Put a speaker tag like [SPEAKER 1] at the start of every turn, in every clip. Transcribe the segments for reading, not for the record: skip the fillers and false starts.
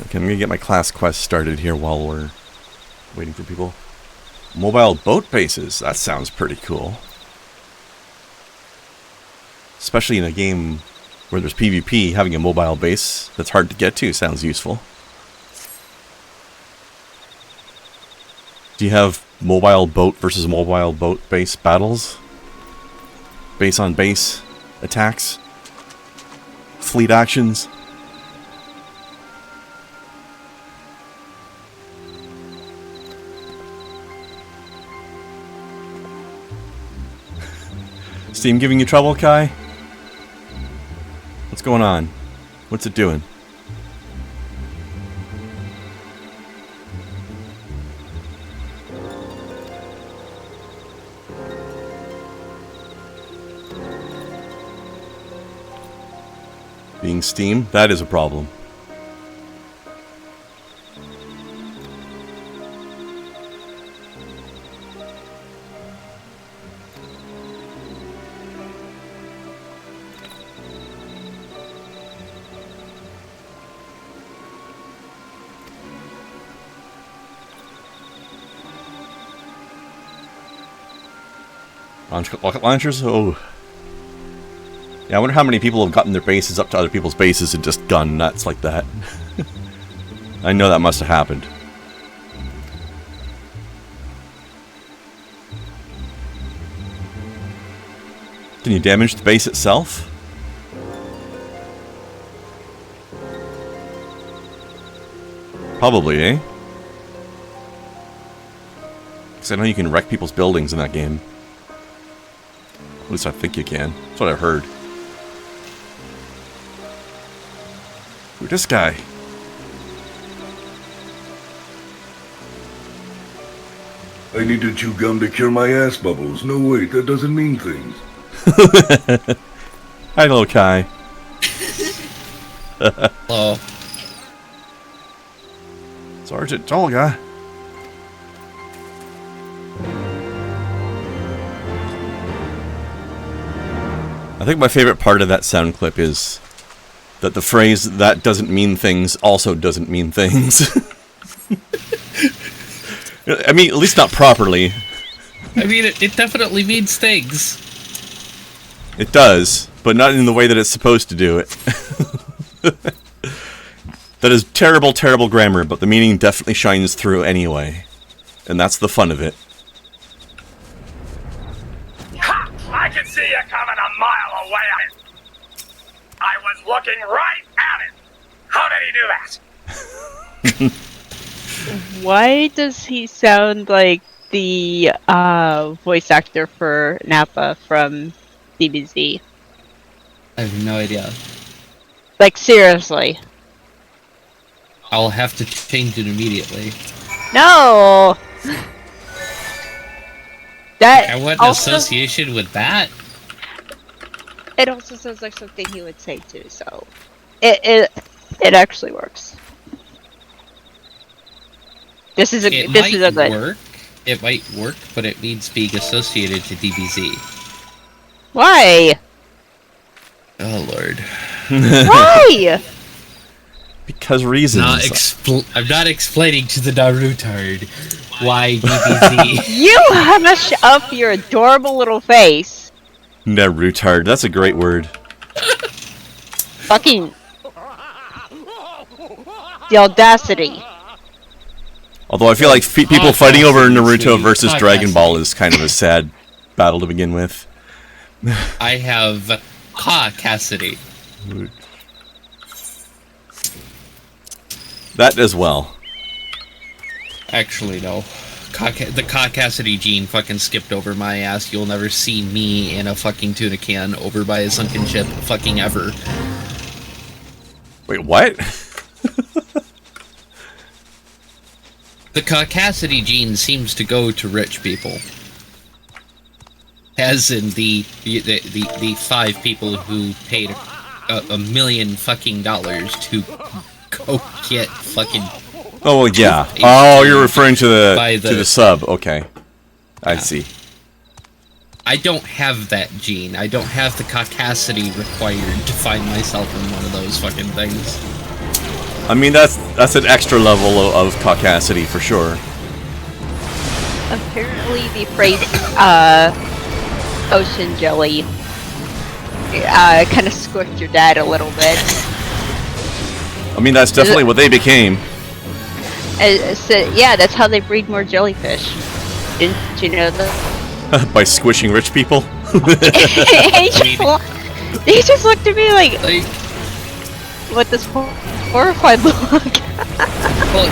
[SPEAKER 1] Okay, I'm gonna get my class quest started here while we're waiting for people. Mobile boat bases. That sounds pretty cool. Especially in a game where there's PvP, having a mobile base that's hard to get to sounds useful. Do you have mobile boat versus mobile boat base battles? Base on base attacks? Fleet actions? Steam giving you trouble, Kai? What's going on? What's it doing? Being Steam? That is a problem. Rocket launchers? Oh. Yeah, I wonder how many people have gotten their bases up to other people's bases and just gone nuts like that. I know that must have happened. Can you damage the base itself? Probably, eh? Because I know you can wreck people's buildings in that game. At least I think you can. That's what I've heard. Who's this guy?
[SPEAKER 2] I need to chew gum to cure my ass bubbles. No, wait, that doesn't mean things.
[SPEAKER 1] Hi, little Kai.
[SPEAKER 3] Hello.
[SPEAKER 1] Sergeant Tolga. I think my favorite part of that sound clip is that the phrase "that doesn't mean things" also doesn't mean things. I mean, at least not properly.
[SPEAKER 3] I mean, it definitely means things.
[SPEAKER 1] It does, but not in the way that it's supposed to do it. That is terrible, terrible grammar, but the meaning definitely shines through anyway. And that's the fun of it.
[SPEAKER 4] Ha! I can see you coming a mile away. I was looking right at it. How did he do that?
[SPEAKER 5] Why does he sound like the voice actor for Nappa from DBZ?
[SPEAKER 3] I have no idea.
[SPEAKER 5] Like, seriously.
[SPEAKER 3] I'll have to change it immediately.
[SPEAKER 5] No! That
[SPEAKER 3] I want
[SPEAKER 5] also,
[SPEAKER 3] association with that.
[SPEAKER 5] it also sounds like something he would say too, so it actually works. This is a good
[SPEAKER 3] work. It might work, but it means being associated to DBZ.
[SPEAKER 5] Why?
[SPEAKER 3] Oh lord.
[SPEAKER 5] Why?
[SPEAKER 1] Because reasons.
[SPEAKER 3] I'm not explaining to the Narutard why DBZ.
[SPEAKER 5] You hush up your adorable little face.
[SPEAKER 1] Narutard. That's a great word.
[SPEAKER 5] Fucking the audacity.
[SPEAKER 1] Although I feel like people fighting over Naruto versus Dragon Ball is kind of a sad battle to begin with.
[SPEAKER 3] I have Cassidy.
[SPEAKER 1] That as well.
[SPEAKER 3] Actually, no. The Cassidy gene fucking skipped over my ass. You'll never see me in a fucking tuna can over by a sunken ship fucking ever.
[SPEAKER 1] Wait, what?
[SPEAKER 3] The Cassidy gene seems to go to rich people. As in the 5 people who paid $1 million fucking dollars to go get fucking.
[SPEAKER 1] Oh yeah. Oh, you're referring to the sub. Okay, I see.
[SPEAKER 3] I don't have that gene. I don't have the caucasity required to find myself in one of those fucking things.
[SPEAKER 1] I mean, that's an extra level of caucasity for sure.
[SPEAKER 5] Apparently, the phrase "ocean jelly" kind of squished your dad a little bit.
[SPEAKER 1] I mean, that's definitely what they became.
[SPEAKER 5] So, yeah, that's how they breed more jellyfish. Didn't you know that?
[SPEAKER 1] By squishing rich people.
[SPEAKER 5] He just looked at me like with this horrified look.
[SPEAKER 3] Well,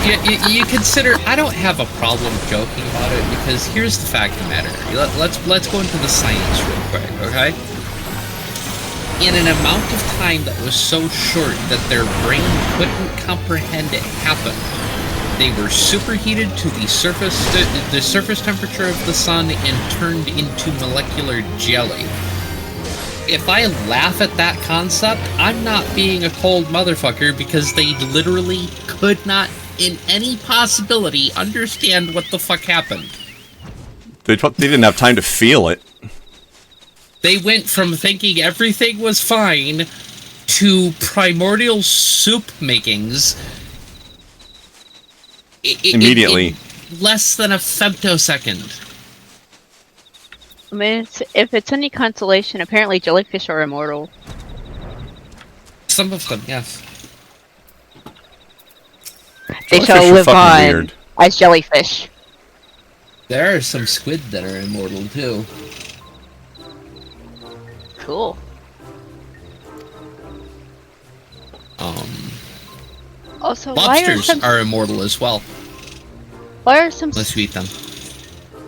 [SPEAKER 3] you consider I don't have a problem joking about it because here's the fact of the matter. Let's go into the science real quick, okay? In an amount of time that was so short that their brain couldn't comprehend it happened, they were superheated to the surface temperature of the sun and turned into molecular jelly. If I laugh at that concept, I'm not being a cold motherfucker because they literally could not, in any possibility, understand what the fuck happened.
[SPEAKER 1] They didn't have time to feel it.
[SPEAKER 3] They went from thinking everything was fine to primordial soup makings
[SPEAKER 1] Immediately.
[SPEAKER 3] in less than a femtosecond.
[SPEAKER 5] I mean, if it's any consolation, apparently jellyfish are immortal.
[SPEAKER 3] Some of them, yes.
[SPEAKER 5] They
[SPEAKER 1] Jellyfish
[SPEAKER 5] shall
[SPEAKER 1] are
[SPEAKER 5] live
[SPEAKER 1] fucking
[SPEAKER 5] on
[SPEAKER 1] weird.
[SPEAKER 5] as jellyfish.
[SPEAKER 3] There are some squid that are immortal too.
[SPEAKER 5] Cool. Also,
[SPEAKER 3] Lobsters are immortal as well,
[SPEAKER 5] why are some
[SPEAKER 3] unless you eat them.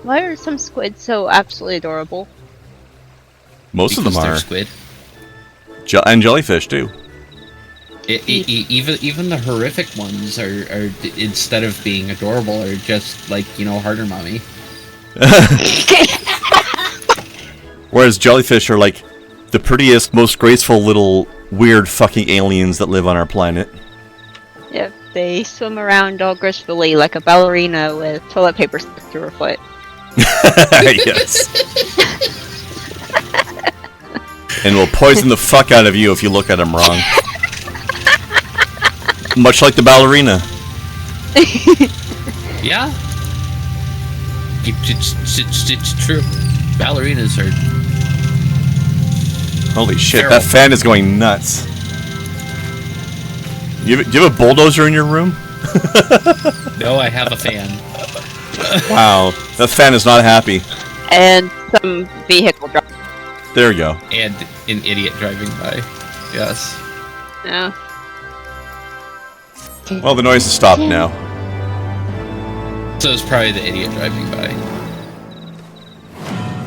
[SPEAKER 5] why are some squids so absolutely adorable?
[SPEAKER 1] Most of them
[SPEAKER 3] Because they're
[SPEAKER 1] are.
[SPEAKER 3] squid.
[SPEAKER 1] And jellyfish, too.
[SPEAKER 3] Even the horrific ones are instead of being adorable are just like, harder mommy.
[SPEAKER 1] Whereas jellyfish are like the prettiest, most graceful little weird fucking aliens that live on our planet.
[SPEAKER 5] Yep, they swim around all gracefully like a ballerina with toilet paper stuck through her foot.
[SPEAKER 1] Yes. And will poison the fuck out of you if you look at them wrong. Much like the ballerina.
[SPEAKER 3] Yeah. It's true. Ballerinas are...
[SPEAKER 1] Holy shit,
[SPEAKER 3] Feral.
[SPEAKER 1] that fan is going nuts. Do you have a bulldozer in your room?
[SPEAKER 3] No, I have a fan.
[SPEAKER 1] Wow, that fan is not happy.
[SPEAKER 5] And some vehicle driver.
[SPEAKER 1] There you go.
[SPEAKER 3] And an idiot driving by. Yes.
[SPEAKER 5] No.
[SPEAKER 1] Well, the noise has stopped now.
[SPEAKER 3] So it's probably the idiot driving by.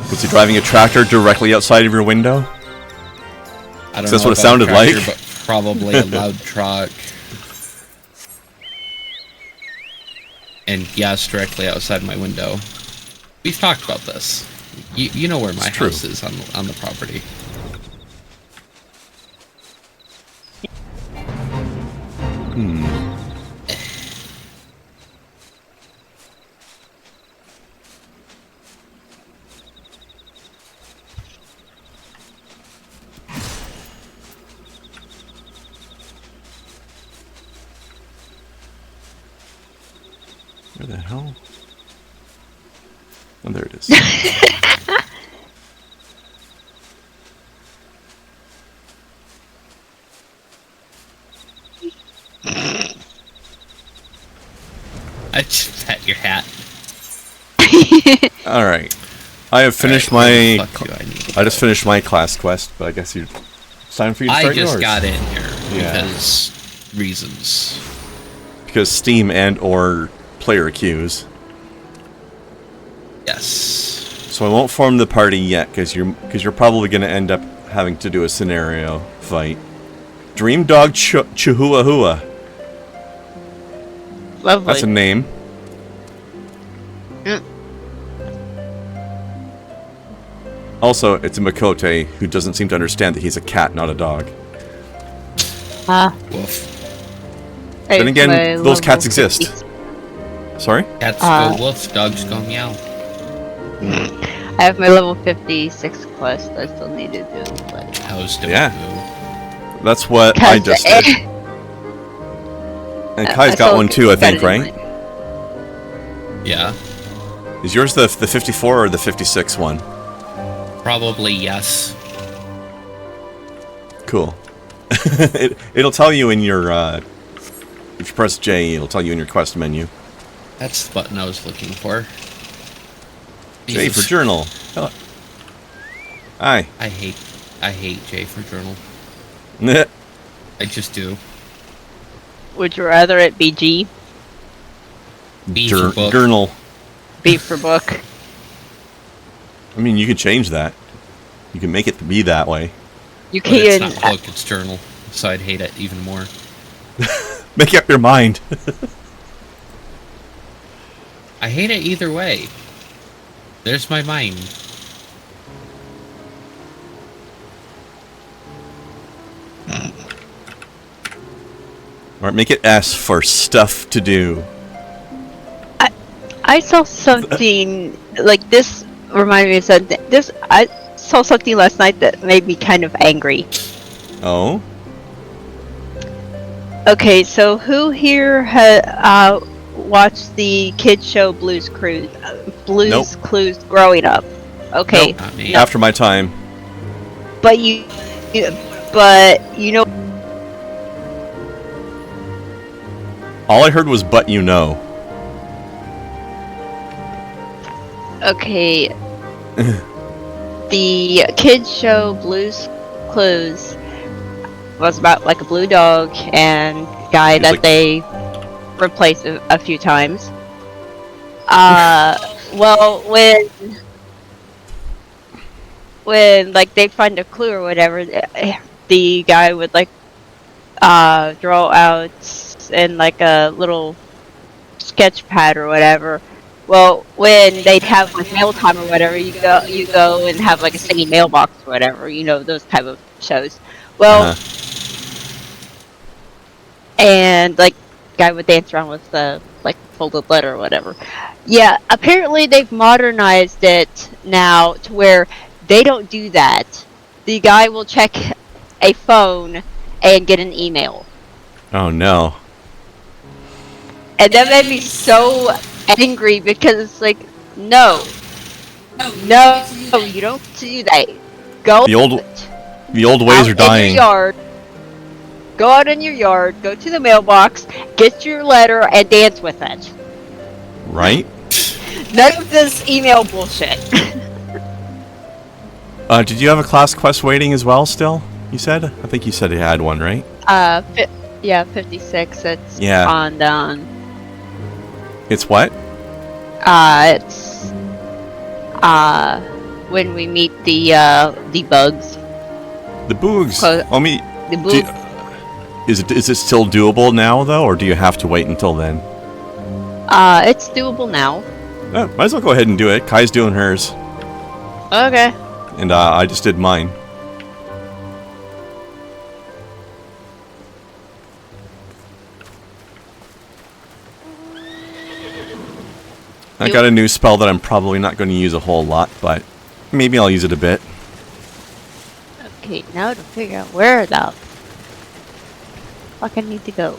[SPEAKER 1] Was he driving a tractor directly outside of your window?
[SPEAKER 3] I don't
[SPEAKER 1] That's
[SPEAKER 3] know
[SPEAKER 1] what it
[SPEAKER 3] about
[SPEAKER 1] sounded
[SPEAKER 3] a tractor,
[SPEAKER 1] like.
[SPEAKER 3] But probably a loud truck. And yes, directly outside my window. We've talked about this. You know where my
[SPEAKER 1] It's true.
[SPEAKER 3] house is on the property.
[SPEAKER 1] Where the hell? Oh, there it is.
[SPEAKER 3] I just pet your hat.
[SPEAKER 1] Alright. I have finished
[SPEAKER 3] Alright,
[SPEAKER 1] my...
[SPEAKER 3] fuck you, I need to
[SPEAKER 1] I just finished my class quest, but I guess it's time for you to
[SPEAKER 3] I
[SPEAKER 1] start
[SPEAKER 3] just
[SPEAKER 1] yours.
[SPEAKER 3] got in here
[SPEAKER 1] Yeah.
[SPEAKER 3] because reasons.
[SPEAKER 1] Because Steam and or player queues.
[SPEAKER 3] Yes.
[SPEAKER 1] So I won't form the party yet, because you're probably going to end up having to do a scenario fight. Dream Dog Chihuahua.
[SPEAKER 5] Lovely.
[SPEAKER 1] That's a name.
[SPEAKER 5] Mm.
[SPEAKER 1] Also, it's a Makote who doesn't seem to understand that he's a cat, not a dog.
[SPEAKER 3] Woof.
[SPEAKER 1] Then again, those cats exist. Sorry?
[SPEAKER 3] Cats go woof, dogs go meow.
[SPEAKER 5] I have my level 56 quest I still need to do, but
[SPEAKER 3] How's the
[SPEAKER 1] Yeah. That's what I just did. And Kai's got one too, I think, right?
[SPEAKER 3] Yeah.
[SPEAKER 1] Is yours the 54 or the 56 one?
[SPEAKER 3] Probably yes.
[SPEAKER 1] Cool. It'll tell you in your, if you press J, it'll tell you in your quest menu.
[SPEAKER 3] That's the button I was looking for.
[SPEAKER 1] J for journal. Oh. Hi.
[SPEAKER 3] I hate J for journal. I just do.
[SPEAKER 5] Would you rather it be G?
[SPEAKER 3] B for book.
[SPEAKER 1] Journal.
[SPEAKER 5] B for book.
[SPEAKER 1] I mean, you can change that. You can make it be that way.
[SPEAKER 5] You
[SPEAKER 3] But it's
[SPEAKER 5] can.
[SPEAKER 3] not book, it's journal. So I'd hate it even more.
[SPEAKER 1] Make up your mind.
[SPEAKER 3] I hate it either way. There's my mind.
[SPEAKER 1] Alright, make it S for stuff to do.
[SPEAKER 5] I saw something like this. Reminded me of something. I saw something last night that made me kind of angry.
[SPEAKER 1] Oh?
[SPEAKER 5] Okay, so who here watched the kids show Blue's Clues growing up? Okay,
[SPEAKER 1] Nope.
[SPEAKER 3] Not me.
[SPEAKER 1] After my time.
[SPEAKER 5] but you know.
[SPEAKER 1] All I heard was "but you know."
[SPEAKER 5] Okay, the kids show Blue's Clues was about like a blue dog and guy
[SPEAKER 1] It's
[SPEAKER 5] that
[SPEAKER 1] like-
[SPEAKER 5] they replaced a few times. Well, when like they find a clue or whatever, the guy would like draw out in like a little sketch pad or whatever. Well, when they'd have like mail time or whatever, you go and have like a singing mailbox or whatever, you know, those type of shows. Well, and like guy would dance around with the like folded letter or whatever. Yeah, apparently they've modernized it now to where they don't do that. The guy will check a phone and get an email.
[SPEAKER 1] Oh no.
[SPEAKER 5] And that made me so angry because it's like, no, you don't do that. Go
[SPEAKER 1] The old ways
[SPEAKER 5] out
[SPEAKER 1] are dying.
[SPEAKER 5] in your yard. Go out in your yard, go to the mailbox, get your letter, and dance with it.
[SPEAKER 1] Right?
[SPEAKER 5] None of this email bullshit.
[SPEAKER 1] Did you have a class quest waiting as well still? You said? I think you said you had one, right?
[SPEAKER 5] Yeah, 56. It's
[SPEAKER 1] Yeah.
[SPEAKER 5] on
[SPEAKER 1] It's what?
[SPEAKER 5] it's when we meet the bugs.
[SPEAKER 1] The boogs.
[SPEAKER 5] Close-
[SPEAKER 1] I mean,
[SPEAKER 5] The
[SPEAKER 1] do-
[SPEAKER 5] bugs.
[SPEAKER 1] is it still doable now though, or do you have to wait until then?
[SPEAKER 5] It's doable now.
[SPEAKER 1] Might as well go ahead and do it. Kai's doing hers,
[SPEAKER 5] Okay.
[SPEAKER 1] and I just did mine. I got a new spell that I'm probably not going to use a whole lot, but maybe I'll use it a bit.
[SPEAKER 5] Okay, now to figure out where the fuck I need to go.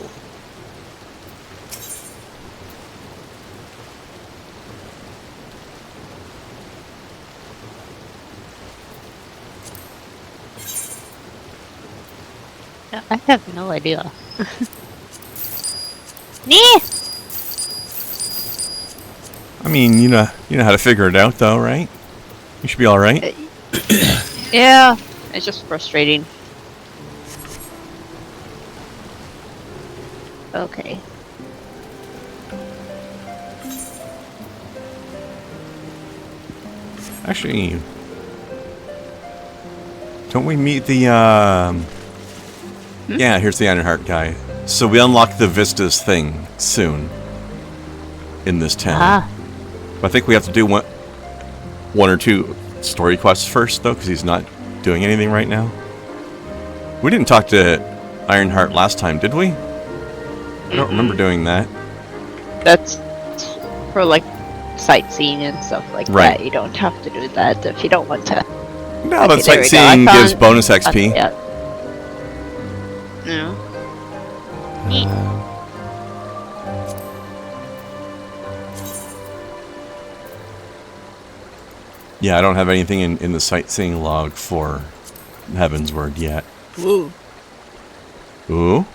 [SPEAKER 5] I have no idea. Nee!
[SPEAKER 1] I mean, you know how to figure it out, though, right? You should be all right.
[SPEAKER 5] Yeah, it's just frustrating. Okay.
[SPEAKER 1] Actually, don't we meet the Yeah, here's the Ironheart guy. So we unlock the Vistas thing soon in this town.
[SPEAKER 5] Ah,
[SPEAKER 1] I think we have to do one or two story quests first, though, because he's not doing anything right now. We didn't talk to Ironheart last time, did we? I don't remember doing that.
[SPEAKER 5] that's for like sightseeing and stuff like
[SPEAKER 1] Right.
[SPEAKER 5] that. You don't have to do that if you don't want to.
[SPEAKER 1] No,
[SPEAKER 5] Okay,
[SPEAKER 1] but
[SPEAKER 5] there we go. I
[SPEAKER 1] sightseeing gives
[SPEAKER 5] found-
[SPEAKER 1] bonus XP.
[SPEAKER 5] Yeah. No.
[SPEAKER 1] Yeah, I don't have anything in the sightseeing log for Heavensward yet.
[SPEAKER 5] Ooh.
[SPEAKER 1] Ooh?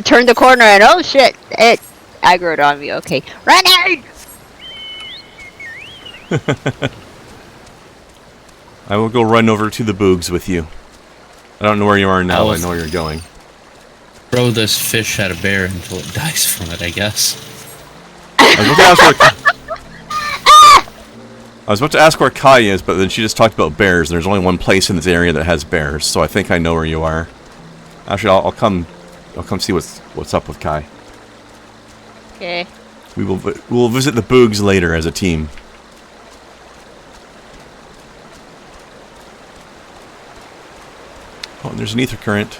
[SPEAKER 5] Turn the corner and oh shit! It aggroed on me. Okay. Running!
[SPEAKER 1] I will go run over to the Boogs with you. I don't know where you are now, I know where you're going.
[SPEAKER 3] Throw this fish at a bear until it dies from it, I guess.
[SPEAKER 1] I was about to ask where Kai is, but then she just talked about bears. There's only one place in this area that has bears, so I think I know where you are. Actually, I'll come see what's up with Kai.
[SPEAKER 5] Okay.
[SPEAKER 1] We'll visit the Boogs later as a team. Oh, and there's an ether current.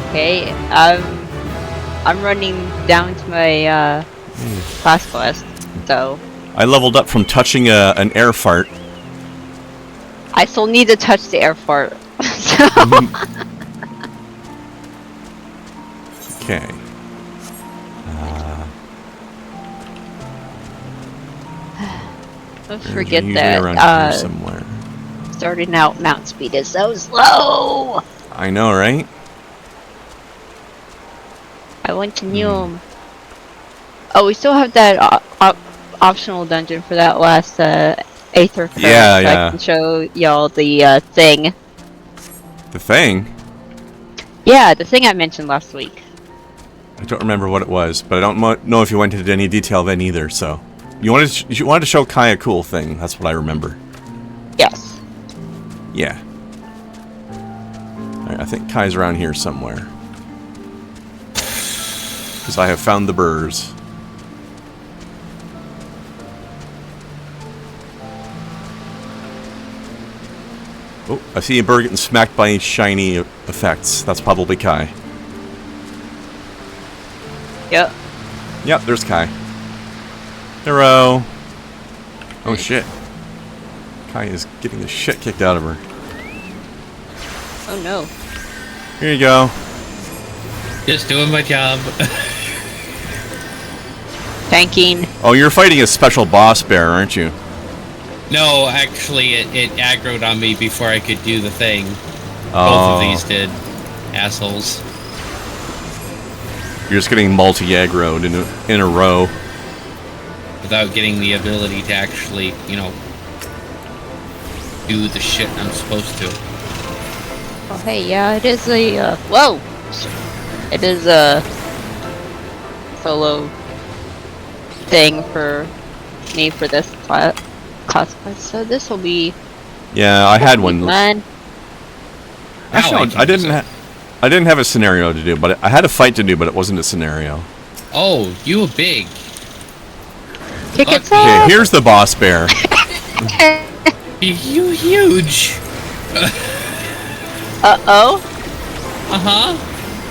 [SPEAKER 5] Okay. I'm running down to my class quest. So
[SPEAKER 1] I leveled up from touching an air fart.
[SPEAKER 5] I still need to touch the air fart. So
[SPEAKER 1] Okay.
[SPEAKER 5] don't
[SPEAKER 1] There's
[SPEAKER 5] forget
[SPEAKER 1] usually
[SPEAKER 5] that
[SPEAKER 1] around here somewhere.
[SPEAKER 5] starting out Mount Speed is so slow.
[SPEAKER 1] I know, right?
[SPEAKER 5] I went to Neum. Oh, we still have that optional dungeon for that last Aether current,
[SPEAKER 1] Yeah,
[SPEAKER 5] so
[SPEAKER 1] yeah.
[SPEAKER 5] I can show y'all the thing.
[SPEAKER 1] The thing?
[SPEAKER 5] Yeah, the thing I mentioned last week.
[SPEAKER 1] I don't remember what it was, but I don't know if you went into any detail then either, so... You wanted to show Kai a cool thing, that's what I remember.
[SPEAKER 5] Yes.
[SPEAKER 1] Yeah. Alright, I think Kai's around here somewhere. Because I have found the burrs. Oh, I see a bird getting smacked by shiny effects. That's probably Kai.
[SPEAKER 5] Yep.
[SPEAKER 1] Yep, there's Kai. Hero. Oh shit. Kai is getting the shit kicked out of her.
[SPEAKER 5] Oh no.
[SPEAKER 1] Here you go.
[SPEAKER 3] Just doing my job.
[SPEAKER 5] Tanking.
[SPEAKER 1] Oh, you're fighting a special boss bear, aren't you?
[SPEAKER 3] No, actually, it aggroed on me before I could do the thing. Both
[SPEAKER 1] Oh.
[SPEAKER 3] of these did. Assholes.
[SPEAKER 1] You're just getting multi-aggroed in a row.
[SPEAKER 3] Without getting the ability to actually, you know, do the shit I'm supposed to.
[SPEAKER 5] Oh hey, yeah, it is a whoa! It is a solo thing for me for this class quest, so this will be
[SPEAKER 1] Yeah, I had one.
[SPEAKER 5] fun.
[SPEAKER 1] Actually, I didn't have a scenario to do, but I had a fight to do, but it wasn't a scenario.
[SPEAKER 3] Oh, you a big.
[SPEAKER 5] Kick it
[SPEAKER 1] Okay,
[SPEAKER 5] off!
[SPEAKER 1] here's the boss bear.
[SPEAKER 3] You huge.
[SPEAKER 5] Uh-oh.
[SPEAKER 3] Uh-huh.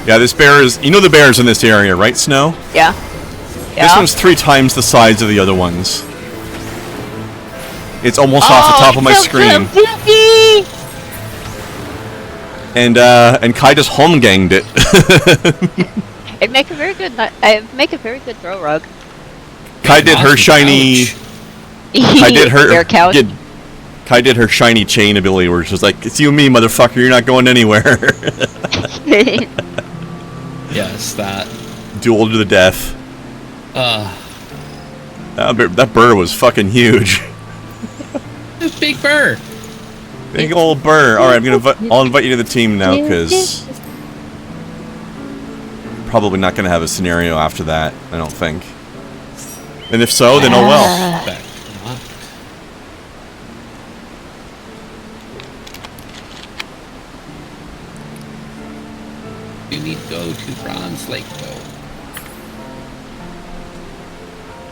[SPEAKER 1] Yeah, this bear is... You know the bears in this area, right, Snow?
[SPEAKER 5] Yeah.
[SPEAKER 1] This one's 3 times the size of the other ones. It's almost off the top of my screen. And Kai just home ganged it.
[SPEAKER 5] It'd make a very good throw rug.
[SPEAKER 1] Kai did her shiny... Kai did her...
[SPEAKER 5] Bear couch.
[SPEAKER 1] Kai did her shiny chain ability where she's like, it's you and me, motherfucker, you're not going anywhere.
[SPEAKER 3] Yes, that.
[SPEAKER 1] Duel to the death. That burr was fucking huge.
[SPEAKER 3] This big bird.
[SPEAKER 1] Big old burr. Alright, I'll invite you to the team now, because... Probably not going to have a scenario after that, I don't think. And if so, then oh well.
[SPEAKER 3] Back. You need to go to Bronze Lake, though.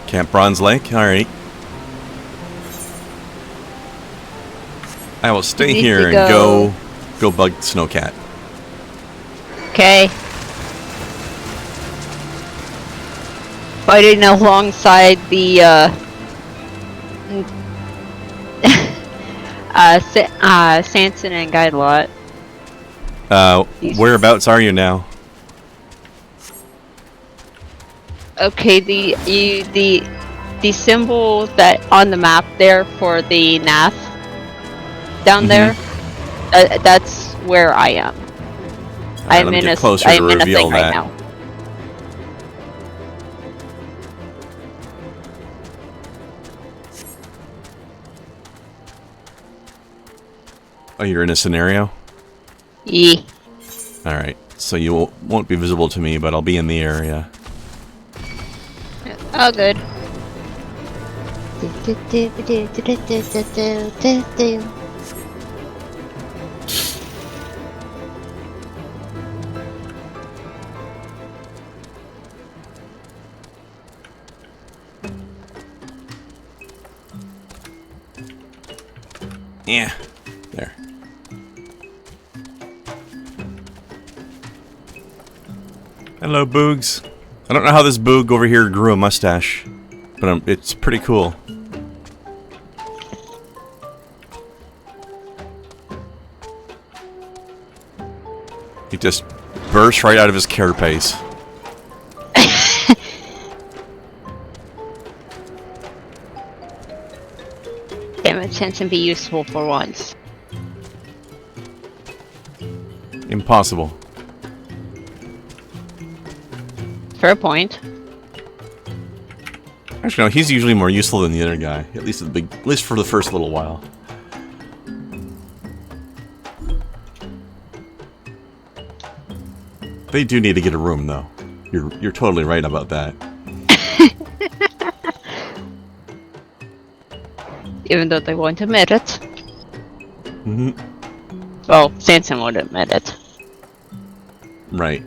[SPEAKER 1] Camp Bronze Lake? Alright. I will stay
[SPEAKER 5] need
[SPEAKER 1] here
[SPEAKER 5] to
[SPEAKER 1] and go bug Snowcat.
[SPEAKER 5] Okay. Fighting alongside the Sanson and Guidelot.
[SPEAKER 1] Whereabouts are you now?
[SPEAKER 5] Okay, the symbol that on the map there for the NAF down there, that's where I am.
[SPEAKER 1] Alright, let me get closer to
[SPEAKER 5] I'm in a
[SPEAKER 1] reveal
[SPEAKER 5] thing right
[SPEAKER 1] that.
[SPEAKER 5] now.
[SPEAKER 1] Oh, you're in a scenario?
[SPEAKER 5] Yeah.
[SPEAKER 1] Alright, so you won't be visible to me, but I'll be in the area.
[SPEAKER 5] Oh, good.
[SPEAKER 1] Yeah, there. Hello, Boogs. I don't know how this Boog over here grew a mustache, but it's pretty cool. He just burst right out of his carapace.
[SPEAKER 5] Damn it, chance and be useful for once.
[SPEAKER 1] Impossible.
[SPEAKER 5] Fair point.
[SPEAKER 1] Actually, no, he's usually more useful than the other guy. At least for the first little while. They do need to get a room, though. You're totally right about that.
[SPEAKER 5] Even though they won't admit it.
[SPEAKER 1] Mm-hmm.
[SPEAKER 5] Well, Sanson won't admit it.
[SPEAKER 1] Right.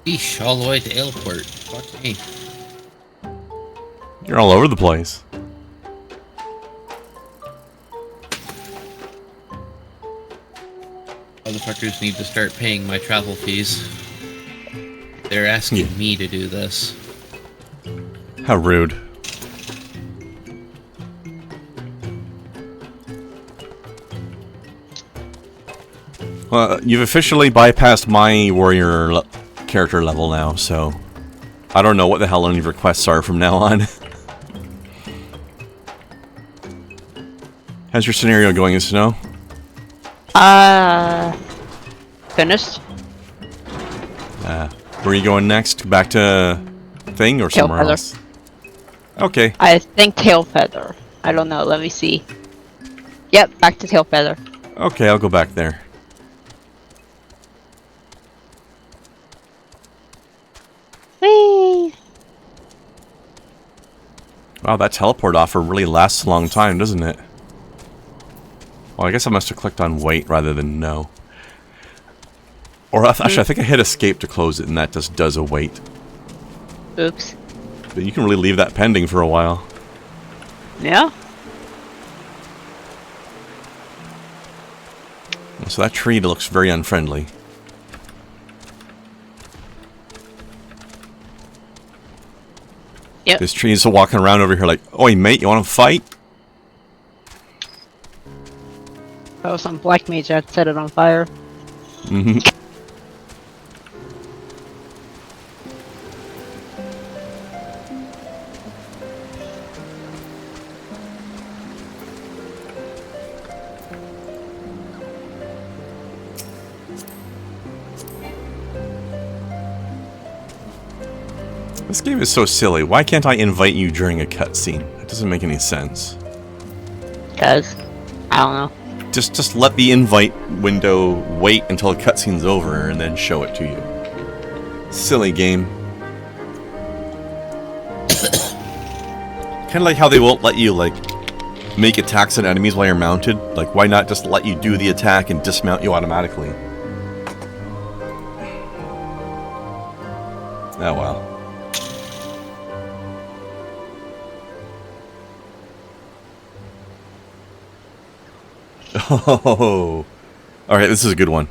[SPEAKER 3] Eesh, all the way to airport. Fuck me.
[SPEAKER 1] You're all over the place.
[SPEAKER 3] Motherfuckers need to start paying my travel fees. They're asking me to do this.
[SPEAKER 1] How rude. Well, you've officially bypassed my warrior character level now, so I don't know what the hell any requests are from now on. How's your scenario going in Snow?
[SPEAKER 5] Finished?
[SPEAKER 1] Where are you going next? Back to Thing or somewhere
[SPEAKER 5] Tailfeather.
[SPEAKER 1] else? Okay.
[SPEAKER 5] I think Tailfeather. I don't know, let me see. Yep, back to Tailfeather.
[SPEAKER 1] Okay, I'll go back there.
[SPEAKER 5] Whee!
[SPEAKER 1] Wow, that teleport offer really lasts a long time, doesn't it? Well, I guess I must have clicked on wait rather than no. Or actually, I think I hit escape to close it, and that just does a wait.
[SPEAKER 5] Oops.
[SPEAKER 1] But you can really leave that pending for a while.
[SPEAKER 5] Yeah?
[SPEAKER 1] So that tree looks very unfriendly.
[SPEAKER 5] Yep.
[SPEAKER 1] This tree's walking around over here like, oi mate, you want to fight?
[SPEAKER 5] Oh, some black mage that set it on fire.
[SPEAKER 1] Mm-hmm. This game is so silly. Why can't I invite you during a cutscene? It doesn't make any sense.
[SPEAKER 5] Cause, I don't know.
[SPEAKER 1] Just let the invite window wait until a cutscene's over and then show it to you. Silly game. Kind of like how they won't let you, like, make attacks on enemies while you're mounted. Like, why not just let you do the attack and dismount you automatically? Oh well. Oh, alright, this is a good one.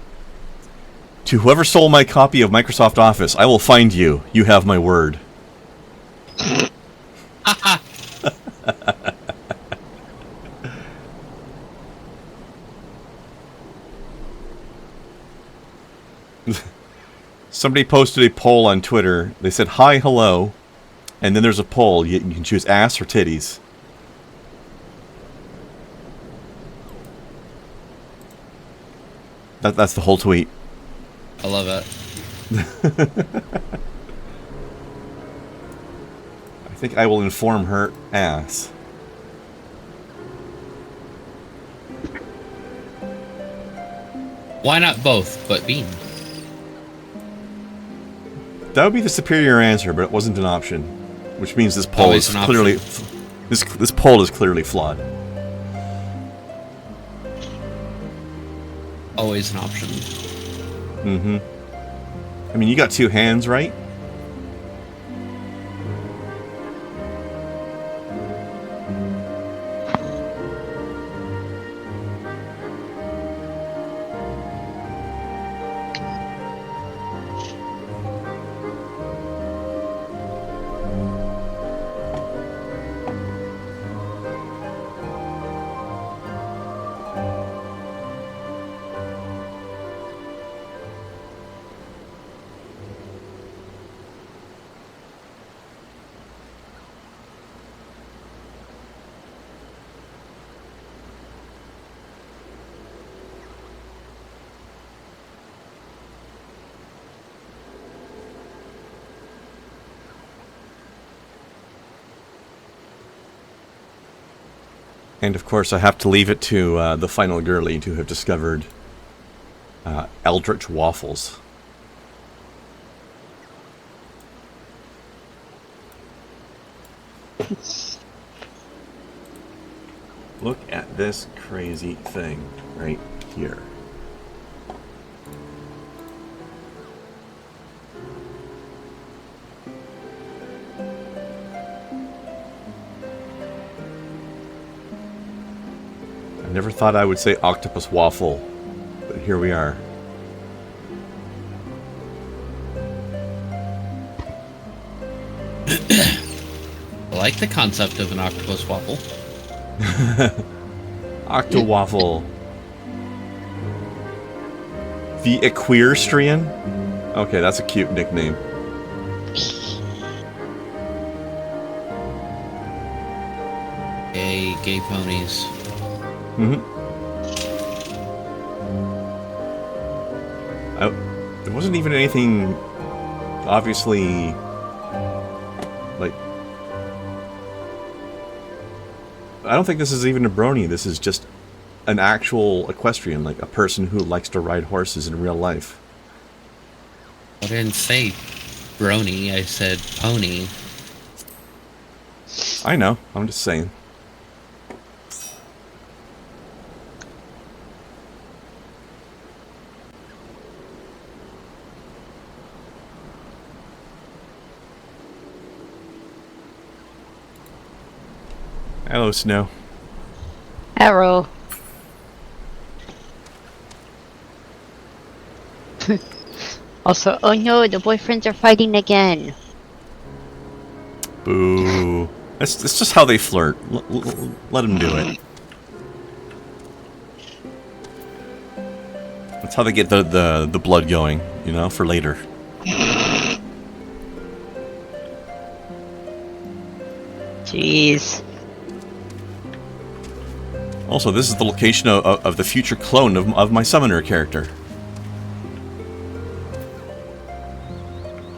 [SPEAKER 1] To whoever stole my copy of Microsoft Office, I will find you. You have my word. Somebody posted a poll on Twitter. They said, hi, hello. And then there's a poll. You can choose ass or titties. That's the whole tweet.
[SPEAKER 3] I love it.
[SPEAKER 1] I think I will inform her ass.
[SPEAKER 3] Why not both, but bean?
[SPEAKER 1] That would be the superior answer, but it wasn't an option. Which means this poll
[SPEAKER 3] Always
[SPEAKER 1] is
[SPEAKER 3] an
[SPEAKER 1] clearly... This poll is clearly flawed.
[SPEAKER 3] Always an option.
[SPEAKER 1] Mm-hmm. I mean, you got two hands, right? And of course, I have to leave it to the final girlie to have discovered Eldritch Waffles. Look at this crazy thing right here. I never thought I would say octopus waffle, but here we are.
[SPEAKER 3] I like the concept of an octopus waffle.
[SPEAKER 1] Octowaffle. The Equestrian? Okay, that's a cute nickname.
[SPEAKER 3] Gay ponies.
[SPEAKER 1] Mm-hmm. There wasn't even anything obviously like... I don't think this is even a brony. This is just an actual equestrian, like a person who likes to ride horses in real life.
[SPEAKER 3] I didn't say brony, I said pony.
[SPEAKER 1] I know, I'm just saying. Hello, Snow.
[SPEAKER 5] Arrow. Also, oh no, the boyfriends are fighting again.
[SPEAKER 1] Boo. That's just how they flirt. Let them do it. That's how they get the blood going, you know, for later.
[SPEAKER 5] Jeez.
[SPEAKER 1] Also, this is the location of the future clone of my summoner character.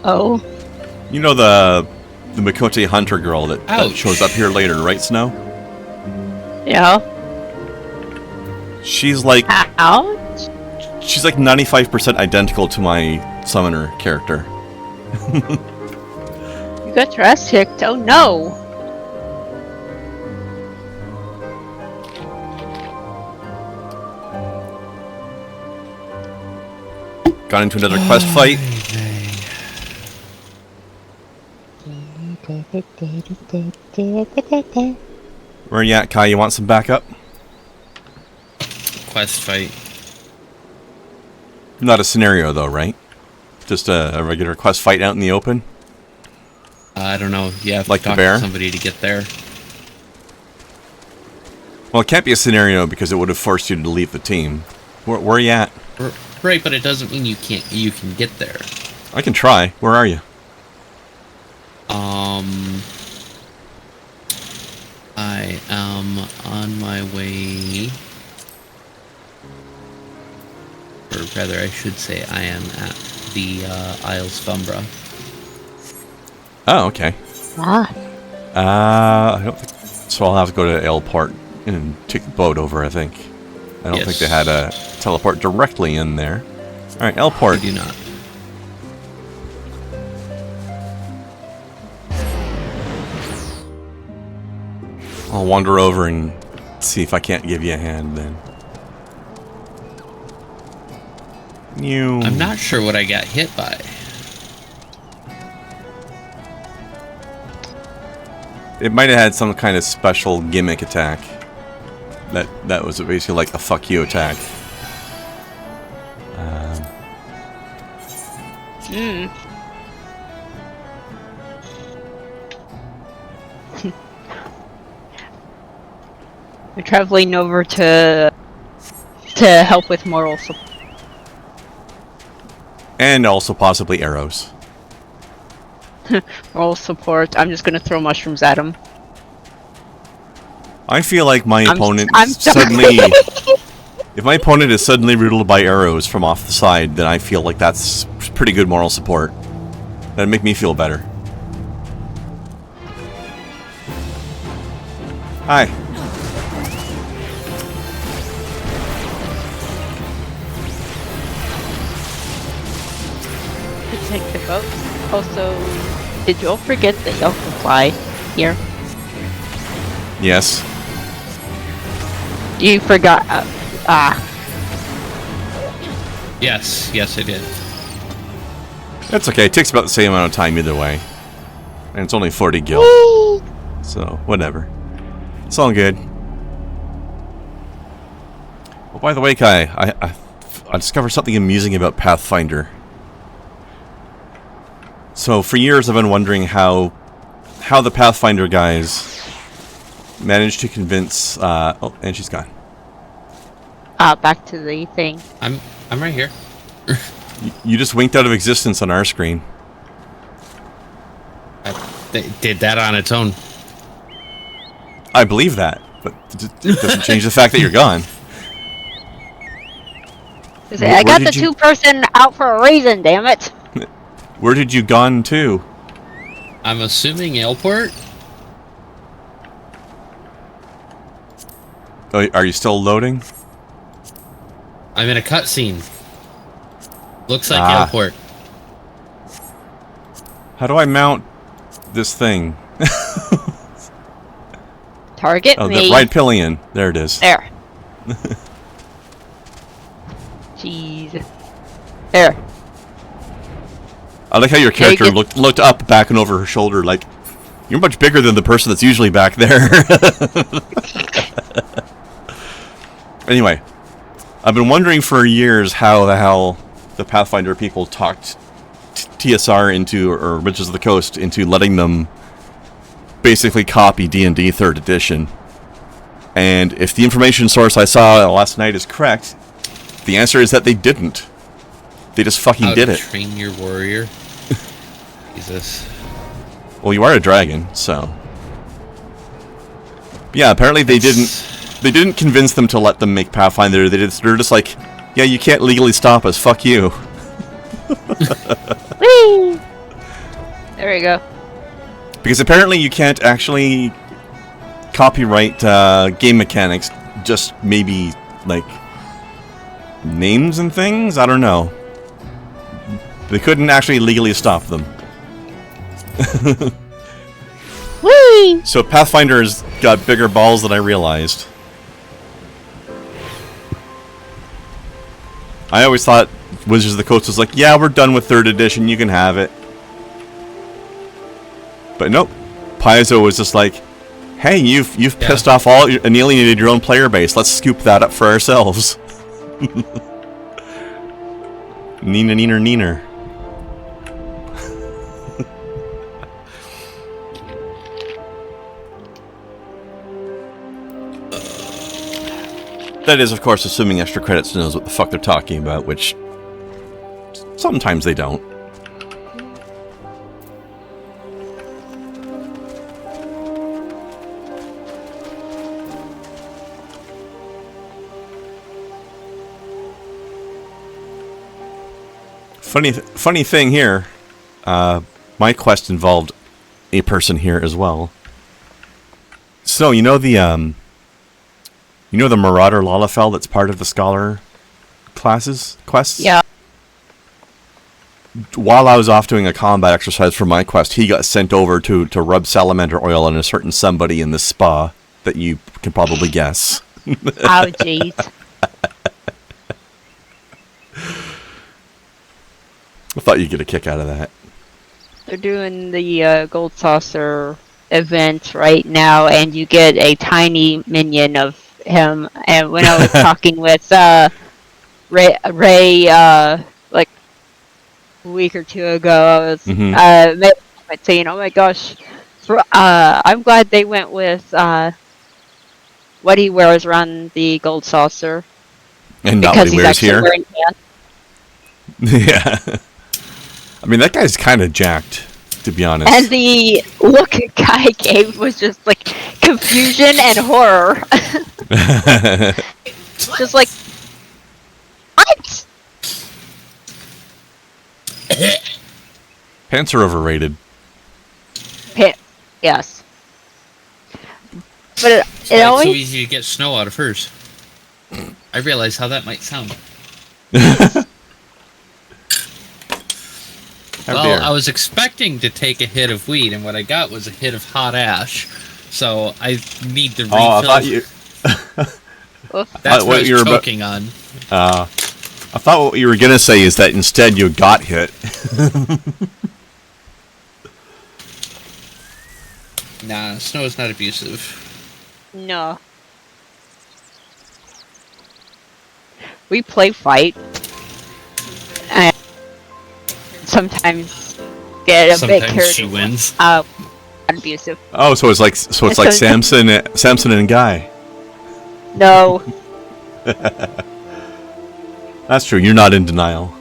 [SPEAKER 5] Oh?
[SPEAKER 1] You know the Mikote Hunter girl that shows up here later, right, Snow?
[SPEAKER 5] Yeah.
[SPEAKER 1] She's like...
[SPEAKER 5] Ouch?
[SPEAKER 1] She's like 95% identical to my summoner character.
[SPEAKER 5] You got your ass kicked. Oh no!
[SPEAKER 1] Got into another quest fight. Where are you at, Kai? You want some backup?
[SPEAKER 3] Quest fight.
[SPEAKER 1] Not a scenario, though, right? Just a regular quest fight out in the open?
[SPEAKER 3] I don't know. You have
[SPEAKER 1] Like
[SPEAKER 3] to
[SPEAKER 1] the
[SPEAKER 3] talk
[SPEAKER 1] bear?
[SPEAKER 3] to somebody to get there.
[SPEAKER 1] Well, it can't be a scenario because it would have forced you to leave the team. Where are you at?
[SPEAKER 3] Right, but it doesn't mean you can't. You can get there.
[SPEAKER 1] I can try. Where are you?
[SPEAKER 3] I am on my way. Or rather, I should say I am at the Isles Fumbra.
[SPEAKER 1] Oh, okay.
[SPEAKER 5] Ah.
[SPEAKER 1] I don't think... So I'll have to go to Airport and take the boat over, I think. I don't think they had a teleport directly in there. Alright, Airport.
[SPEAKER 3] I do not.
[SPEAKER 1] I'll wander over and see if I can't give you a hand then.
[SPEAKER 3] I'm not sure what I got hit by.
[SPEAKER 1] It might have had some kind of special gimmick attack. That was basically like a fuck you attack.
[SPEAKER 5] We're traveling over to help with moral support.
[SPEAKER 1] And also possibly arrows.
[SPEAKER 5] Moral support. I'm just gonna throw mushrooms at him.
[SPEAKER 1] I feel like my opponent
[SPEAKER 5] I'm sorry.
[SPEAKER 1] suddenly... If my opponent is suddenly riddled by arrows from off the side, then I feel like that's pretty good moral support. That'd make me feel better. Hi.
[SPEAKER 5] To take the boat. Also, did you all forget that y'all can fly here?
[SPEAKER 1] Yes.
[SPEAKER 5] You forgot.
[SPEAKER 3] Yes, I did.
[SPEAKER 1] That's okay. It takes about the same amount of time either way. And it's only 40 gil.
[SPEAKER 5] Whee!
[SPEAKER 1] So, whatever. It's all good. Well, by the way, Kai, I discovered something amusing about Pathfinder. So, for years I've been wondering how the Pathfinder guys managed to convince... oh, and she's gone.
[SPEAKER 5] Back to the thing.
[SPEAKER 3] I'm right here.
[SPEAKER 1] You just winked out of existence on our screen.
[SPEAKER 3] They did that on its own.
[SPEAKER 1] I believe that, but it doesn't change the fact that you're gone.
[SPEAKER 5] I got the two-person out for a reason, damn it.
[SPEAKER 1] Where did you gone to?
[SPEAKER 3] I'm assuming Airport.
[SPEAKER 1] Oh, are you still loading?
[SPEAKER 3] I'm in a cutscene. Looks like Airport.
[SPEAKER 1] How do I mount this thing?
[SPEAKER 5] Target me.
[SPEAKER 1] The right pillion. There it is.
[SPEAKER 5] There. Jeez. There.
[SPEAKER 1] I like how your character looked up, back and over her shoulder, like, you're much bigger than the person that's usually back there. Anyway, I've been wondering for years how the hell the Pathfinder people talked TSR into, or Witches of the Coast, into letting them basically copy D&D 3rd edition. And if the information source I saw last night is correct, the answer is that they didn't. They just fucking did it.
[SPEAKER 3] Train your warrior. Jesus.
[SPEAKER 1] Well, you are a dragon, so... Yeah, apparently they didn't convince them to let them make Pathfinder. They're just like, yeah, you can't legally stop us, fuck you.
[SPEAKER 5] Whee! There we go.
[SPEAKER 1] Because apparently you can't actually copyright game mechanics, just maybe, like, names and things? I don't know. They couldn't actually legally stop them.
[SPEAKER 5] Whee!
[SPEAKER 1] So Pathfinder's got bigger balls than I realized. I always thought Wizards of the Coast was like, yeah, we're done with 3rd edition, you can have it. But nope. Paizo was just like, hey, you've pissed off and alienated your own player base. Let's scoop that up for ourselves. Neener, neener, neener. That is, of course, assuming Extra Credits knows what the fuck they're talking about, which sometimes they don't. Funny thing here, my quest involved a person here as well. So you know the Marauder Lalafell that's part of the Scholar quests?
[SPEAKER 5] Yeah.
[SPEAKER 1] While I was off doing a combat exercise for my quest, he got sent over to rub salamander oil on a certain somebody in the spa that you can probably guess.
[SPEAKER 5] Oh, jeez.
[SPEAKER 1] I thought you'd get a kick out of that.
[SPEAKER 5] They're doing the Gold Saucer event right now, and you get a tiny minion of him. And when I was talking with Ray like a week or two ago, I was saying, "Oh my gosh, I'm glad they went with what he wears around the Gold Saucer,
[SPEAKER 1] And not what
[SPEAKER 5] because
[SPEAKER 1] he
[SPEAKER 5] he's
[SPEAKER 1] wears
[SPEAKER 5] actually
[SPEAKER 1] here."
[SPEAKER 5] wearing pants."
[SPEAKER 1] Yeah. I mean, that guy's kind of jacked, to be honest.
[SPEAKER 5] And the look a guy gave was just like confusion and horror. Just like, what?
[SPEAKER 1] Pants are overrated.
[SPEAKER 5] Yes. But it
[SPEAKER 3] It's so
[SPEAKER 5] always...
[SPEAKER 3] easy to get snow out of hers. I realize how that might sound. Well, I was expecting to take a hit of weed, and what I got was a hit of hot ash. So I need to refill.
[SPEAKER 1] Oh, I thought you...
[SPEAKER 3] That's what I was choking on.
[SPEAKER 1] I thought what you were going to say is that instead you got hit.
[SPEAKER 3] Nah, snow is not abusive.
[SPEAKER 5] No. We play fight. And sometimes get a bit
[SPEAKER 3] Sometimes
[SPEAKER 5] carried
[SPEAKER 3] she wins.
[SPEAKER 5] abusive.
[SPEAKER 1] Oh, so it's like Samson and Guy.
[SPEAKER 5] No.
[SPEAKER 1] That's true. You're not in denial.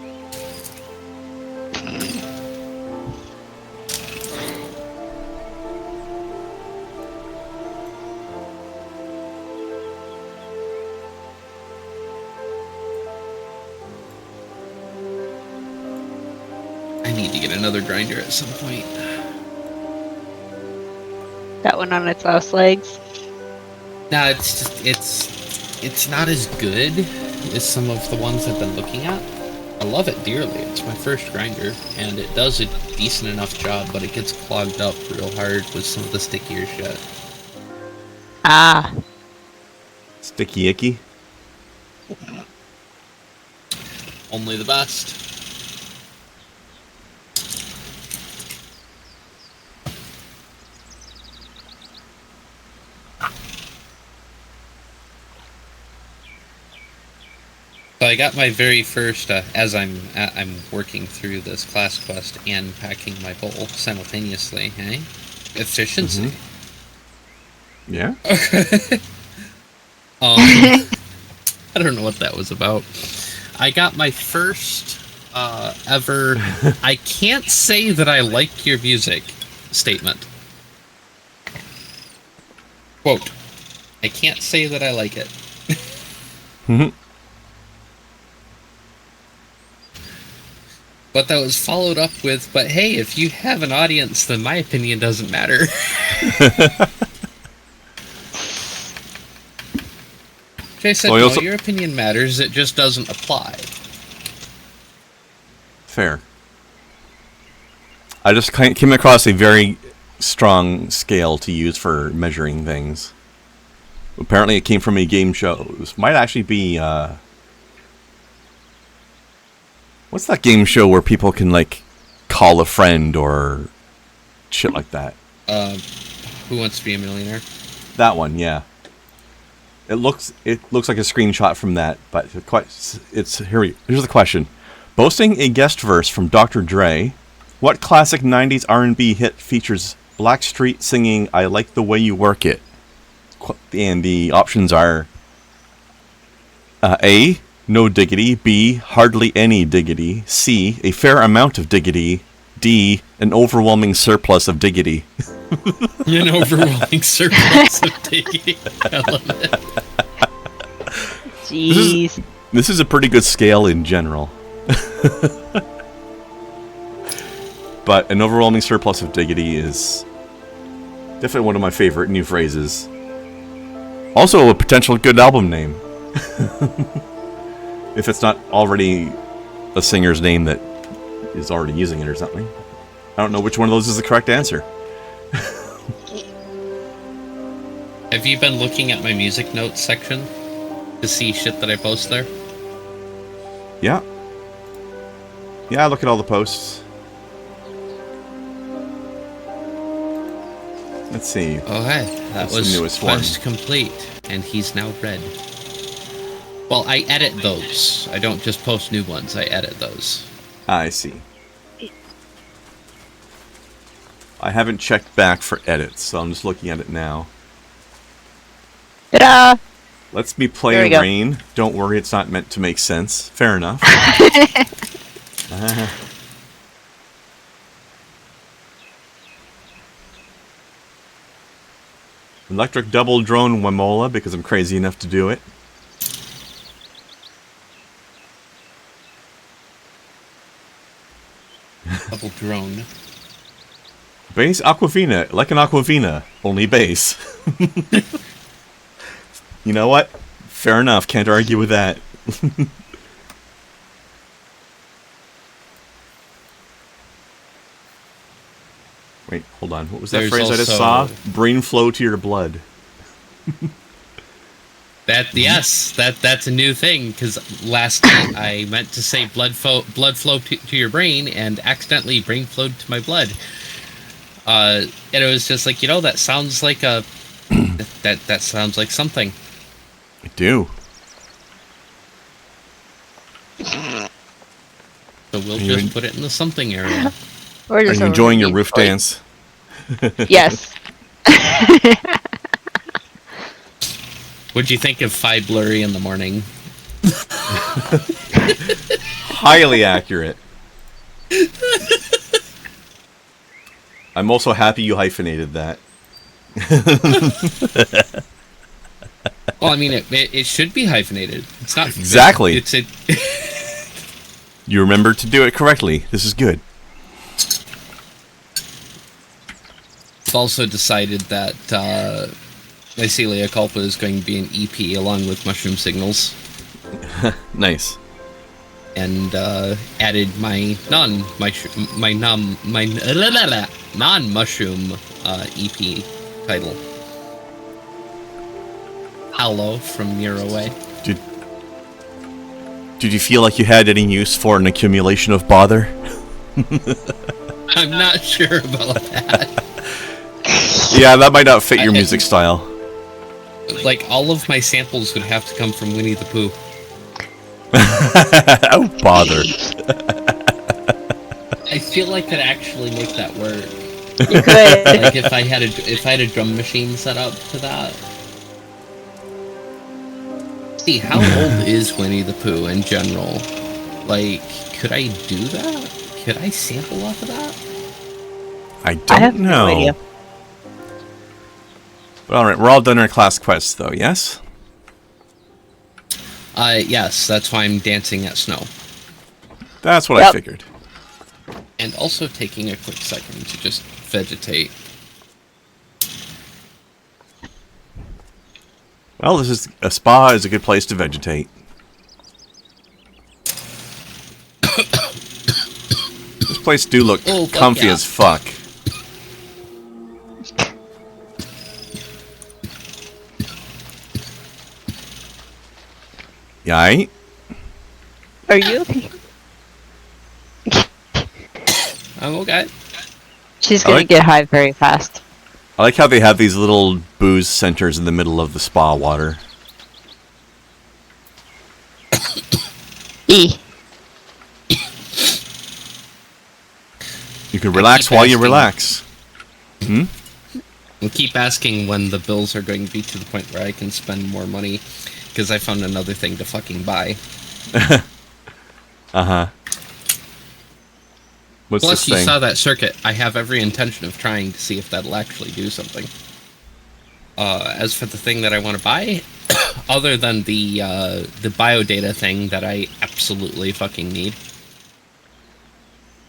[SPEAKER 3] I need to get another grinder at some point.
[SPEAKER 5] That one on its last legs.
[SPEAKER 3] No, it's just it's not as good as some of the ones I've been looking at. I love it dearly. It's my first grinder, and it does a decent enough job, but it gets clogged up real hard with some of the stickier shit.
[SPEAKER 5] Ah.
[SPEAKER 1] Sticky icky.
[SPEAKER 3] Only the best. So I got my very first, as I'm working through this class quest and packing my bowl simultaneously, hey? Efficiency.
[SPEAKER 1] Mm-hmm. Yeah?
[SPEAKER 3] I don't know what that was about. I got my first ever I can't say that I like your music statement. Quote, I can't say that I like it.
[SPEAKER 1] Mm-hmm.
[SPEAKER 3] But that was followed up with, but hey, if you have an audience, then my opinion doesn't matter. Jay said, no, your opinion matters, it just doesn't apply.
[SPEAKER 1] Fair. I just came across a very strong scale to use for measuring things. Apparently it came from a game show. This might actually be, what's that game show where people can, like, call a friend or shit like that?
[SPEAKER 3] Who Wants to Be a Millionaire?
[SPEAKER 1] That one, yeah. It looks like a screenshot from that, but here's the question. Boasting a guest verse from Dr. Dre, what classic 90s R&B hit features Blackstreet singing I Like the Way You Work It? And the options are A, no diggity, B, hardly any diggity, C, a fair amount of diggity, D, an overwhelming surplus of diggity.
[SPEAKER 3] An overwhelming surplus of diggity. I love it.
[SPEAKER 5] Jeez.
[SPEAKER 1] This is a pretty good scale in general. But an overwhelming surplus of diggity is definitely one of my favorite new phrases. Also a potential good album name. If it's not already a singer's name that is already using it or something. I don't know which one of those is the correct answer.
[SPEAKER 3] Have you been looking at my music notes section to see shit that I post there?
[SPEAKER 1] Yeah. Yeah, I look at all the posts. Let's see.
[SPEAKER 3] Oh, hey. That
[SPEAKER 1] What's the
[SPEAKER 3] was
[SPEAKER 1] newest one?
[SPEAKER 3] quest complete, and he's now red. Well, I edit those. I don't just post new ones. I edit those.
[SPEAKER 1] I see. I haven't checked back for edits, so I'm just looking at it now.
[SPEAKER 5] Ta-da!
[SPEAKER 1] Let's be
[SPEAKER 5] There we
[SPEAKER 1] playing
[SPEAKER 5] go.
[SPEAKER 1] Rain. Don't worry, it's not meant to make sense. Fair enough. Electric double drone Wamola, because I'm crazy enough to do it.
[SPEAKER 3] Double drone.
[SPEAKER 1] Bass Aquafina, like an Aquafina, only bass. You know what? Fair enough, can't argue with that. Wait, hold on. What was that
[SPEAKER 3] There's
[SPEAKER 1] phrase I just
[SPEAKER 3] also-
[SPEAKER 1] saw? Brain flow to your blood.
[SPEAKER 3] That's a new thing, because last night I meant to say blood flow to your brain and accidentally brain flowed to my blood. And it was just like, that sounds like a that sounds like something.
[SPEAKER 1] I do.
[SPEAKER 3] So we'll
[SPEAKER 1] You
[SPEAKER 3] just
[SPEAKER 1] en-
[SPEAKER 3] put it in the something area.
[SPEAKER 5] Or
[SPEAKER 1] Are
[SPEAKER 5] just
[SPEAKER 1] you
[SPEAKER 5] a
[SPEAKER 1] enjoying your
[SPEAKER 5] roof
[SPEAKER 1] roof dance?
[SPEAKER 5] Yes.
[SPEAKER 3] What'd you think of Fi Blurry in the morning?
[SPEAKER 1] Highly accurate. I'm also happy you hyphenated that.
[SPEAKER 3] Well, I mean, it should be hyphenated. It's not
[SPEAKER 1] Exactly.
[SPEAKER 3] It's a.
[SPEAKER 1] You remembered to do it correctly. This is good.
[SPEAKER 3] I've also decided that Mycelia Culpa is going to be an EP along with Mushroom Signals,
[SPEAKER 1] Nice.
[SPEAKER 3] and added my non-mushroom EP title. Hello from Near Away.
[SPEAKER 1] Did you feel like you had any use for an accumulation of bother?
[SPEAKER 3] I'm not sure about that.
[SPEAKER 1] Yeah, that might not fit your music style.
[SPEAKER 3] Like, all of my samples would have to come from Winnie the Pooh.
[SPEAKER 1] Oh, bother.
[SPEAKER 3] I feel like I'd actually make that work.
[SPEAKER 5] You could.
[SPEAKER 3] Like, if I had a drum machine set up to that. See, how old is Winnie the Pooh in general? Like, could I do that? Could I sample off of that?
[SPEAKER 1] I
[SPEAKER 5] I
[SPEAKER 1] don't
[SPEAKER 5] have
[SPEAKER 1] know.
[SPEAKER 5] no idea.
[SPEAKER 1] But alright, we're all done our class quests, though, yes?
[SPEAKER 3] Yes, that's why I'm dancing at snow.
[SPEAKER 1] That's what I
[SPEAKER 5] Yep.
[SPEAKER 1] figured.
[SPEAKER 3] And also taking a quick second to just vegetate.
[SPEAKER 1] Well, a spa is a good place to vegetate. This place do look
[SPEAKER 3] Oh, fuck
[SPEAKER 1] comfy
[SPEAKER 3] yeah.
[SPEAKER 1] as fuck. Yeah, aight?
[SPEAKER 5] Are you okay?
[SPEAKER 3] I'm okay.
[SPEAKER 5] She's
[SPEAKER 1] I
[SPEAKER 5] gonna
[SPEAKER 1] like-
[SPEAKER 5] get high very fast.
[SPEAKER 1] I like how they have these little booze centers in the middle of the spa water. can relax while you relax. Hmm?
[SPEAKER 3] And keep asking when the bills are going to be to the point where I can spend more money, because I found another thing to fucking buy.
[SPEAKER 1] Uh-huh. What's
[SPEAKER 3] Plus,
[SPEAKER 1] this
[SPEAKER 3] you
[SPEAKER 1] thing?
[SPEAKER 3] saw that circuit. I have every intention of trying to see if that'll actually do something. As for the thing that I want to buy, other than the biodata thing that I absolutely fucking need,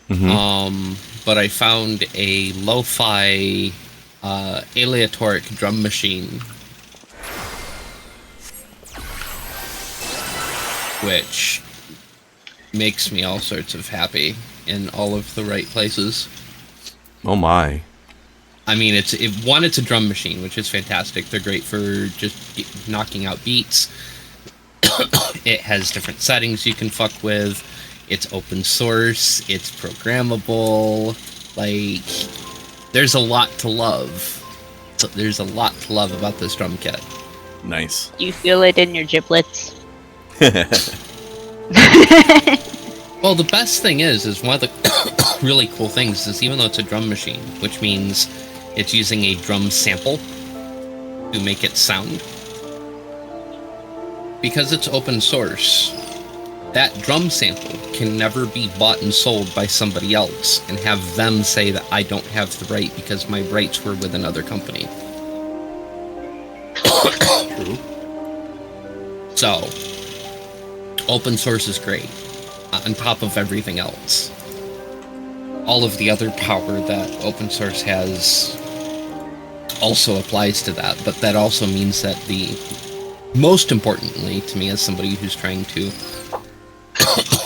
[SPEAKER 3] but I found a lo-fi aleatoric drum machine, which makes me all sorts of happy in all of the right places.
[SPEAKER 1] Oh my.
[SPEAKER 3] I mean, it's a drum machine, which is fantastic. They're great for just knocking out beats. It has different settings you can fuck with. It's open source. It's programmable. Like, there's a lot to love. So there's a lot to love about this drum kit.
[SPEAKER 1] Nice.
[SPEAKER 5] You feel it in your giblets.
[SPEAKER 3] Well, the best thing is one of the really cool things is, even though it's a drum machine, which means it's using a drum sample to make it sound, because it's open source, that drum sample can never be bought and sold by somebody else and have them say that I don't have the right because my rights were with another company.
[SPEAKER 1] True.
[SPEAKER 3] So, open source is great, on top of everything else. All of the other power that open source has also applies to that, but that also means that most importantly to me, as somebody who's trying to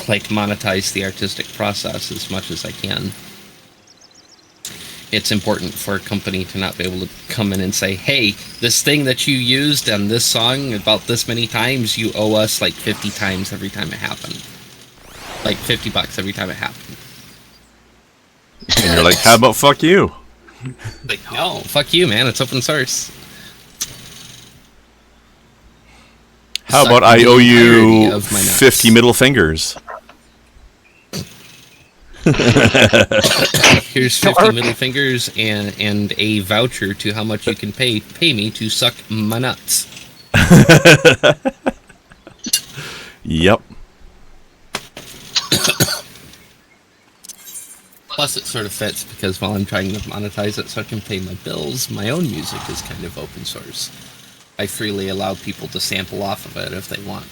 [SPEAKER 3] like monetize the artistic process as much as I can, it's important for a company to not be able to come in and say, hey, this thing that you used on this song about this many times, you owe us like 50 times every time it happened. Like $50 every time it happened.
[SPEAKER 1] And you're like, how about fuck you?
[SPEAKER 3] Like, no, fuck you, man. It's open source.
[SPEAKER 1] How
[SPEAKER 3] Suck
[SPEAKER 1] about I
[SPEAKER 3] the
[SPEAKER 1] owe
[SPEAKER 3] entirety
[SPEAKER 1] you
[SPEAKER 3] of my nuts.
[SPEAKER 1] 50 middle fingers?
[SPEAKER 3] Here's 50 middle fingers and a voucher to how much you can pay me to suck my nuts.
[SPEAKER 1] Yep.
[SPEAKER 3] Plus, it sort of fits because while I'm trying to monetize it so I can pay my bills, my own music is kind of open source. I freely allow people to sample off of it if they want.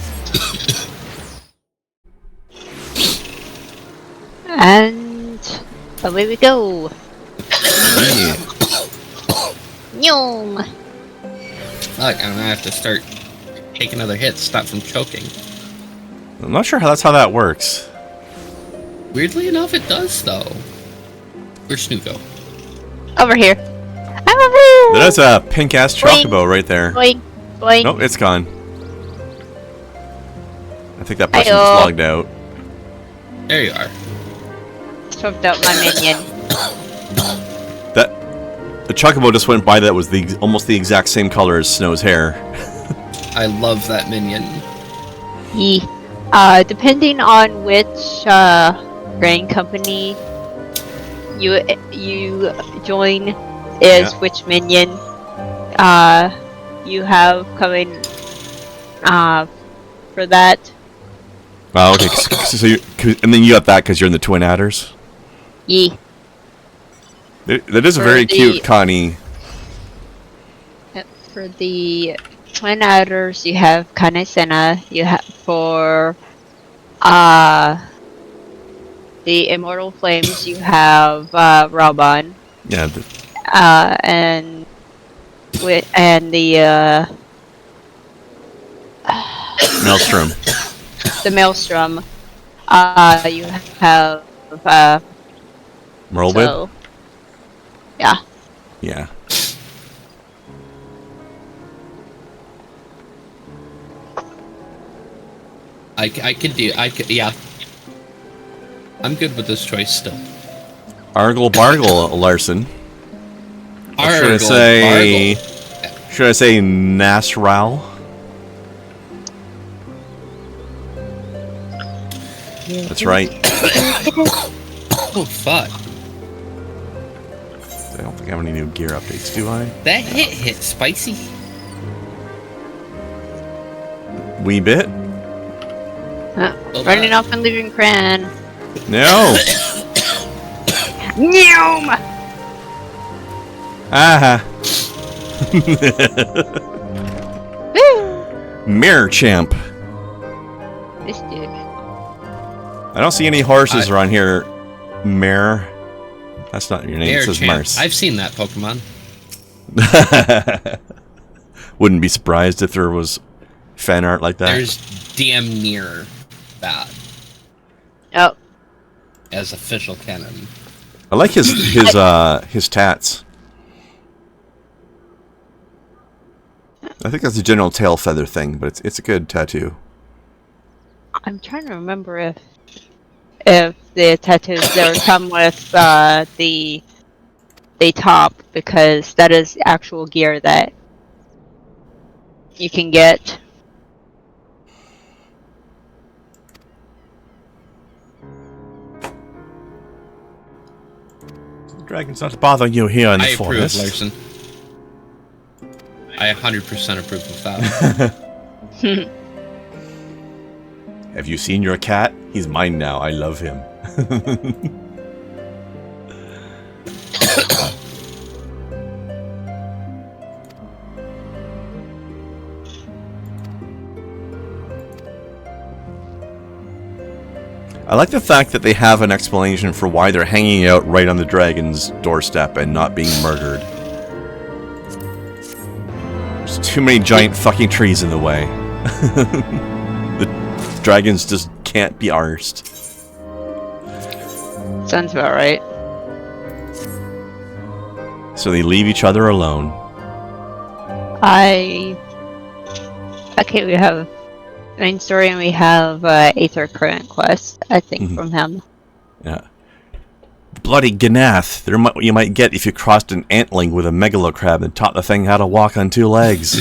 [SPEAKER 5] And away we go.
[SPEAKER 1] Yeah.
[SPEAKER 5] Nyom.
[SPEAKER 3] Look, I'm gonna have to start taking other hits, stop from choking.
[SPEAKER 1] I'm not sure that's how that works.
[SPEAKER 3] Weirdly enough, it does, though. Where's Snoop go?
[SPEAKER 5] Over here. I'm over here.
[SPEAKER 1] That's a pink ass
[SPEAKER 5] Boing.
[SPEAKER 1] chocobo right there.
[SPEAKER 5] Boing, boing.
[SPEAKER 1] Nope, it's gone. I think that person
[SPEAKER 5] Hi-yo.
[SPEAKER 1] just logged out.
[SPEAKER 3] There you are.
[SPEAKER 5] Choked out my minion.
[SPEAKER 1] The chocobo just went by that was almost the exact same color as Snow's hair.
[SPEAKER 3] I love that minion.
[SPEAKER 5] Depending on which grain company you join is which minion you have coming for that.
[SPEAKER 1] Oh, okay. So and then you got that because you're in the Twin Adders.
[SPEAKER 5] Yee.
[SPEAKER 1] That is a
[SPEAKER 5] For
[SPEAKER 1] very
[SPEAKER 5] the-
[SPEAKER 1] cute Connie.
[SPEAKER 5] For the Twin Adders, you have Kanesena. You have for the Immortal Flames, you have Raban.
[SPEAKER 1] Yeah.
[SPEAKER 5] And the
[SPEAKER 1] Maelstrom.
[SPEAKER 5] the Maelstrom, you have
[SPEAKER 1] Merlwood?
[SPEAKER 5] so, yeah.
[SPEAKER 1] Yeah.
[SPEAKER 3] Yeah. I'm good with this choice still.
[SPEAKER 1] Argle Bargle Larson. Or should I
[SPEAKER 3] Argle
[SPEAKER 1] say?
[SPEAKER 3] Bargle.
[SPEAKER 1] Should I say Nasral? That's right.
[SPEAKER 3] Oh, fuck.
[SPEAKER 1] I don't think I have any new gear updates, do I?
[SPEAKER 3] That hit spicy.
[SPEAKER 1] Wee bit?
[SPEAKER 5] Running off and leaving Cran.
[SPEAKER 1] No!
[SPEAKER 5] Noom!
[SPEAKER 1] Aha!
[SPEAKER 5] Woo!
[SPEAKER 1] Mirror Champ.
[SPEAKER 5] This dude.
[SPEAKER 1] I don't see any horses around here. Mare. That's not your name, it says Mars.
[SPEAKER 3] I've seen that Pokemon.
[SPEAKER 1] Wouldn't be surprised if there was fan art like that.
[SPEAKER 3] There's damn near that
[SPEAKER 5] Oh.
[SPEAKER 3] as official canon.
[SPEAKER 1] I like his tats. I think that's a general Tailfeather thing, but it's a good tattoo.
[SPEAKER 5] I'm trying to remember if the tattoos there come with the top, because that is actual gear that you can get.
[SPEAKER 1] The dragon's not to bother you here in the
[SPEAKER 3] I approve,
[SPEAKER 1] forest.
[SPEAKER 3] Larson. I 100% approve of that.
[SPEAKER 1] Have you seen your cat? He's mine now. I love him. I like the fact that they have an explanation for why they're hanging out right on the dragon's doorstep and not being murdered. There's too many giant fucking trees in the way. The dragons just can't be arsed.
[SPEAKER 5] Sounds about right.
[SPEAKER 1] So they leave each other alone.
[SPEAKER 5] Okay, we have main story and we have Aether current quest, I think, from him.
[SPEAKER 1] Yeah. Bloody Ganath. You might get if you crossed an antling with a megalocrab and taught the thing how to walk on two legs.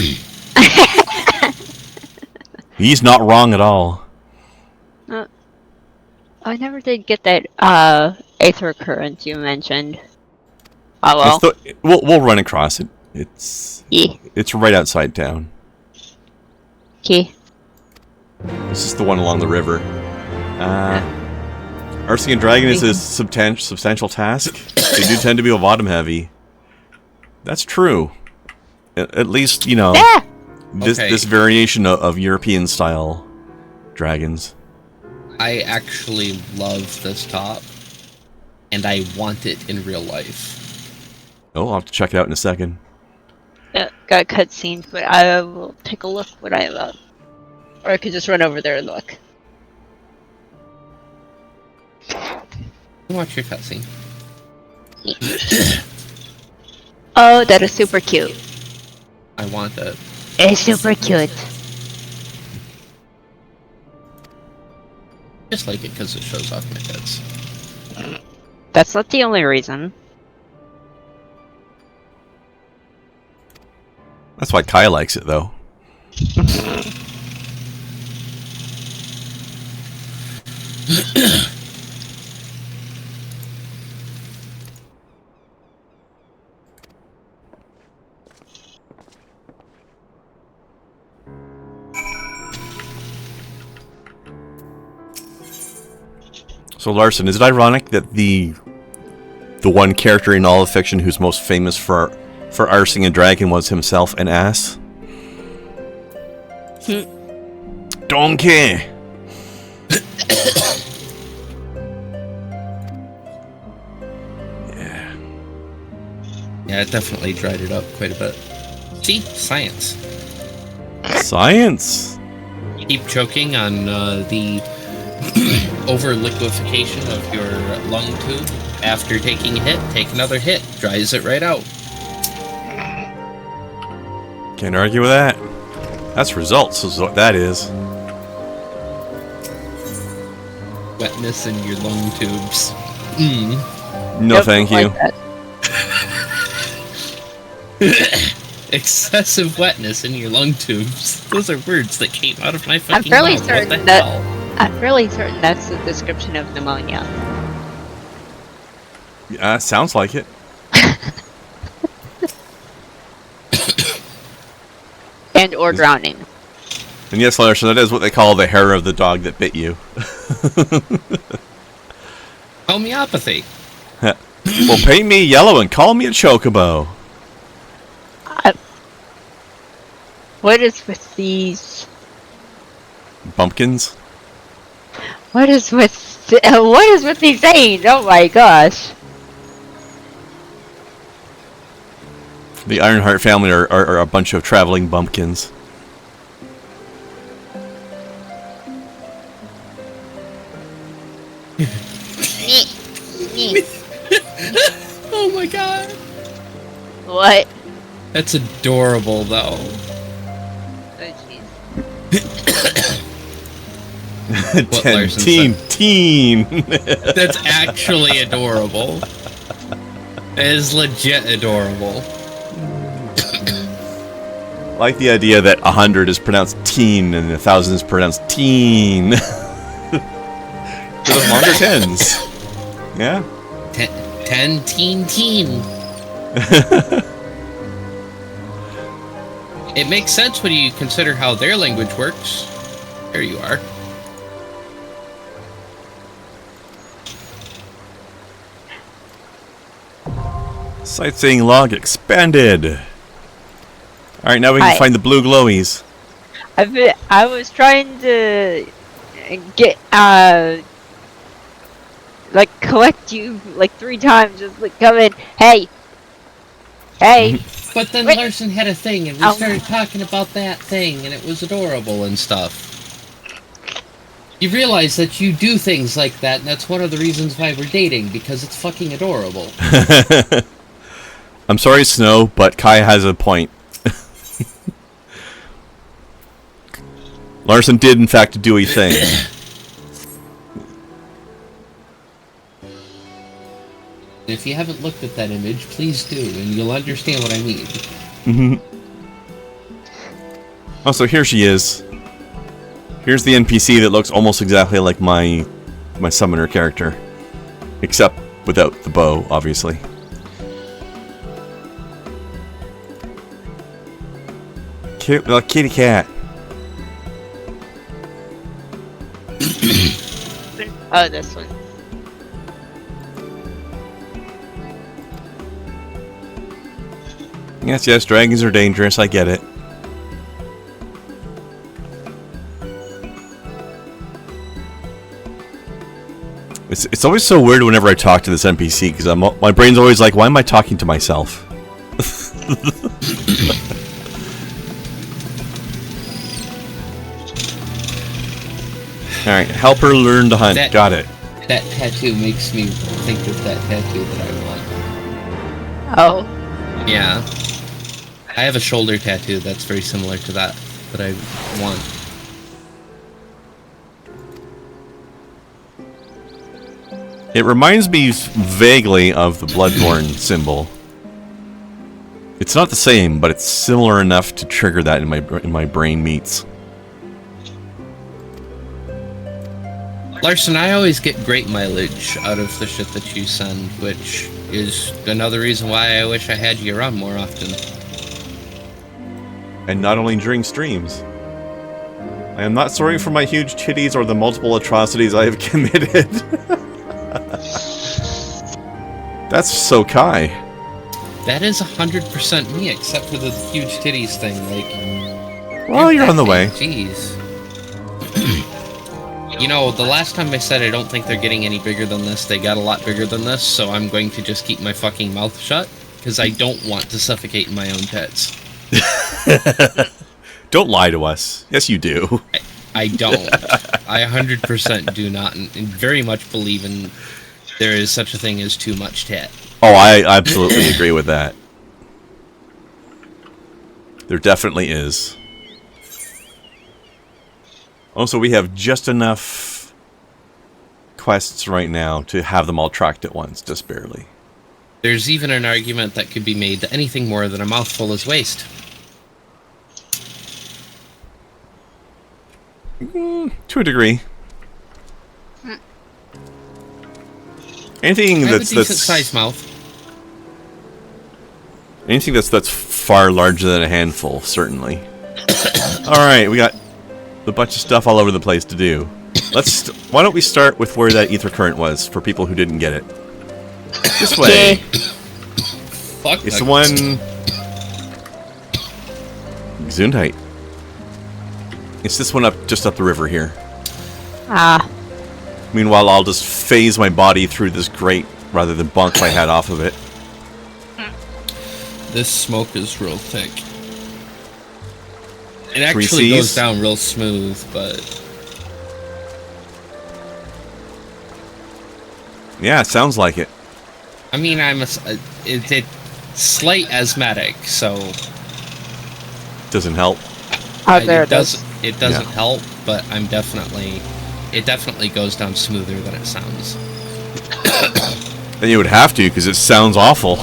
[SPEAKER 1] He's not wrong at all.
[SPEAKER 5] I never did get that Aether current you mentioned. Oh well.
[SPEAKER 1] We'll run across it. It's right outside town.
[SPEAKER 5] Okay.
[SPEAKER 1] This is the one along the river. Arcing a dragon is a substantial task. They do tend to be bottom heavy. That's true. At least, you know, this variation of European style dragons.
[SPEAKER 3] I actually love this top, and I want it in real life.
[SPEAKER 1] Oh, I'll have to check it out in a second.
[SPEAKER 5] Got cutscenes, but I will take a look when I look. Or I could just run over there and look.
[SPEAKER 3] Watch your cutscene.
[SPEAKER 5] Oh, that is super cute.
[SPEAKER 3] I want that.
[SPEAKER 5] It's super cute.
[SPEAKER 3] Just like it because it shows off my tits.
[SPEAKER 5] That's not the only reason.
[SPEAKER 1] That's why Kai likes it, though. So Larson, is it ironic that the one character in all of fiction who's most famous for arsing a dragon was himself an ass? Donkey.
[SPEAKER 3] Yeah, it definitely dried it up quite a bit. See? Science.
[SPEAKER 1] Science.
[SPEAKER 3] Keep choking on the over liquefaction of your lung tube. After taking a hit, take another hit. Dries it right out.
[SPEAKER 1] Can't argue with that. That's results, is what that is.
[SPEAKER 3] Wetness in your lung tubes.
[SPEAKER 1] No, thank you.
[SPEAKER 3] Excessive wetness in your lung tubes. Those are words that came out of my fucking
[SPEAKER 5] I'm fairly
[SPEAKER 3] mouth.
[SPEAKER 5] certain
[SPEAKER 3] What the
[SPEAKER 5] that
[SPEAKER 3] hell?
[SPEAKER 5] I'm fairly certain that's the description of pneumonia.
[SPEAKER 1] Yeah, sounds like it.
[SPEAKER 5] And or drowning.
[SPEAKER 1] And yes, Larson, that is what they call the hair of the dog that bit you.
[SPEAKER 3] Homeopathy.
[SPEAKER 1] Well, paint me yellow and call me a chocobo.
[SPEAKER 5] What is with these?
[SPEAKER 1] Bumpkins?
[SPEAKER 5] What is with these sayings? Oh my gosh!
[SPEAKER 1] The Ironheart family are a bunch of traveling bumpkins.
[SPEAKER 3] Oh my god.
[SPEAKER 5] What?
[SPEAKER 3] That's adorable, though. What, Larson
[SPEAKER 1] teen.
[SPEAKER 3] That's actually adorable. It is legit adorable.
[SPEAKER 1] Like the idea that 100 is pronounced teen and 1,000 is pronounced teen. For the longer tens. Yeah.
[SPEAKER 3] Teen. It makes sense when you consider how their language works. There you are.
[SPEAKER 1] Sightseeing log expanded. Alright, now we can find the blue glowies.
[SPEAKER 5] I was trying to get like collect you like 3 times. Just like come in. Hey.
[SPEAKER 3] But then
[SPEAKER 5] Wait.
[SPEAKER 3] Larson had a thing, and we started talking about that thing, and it was adorable and stuff. You realize that you do things like that, and that's one of the reasons why we're dating, because it's fucking adorable.
[SPEAKER 1] I'm sorry, Snow, but Kai has a point. Larson did, in fact, do a thing.
[SPEAKER 3] If you haven't looked at that image, please do, and you'll understand what I mean.
[SPEAKER 1] Mm-hmm. Oh, so here she is. Here's the NPC that looks almost exactly like my summoner character. Except without the bow, obviously. Cute little kitty cat.
[SPEAKER 5] Oh, this one.
[SPEAKER 1] Yes, dragons are dangerous, I get it. It's always so weird whenever I talk to this NPC, because my brain's always like, why am I talking to myself? Alright, help her learn to hunt. Got it.
[SPEAKER 3] That tattoo makes me think of that tattoo that I want.
[SPEAKER 5] Oh.
[SPEAKER 3] Yeah. I have a shoulder tattoo that's very similar to that I want.
[SPEAKER 1] It reminds me vaguely of the Bloodborne symbol. It's not the same, but it's similar enough to trigger that in my brain meats.
[SPEAKER 3] Larson, I always get great mileage out of the shit that you send, which is another reason why I wish I had you around more often.
[SPEAKER 1] And not only during streams. I am not sorry for my huge titties or the multiple atrocities I have committed. That's so Kai.
[SPEAKER 3] That is 100% me, except for the huge titties thing. Like,
[SPEAKER 1] well, you're on the way.
[SPEAKER 3] Jeez. You know, the last time I said I don't think they're getting any bigger than this, they got a lot bigger than this, so I'm going to just keep my fucking mouth shut, because I don't want to suffocate in my own tits.
[SPEAKER 1] Don't lie to us. Yes, you do.
[SPEAKER 3] I don't. I 100% do not, and very much believe in there is such a thing as too much tit.
[SPEAKER 1] Oh, I absolutely agree with that. There definitely is. Also, we have just enough quests right now to have them all tracked at once, just barely.
[SPEAKER 3] There's even an argument that could be made that anything more than a mouthful is waste.
[SPEAKER 1] To a degree. Anything
[SPEAKER 3] I have
[SPEAKER 1] that's
[SPEAKER 3] a decent sized mouth.
[SPEAKER 1] Anything that's far larger than a handful, certainly. Alright, we got a bunch of stuff all over the place to do. Why don't we start with where that ether current was, for people who didn't get it. This way.
[SPEAKER 3] Fuck.
[SPEAKER 1] It's the one... Gesundheit. It's this one just up the river here.
[SPEAKER 5] Ah.
[SPEAKER 1] Meanwhile, I'll just phase my body through this grate rather than bonk my head off of it.
[SPEAKER 3] This smoke is real thick. It actually goes down real smooth, but...
[SPEAKER 1] Yeah, it sounds like it.
[SPEAKER 3] I mean, it's slight asthmatic, so...
[SPEAKER 1] Doesn't help.
[SPEAKER 5] It
[SPEAKER 3] doesn't help, but it definitely goes down smoother than it sounds.
[SPEAKER 1] And you would have to, because it sounds awful.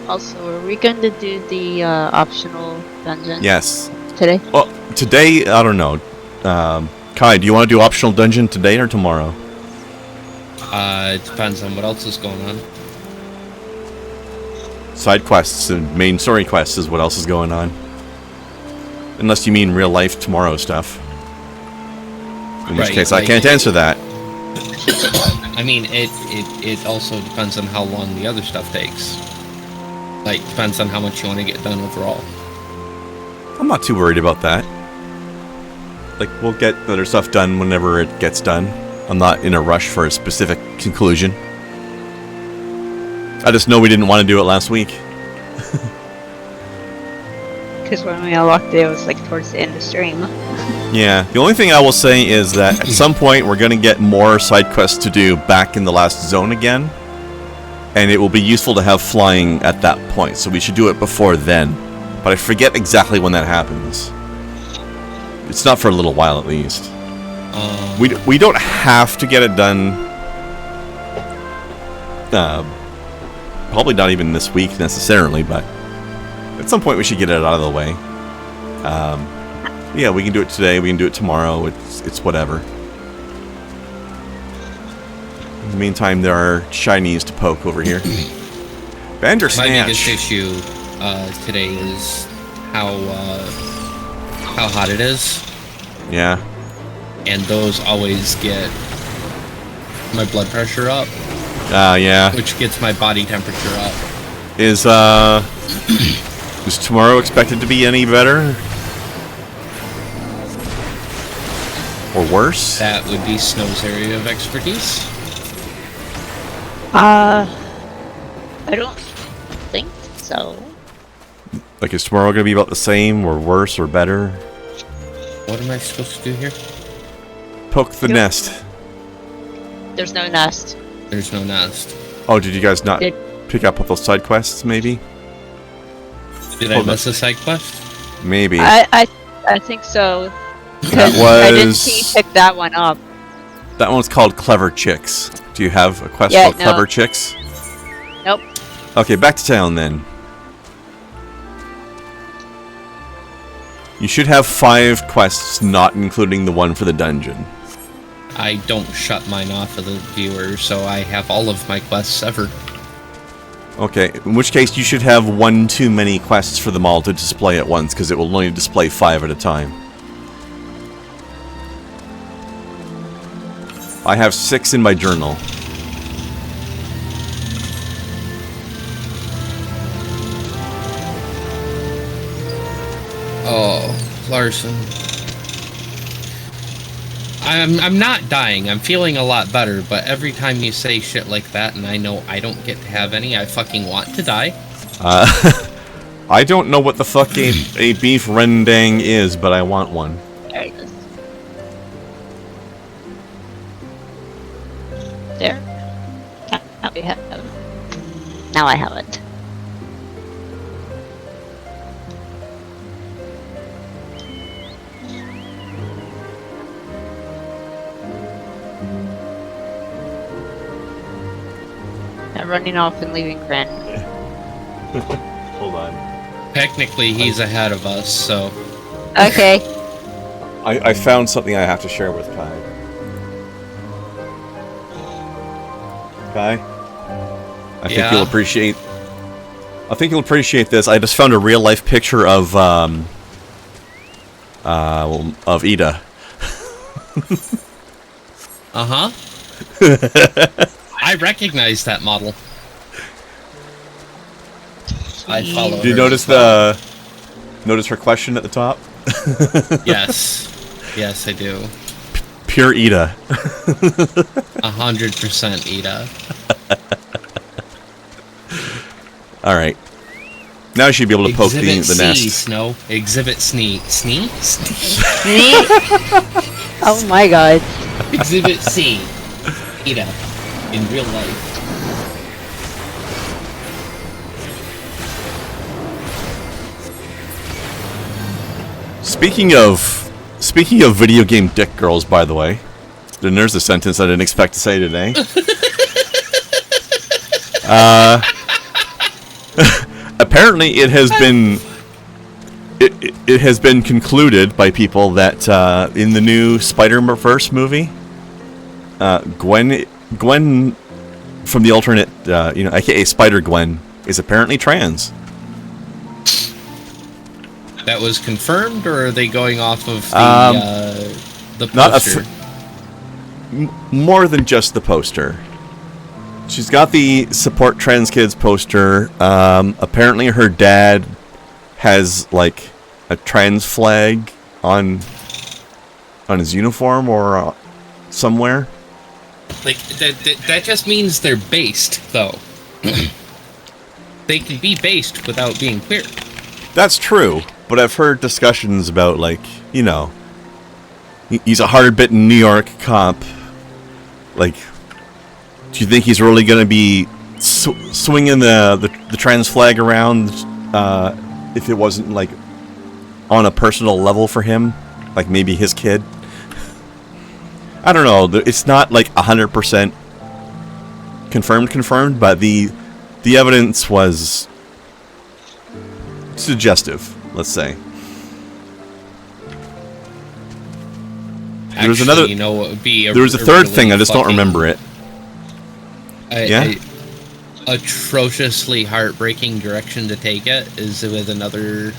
[SPEAKER 5] Also, are we going to do the optional dungeon?
[SPEAKER 1] Yes.
[SPEAKER 5] Today?
[SPEAKER 1] Well, today, I don't know. Kai, do you want to do optional dungeon today or tomorrow?
[SPEAKER 3] It depends on what else is going on.
[SPEAKER 1] Side quests and main story quests is what else is going on. Unless you mean real life tomorrow stuff. In which case, I can't answer that.
[SPEAKER 3] I mean, it also depends on how long the other stuff takes. Like, depends on how much you want to get done overall.
[SPEAKER 1] I'm not too worried about that. Like, we'll get the other stuff done whenever it gets done. I'm not in a rush for a specific conclusion. I just know we didn't want to do it last week.
[SPEAKER 5] Because when we unlocked it, it was like towards the end of the stream.
[SPEAKER 1] Yeah, the only thing I will say is that at some point we're going to get more side quests to do back in the last zone again. And it will be useful to have flying at that point, so we should do it before then. But I forget exactly when that happens. It's not for a little while at least. We don't have to get it done. Probably not even this week necessarily, but at some point we should get it out of the way. Yeah, we can do it today. We can do it tomorrow. It's whatever. In the meantime, there are shinies to poke over here. Bandersnatch.
[SPEAKER 3] My biggest issue today is how hot it is.
[SPEAKER 1] Yeah.
[SPEAKER 3] And those always get my blood pressure up.
[SPEAKER 1] Yeah.
[SPEAKER 3] Which gets my body temperature up.
[SPEAKER 1] Is tomorrow expected to be any better? Or worse?
[SPEAKER 3] That would be Snow's area of expertise.
[SPEAKER 5] I don't think so.
[SPEAKER 1] Like, is tomorrow going to be about the same, or worse, or better?
[SPEAKER 3] What am I supposed to do here?
[SPEAKER 1] Poke the nest.
[SPEAKER 5] There's no nest.
[SPEAKER 3] There's no nest.
[SPEAKER 1] Oh, did you guys not pick up with those side quests, maybe?
[SPEAKER 3] Did I miss a side quest?
[SPEAKER 1] Maybe.
[SPEAKER 5] I think so.
[SPEAKER 1] That was...
[SPEAKER 5] I didn't see you pick that one up.
[SPEAKER 1] That one's called Clever Chicks. Do you have a quest called Clever Chicks?
[SPEAKER 5] Nope.
[SPEAKER 1] Okay, back to town then. You should have 5 quests, not including the one for the dungeon.
[SPEAKER 3] I don't shut mine off of the viewer, so I have all of my quests ever.
[SPEAKER 1] Okay, in which case you should have 1 too many quests for them all to display at once, because it will only display 5 at a time. I have 6 in my journal.
[SPEAKER 3] Oh, Larson. I'm not dying. I'm feeling a lot better, but every time you say shit like that and I know I don't get to have any, I fucking want to die.
[SPEAKER 1] I don't know what the fuck a beef rendang is, but I want one.
[SPEAKER 5] There it is. There. Now we have. Now I have it. Now running off and leaving Krend.
[SPEAKER 1] Hold on.
[SPEAKER 3] Technically, he's ahead of us, so...
[SPEAKER 5] Okay.
[SPEAKER 1] I found something I have to share with Kai. Kai? I think you'll appreciate. I think you'll appreciate this. I just found a real life picture of Ida.
[SPEAKER 3] Uh-huh. I recognize that model. I follow.
[SPEAKER 1] Do you notice notice her question at the top?
[SPEAKER 3] Yes. Yes, I do.
[SPEAKER 1] Pure Ida.
[SPEAKER 3] 100% Ida.
[SPEAKER 1] All right. Now she'd be able to poke the
[SPEAKER 3] C,
[SPEAKER 1] nest.
[SPEAKER 3] Snow. Exhibit Snee. Snee?
[SPEAKER 5] Oh my god.
[SPEAKER 3] Exhibit C. Ida. In real life.
[SPEAKER 1] Speaking of video game dick girls, by the way, then there's a sentence I didn't expect to say today. Apparently, it has been it has been concluded by people that in the new Spider-Verse movie, Gwen from the alternate, aka Spider-Gwen, is apparently trans.
[SPEAKER 3] That was confirmed, or are they going off of the
[SPEAKER 1] Not
[SPEAKER 3] poster?
[SPEAKER 1] More than just the poster. She's got the Support Trans Kids poster. Apparently her dad has, like, a trans flag on his uniform or somewhere.
[SPEAKER 3] Like, that just means they're based, though. They can be based without being queer.
[SPEAKER 1] That's true, but I've heard discussions about, like, he's a hard-bitten New York cop. Like, do you think he's really going to be swinging the trans flag around if it wasn't, like, on a personal level for him? Like, maybe his kid? I don't know. It's not, like, 100% confirmed, but the evidence was suggestive, let's say. There was another.
[SPEAKER 3] You know what would be?
[SPEAKER 1] There was a third thing. I just don't remember it.
[SPEAKER 3] A atrociously heartbreaking direction to take it is with another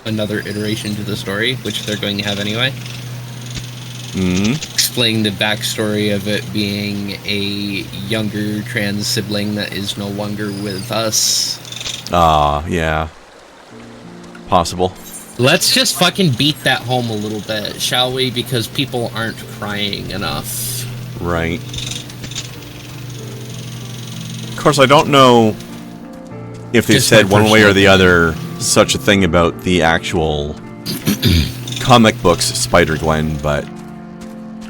[SPEAKER 3] iteration to the story, which they're going to have anyway. Explaining the backstory of it being a younger trans sibling that is no longer with us.
[SPEAKER 1] Yeah. Possible.
[SPEAKER 3] Let's just fucking beat that home a little bit, shall we? Because people aren't crying enough.
[SPEAKER 1] Right. Of course, I don't know if they've said one way or the other such a thing about the actual comic books Spider-Gwen, but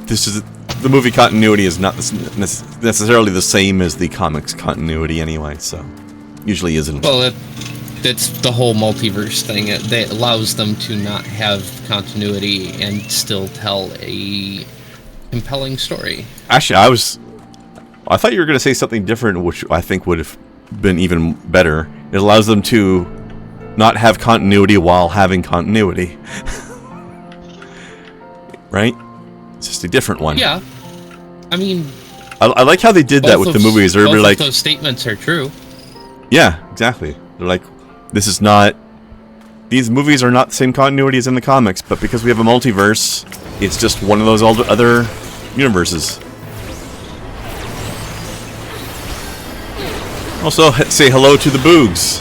[SPEAKER 1] the movie continuity is not necessarily the same as the comics continuity anyway, so usually isn't.
[SPEAKER 3] Well, that's the whole multiverse thing. That allows them to not have continuity and still tell a compelling story.
[SPEAKER 1] Actually, I thought you were going to say something different, which I think would have been even better. It allows them to not have continuity while having continuity. Right? It's just a different one.
[SPEAKER 3] Yeah. I mean,
[SPEAKER 1] I like how they did that with the movies. They're like,
[SPEAKER 3] those statements are true.
[SPEAKER 1] Yeah, exactly. They're like, these movies are not the same continuity as in the comics, but because we have a multiverse, it's just one of those other universes. Also, say hello to the Boogs.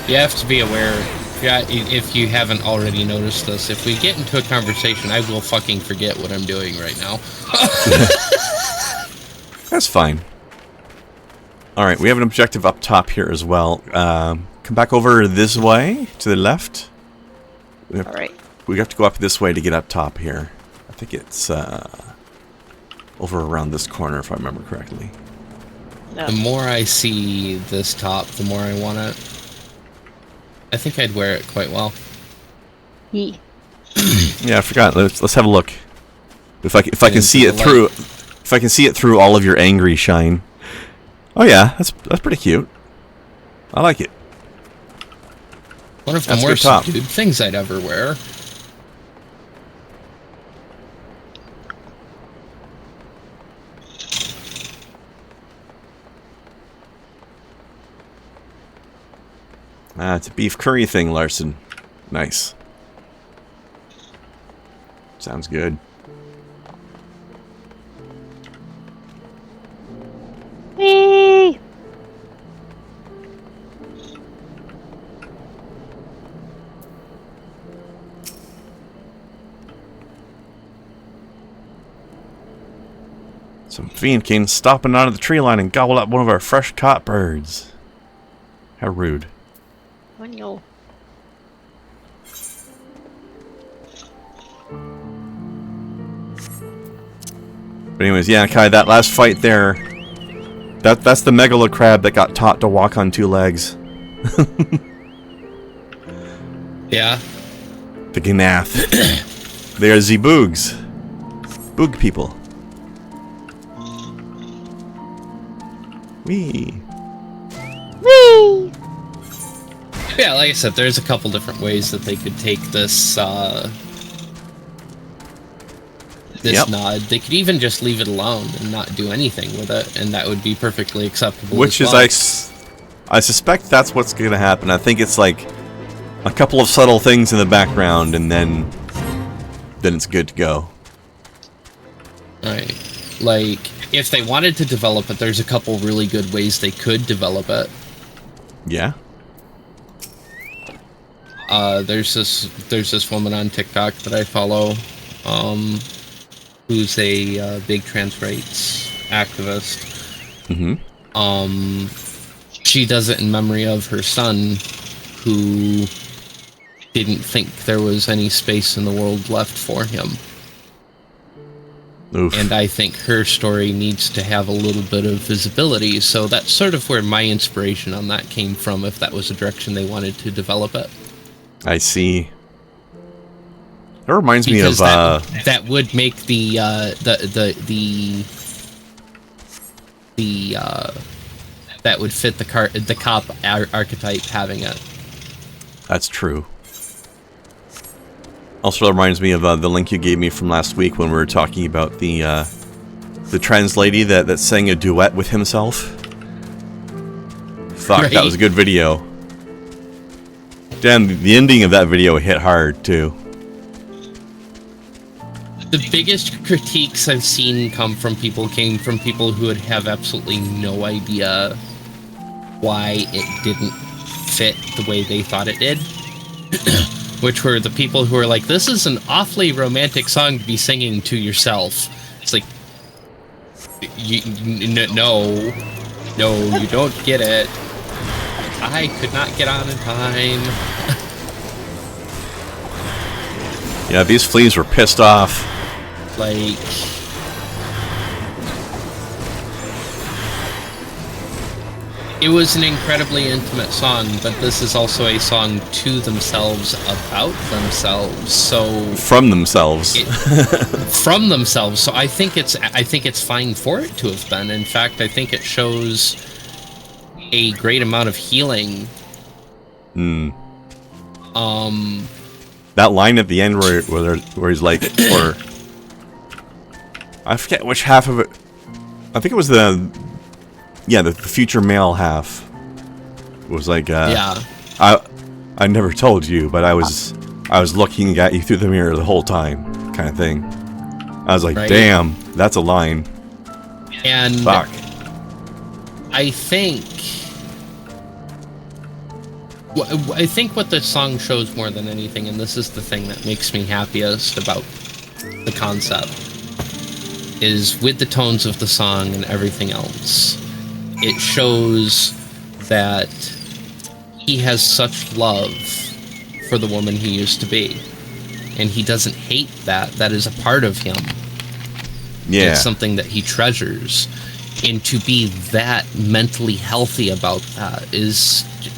[SPEAKER 3] You have to be aware, if you haven't already noticed this, if we get into a conversation, I will fucking forget what I'm doing right now.
[SPEAKER 1] That's fine. Alright, we have an objective up top here as well. Come back over this way, to the left.
[SPEAKER 5] Alright.
[SPEAKER 1] We have to go up this way to get up top here. I think it's over around this corner, if I remember correctly.
[SPEAKER 5] No.
[SPEAKER 3] The more I see this top, the more I want it. I think I'd wear it quite well.
[SPEAKER 5] He.
[SPEAKER 1] Yeah, I forgot. Let's have a look. If I can see it through, if I can see it through all of your angry shine. Oh yeah, that's pretty cute. I like it.
[SPEAKER 3] One of the more subdued things I'd ever wear.
[SPEAKER 1] It's a beef curry thing, Larson. Nice. Sounds good.
[SPEAKER 5] Whee!
[SPEAKER 1] Some fiend came stopping out of the tree line and gobbled up one of our fresh caught birds. How rude.
[SPEAKER 5] Oh no.
[SPEAKER 1] But anyways, yeah, Kai, that last fight there, that's the megalo crab that got taught to walk on two legs.
[SPEAKER 3] Yeah.
[SPEAKER 1] The Gnath. They are the Boogs. Boog people. Wee.
[SPEAKER 5] Whee!
[SPEAKER 3] Yeah, like I said, there's a couple different ways that they could take this,
[SPEAKER 1] Yep.
[SPEAKER 3] nod. They could even just leave it alone and not do anything with it, and that would be perfectly acceptable.
[SPEAKER 1] Which
[SPEAKER 3] as
[SPEAKER 1] is,
[SPEAKER 3] well.
[SPEAKER 1] I suspect that's what's going to happen. I think it's like a couple of subtle things in the background, and then it's good to go.
[SPEAKER 3] Right. Like, if they wanted to develop it, there's a couple really good ways they could develop it.
[SPEAKER 1] Yeah.
[SPEAKER 3] There's this woman on TikTok that I follow, who's a big trans rights activist.
[SPEAKER 1] Mm-hmm.
[SPEAKER 3] She does it in memory of her son, who didn't think there was any space in the world left for him.
[SPEAKER 1] Oof.
[SPEAKER 3] And I think her story needs to have a little bit of visibility, so that's sort of where my inspiration on that came from, if that was a direction they wanted to develop it.
[SPEAKER 1] I see. That reminds me
[SPEAKER 3] Because
[SPEAKER 1] of
[SPEAKER 3] that would make that would fit the cop archetype having it.
[SPEAKER 1] That's true. Also reminds me of the link you gave me from last week when we were talking about the trans lady that sang a duet with himself. Fuck,
[SPEAKER 3] Right.
[SPEAKER 1] that was a good video. Damn, the ending of that video hit hard too.
[SPEAKER 3] The biggest critiques I've seen came from people who would have absolutely no idea why it didn't fit the way they thought it did. Which were the people who were like, this is an awfully romantic song to be singing to yourself. It's like, no, you don't get it. I could not get on in time.
[SPEAKER 1] Yeah, these fleas were pissed off.
[SPEAKER 3] Like, it was an incredibly intimate song, but this is also a song to themselves, about themselves. So
[SPEAKER 1] From themselves.
[SPEAKER 3] From themselves. So I think it's fine for it to have been. In fact, I think it shows a great amount of healing.
[SPEAKER 1] That line at the end where he's like, or I forget which half of it. I think it was the future male half. It was like,
[SPEAKER 3] Yeah.
[SPEAKER 1] I never told you, but I was looking at you through the mirror the whole time, kind of thing. I was like,
[SPEAKER 3] Right.
[SPEAKER 1] damn, that's a line.
[SPEAKER 3] And
[SPEAKER 1] Fuck.
[SPEAKER 3] I think what the song shows more than anything, and this is the thing that makes me happiest about the concept, is with the tones of the song and everything else, it shows that he has such love for the woman he used to be. And he doesn't hate that. That is a part of him.
[SPEAKER 1] Yeah.
[SPEAKER 3] It's something that he treasures. And to be that mentally healthy about that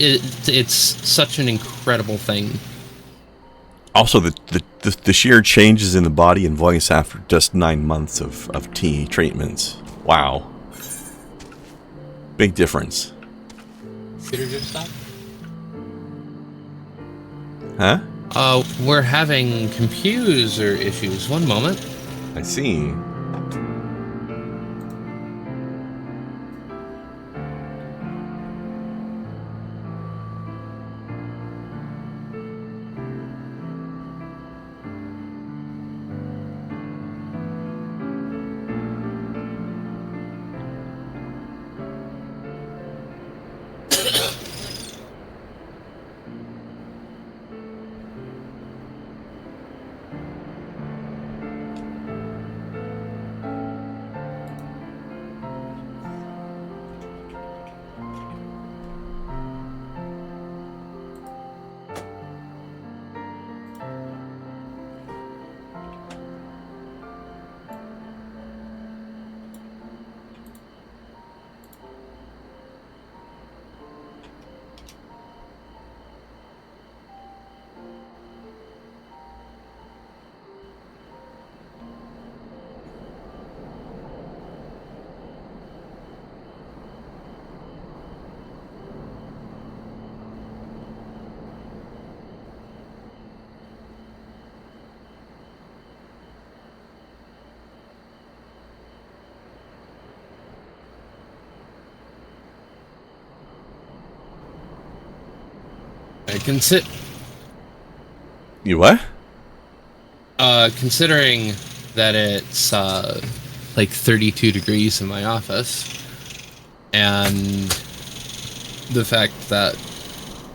[SPEAKER 3] it's such an incredible thing.
[SPEAKER 1] Also, the sheer changes in the body and voice after just 9 months of tea treatments. Wow. Big difference.
[SPEAKER 3] Computer just stopped?
[SPEAKER 1] Huh?
[SPEAKER 3] We're having computer issues. One moment.
[SPEAKER 1] I see.
[SPEAKER 3] I can sit.
[SPEAKER 1] You what?
[SPEAKER 3] Considering that it's like 32 degrees in my office, and the fact that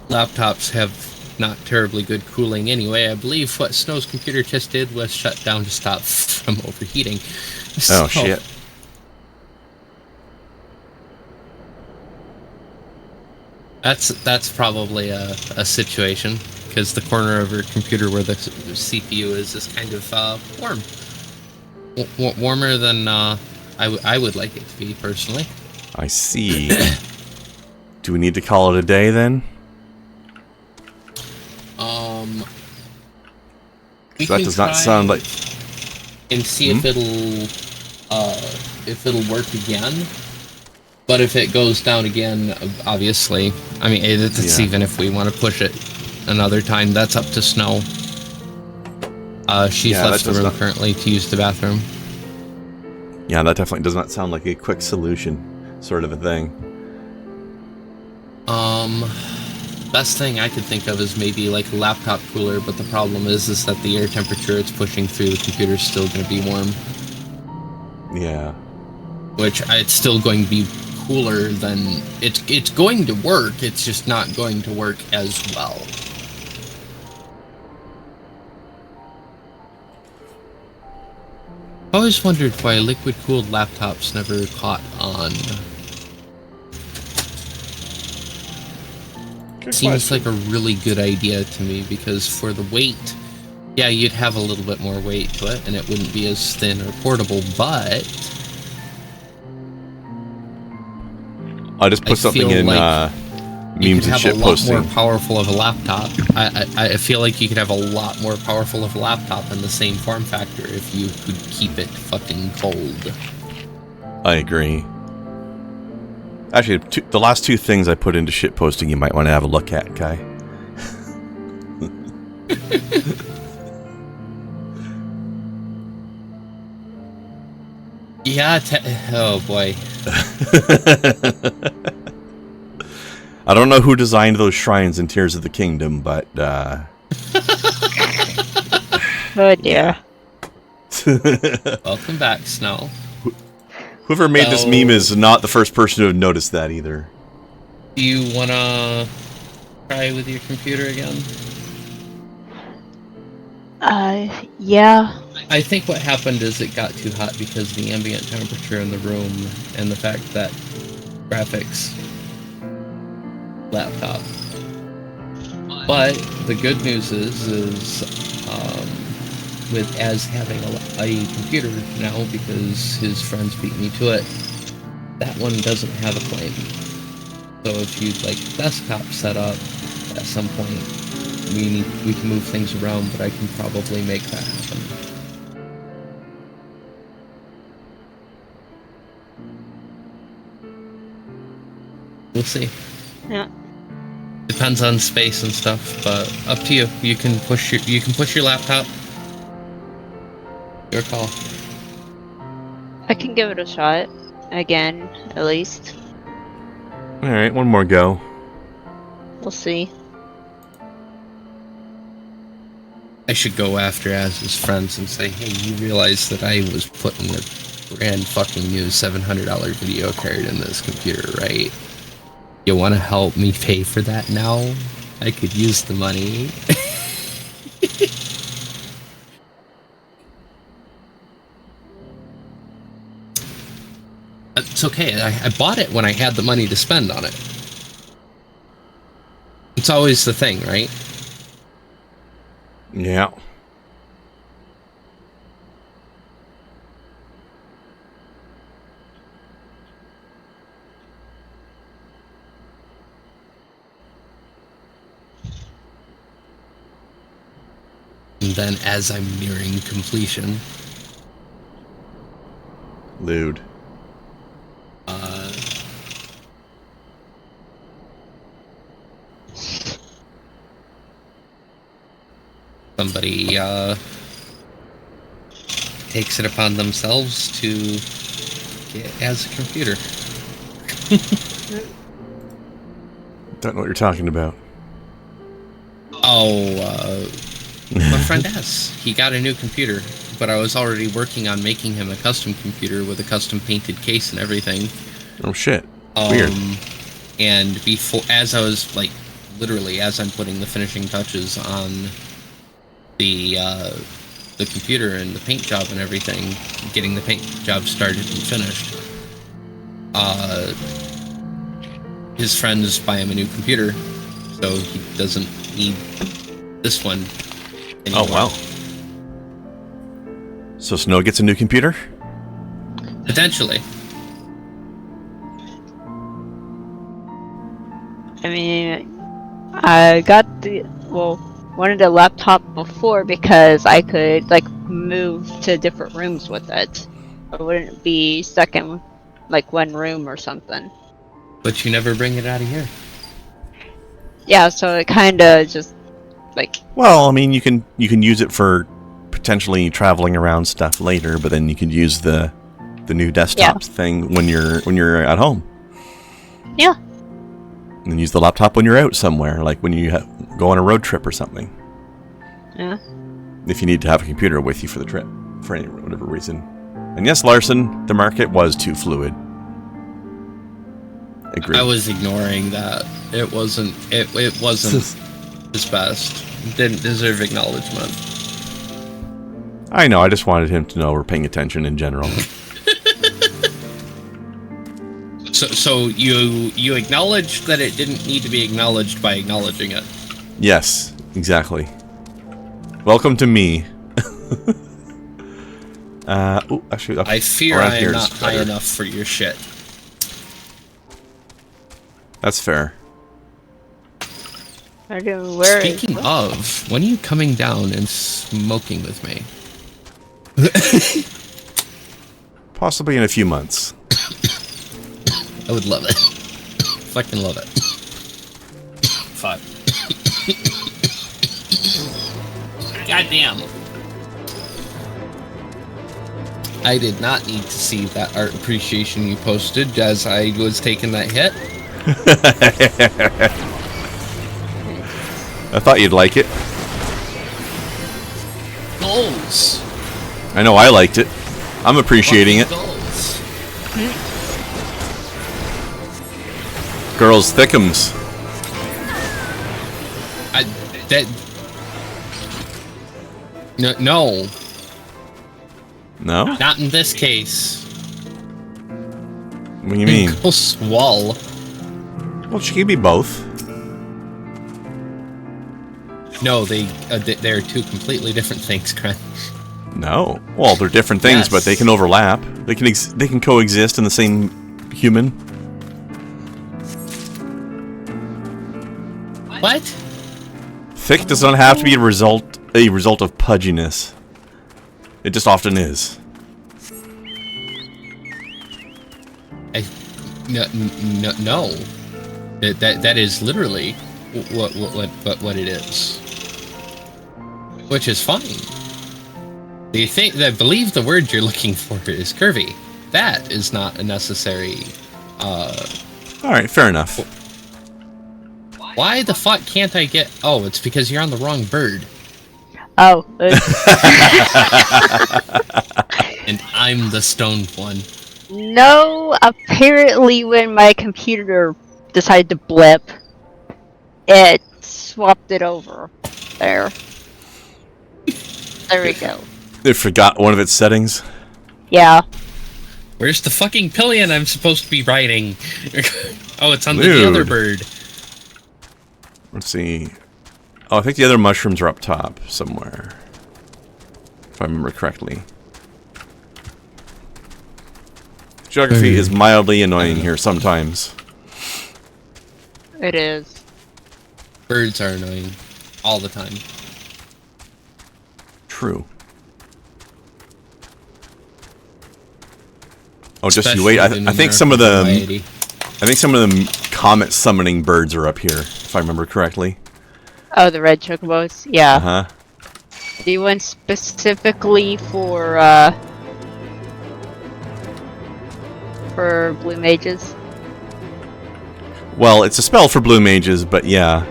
[SPEAKER 3] laptops have not terribly good cooling anyway, I believe what Snow's computer just did was shut down to stop from overheating.
[SPEAKER 1] Oh, shit.
[SPEAKER 3] That's probably a situation, because the corner of her computer where the CPU is kind of warm. Warmer than I would like it to be, personally.
[SPEAKER 1] I see. Do we need to call it a day then? That does not sound like...
[SPEAKER 3] And see if it'll work again. But if it goes down again, obviously, I mean, it's even if we want to push it another time, that's up to Snow. She's left the room currently to use the bathroom.
[SPEAKER 1] Yeah, that definitely does not sound like a quick solution, sort of a thing.
[SPEAKER 3] Best thing I could think of is maybe like a laptop cooler, but the problem is that the air temperature it's pushing through the computer is still going to be warm.
[SPEAKER 1] Yeah.
[SPEAKER 3] Which it's still going to be cooler than it's going to work. It's just not going to work as well. I always wondered why liquid-cooled laptops never caught on. Seems like a really good idea to me, because for the weight, yeah, you'd have a little bit more weight to it, and it wouldn't be as thin or portable, but...
[SPEAKER 1] I just put something in
[SPEAKER 3] like
[SPEAKER 1] memes and shit posting.
[SPEAKER 3] You could have a lot more powerful of a laptop. I feel like you could have a lot more powerful of a laptop in the same form factor if you could keep it fucking cold.
[SPEAKER 1] I agree. Actually, the last two things I put into shit posting you might want to have a look at, Kai.
[SPEAKER 3] Yeah, oh boy.
[SPEAKER 1] I don't know who designed those shrines in Tears of the Kingdom, but
[SPEAKER 5] Oh dear.
[SPEAKER 3] Welcome back, Snow.
[SPEAKER 1] Whoever made this meme is not the first person to have noticed that either.
[SPEAKER 3] Do you wanna try with your computer again?
[SPEAKER 5] Yeah.
[SPEAKER 3] I think what happened is it got too hot because of the ambient temperature in the room and the fact that graphics laptop. But the good news is with Az having a computer now because his friends beat me to it, that one doesn't have a flame. So if you'd like desktop setup at some point, we can move things around, but I can probably make that happen. We'll see.
[SPEAKER 5] Yeah.
[SPEAKER 3] Depends on space and stuff, but up to you. You can push your laptop. Your call.
[SPEAKER 5] I can give it a shot. Again, at least.
[SPEAKER 1] Alright, one more go.
[SPEAKER 5] We'll see.
[SPEAKER 3] I should go after Az's friends and say, hey, you realize that I was putting a brand fucking new $700 video card in this computer, right? You want to help me pay for that now? I could use the money. It's okay. I bought it when I had the money to spend on it. It's always the thing, right?
[SPEAKER 1] Yeah.
[SPEAKER 3] And then as I'm nearing completion...
[SPEAKER 1] Lewd.
[SPEAKER 3] Somebody takes it upon themselves to get as a computer.
[SPEAKER 1] Don't know what you're talking about.
[SPEAKER 3] My friend S. He got a new computer, but I was already working on making him a custom computer with a custom painted case and everything.
[SPEAKER 1] Oh shit. Weird.
[SPEAKER 3] And before, as I was like, literally, as I'm putting the finishing touches on the computer and the paint job and everything, getting the paint job started and finished, his friends buy him a new computer, so he doesn't need this one anymore.
[SPEAKER 1] Oh wow. So Snow gets a new computer?
[SPEAKER 3] Potentially.
[SPEAKER 5] I mean, I got wanted a laptop before because I could like move to different rooms with it. I wouldn't be stuck in like one room or something.
[SPEAKER 3] But you never bring it out of here.
[SPEAKER 5] Yeah, so it kind of just like.
[SPEAKER 1] Well, I mean, you can use it for potentially traveling around stuff later, but then you can use the new desktop thing when you're at home.
[SPEAKER 5] Yeah.
[SPEAKER 1] And then use the laptop when you're out somewhere, like when you go on a road trip or something.
[SPEAKER 5] Yeah.
[SPEAKER 1] If you need to have a computer with you for the trip, for whatever reason. And yes, Larson, the market was too fluid. Agreed.
[SPEAKER 3] I was ignoring that. It wasn't his best. Didn't deserve acknowledgement.
[SPEAKER 1] I know, I just wanted him to know we're paying attention in general.
[SPEAKER 3] So you acknowledged that it didn't need to be acknowledged by acknowledging it.
[SPEAKER 1] Yes, exactly. Welcome to me. Actually,
[SPEAKER 3] I fear I am not high enough for your shit.
[SPEAKER 1] That's fair.
[SPEAKER 5] I don't know where.
[SPEAKER 3] Speaking of, when are you coming down and smoking with me?
[SPEAKER 1] Possibly in a few months.
[SPEAKER 3] I would love it. Fucking love it. Fuck. Goddamn. I did not need to see that art appreciation you posted as I was taking that hit.
[SPEAKER 1] I thought you'd like it.
[SPEAKER 3] Goals.
[SPEAKER 1] I know I liked it. I'm appreciating it.
[SPEAKER 3] Goals.
[SPEAKER 1] Girls thickums.
[SPEAKER 3] No.
[SPEAKER 1] No?
[SPEAKER 3] Not in this case.
[SPEAKER 1] What do you mean?
[SPEAKER 3] Go swall.
[SPEAKER 1] Well, she can be both.
[SPEAKER 3] No, they're two completely different things, Kren.
[SPEAKER 1] No. Well, they're different things,
[SPEAKER 3] Yes.
[SPEAKER 1] but they can overlap. They can coexist in the same human.
[SPEAKER 3] What?
[SPEAKER 1] Thick does not have to be a result of pudginess. It just often is.
[SPEAKER 3] No. That is literally what it is. Which is fine. I believe the word you're looking for is curvy. That is not a necessary.
[SPEAKER 1] Alright, fair enough.
[SPEAKER 3] Why the fuck can't I get? Oh, it's because you're on the wrong bird.
[SPEAKER 5] Oh.
[SPEAKER 3] And I'm the stoned one.
[SPEAKER 5] No, apparently when my computer decided to blip, it swapped it over. There. There we go.
[SPEAKER 1] It forgot one of its settings.
[SPEAKER 5] Yeah.
[SPEAKER 3] Where's the fucking pillion I'm supposed to be riding? Oh, it's on the
[SPEAKER 1] Dude.
[SPEAKER 3] other bird.
[SPEAKER 1] Let's see. Oh, I think the other mushrooms are up top somewhere. If I remember correctly. Geography is mildly annoying here sometimes.
[SPEAKER 5] It is.
[SPEAKER 3] Birds are annoying. All the time.
[SPEAKER 1] True. Oh, just you wait. I think some of the comet summoning birds are up here, if I remember correctly.
[SPEAKER 5] Oh, the red chocobos? Yeah.
[SPEAKER 1] Uh-huh.
[SPEAKER 5] The one specifically for blue mages?
[SPEAKER 1] Well, it's a spell for blue mages, but yeah.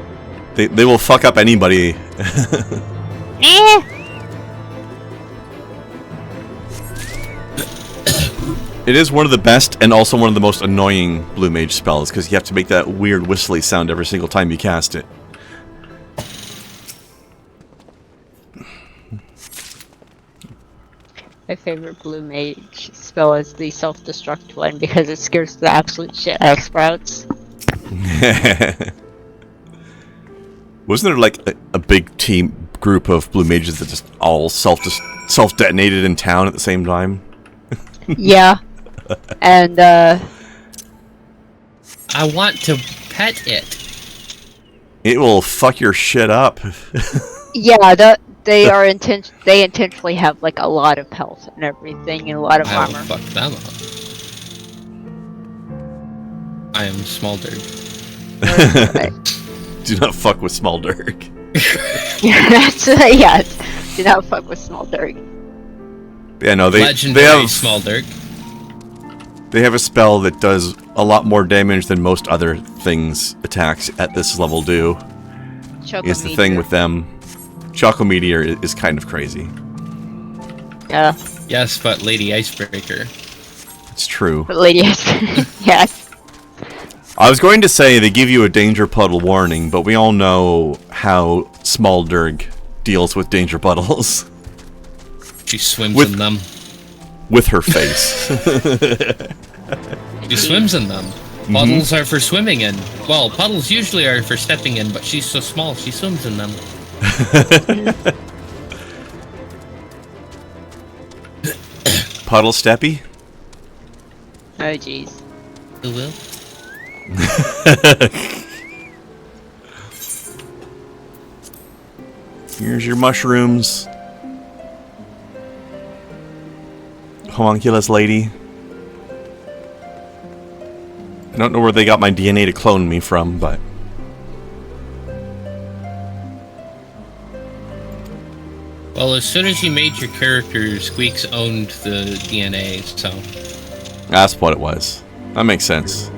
[SPEAKER 1] They will fuck up anybody.
[SPEAKER 5] Eh.
[SPEAKER 1] It is one of the best and also one of the most annoying Blue Mage spells because you have to make that weird whistly sound every single time you cast it.
[SPEAKER 5] My favorite Blue Mage spell is the self-destruct one because it scares the absolute shit out of sprouts.
[SPEAKER 1] Wasn't there like a big team group of Blue Mages that just all self-detonated in town at the same time?
[SPEAKER 5] Yeah. And
[SPEAKER 3] I want to pet it.
[SPEAKER 1] It will fuck your shit up.
[SPEAKER 5] yeah, they intentionally have like a lot of health and everything and a lot of
[SPEAKER 3] I will
[SPEAKER 5] armor.
[SPEAKER 3] fuck them up. I am Smolder.
[SPEAKER 1] Do not fuck with Small Dirk.
[SPEAKER 5] Yeah, do not fuck with Small Dirk.
[SPEAKER 1] Yeah, no, they
[SPEAKER 3] Legendary
[SPEAKER 1] have
[SPEAKER 3] Smolder.
[SPEAKER 1] They have a spell that does a lot more damage than most other things attacks at this level do. Is the thing with them. Choco Meteor is kind of crazy.
[SPEAKER 5] Yeah.
[SPEAKER 3] Yes, but Lady Icebreaker.
[SPEAKER 1] It's true.
[SPEAKER 5] But Lady yeah.
[SPEAKER 1] I was going to say they give you a danger puddle warning, but we all know how Small Dirk deals with danger puddles.
[SPEAKER 3] She swims in them.
[SPEAKER 1] With her face.
[SPEAKER 3] She swims in them. Puddles are for swimming in. Well, puddles usually are for stepping in, but she's so small, she swims in them.
[SPEAKER 1] Puddle steppy?
[SPEAKER 5] Oh jeez.
[SPEAKER 3] Who will?
[SPEAKER 1] Here's your mushrooms. Homunculus lady. I don't know where they got my DNA to clone me from, but...
[SPEAKER 3] Well, as soon as you made your character, Squeaks owned the DNA, so...
[SPEAKER 1] That's what it was. That makes sense.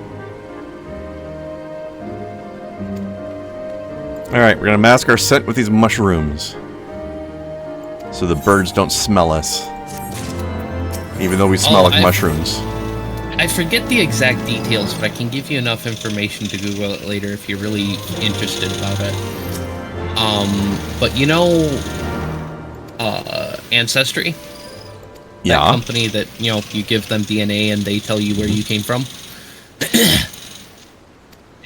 [SPEAKER 1] Alright, we're gonna mask our scent with these mushrooms. So the birds don't smell us. Even though we smell like mushrooms.
[SPEAKER 3] I forget the exact details, but I can give you enough information to Google it later if you're really interested about it. But you know... Ancestry?
[SPEAKER 1] Yeah.
[SPEAKER 3] That company that, you know, you give them DNA and they tell you where you came from.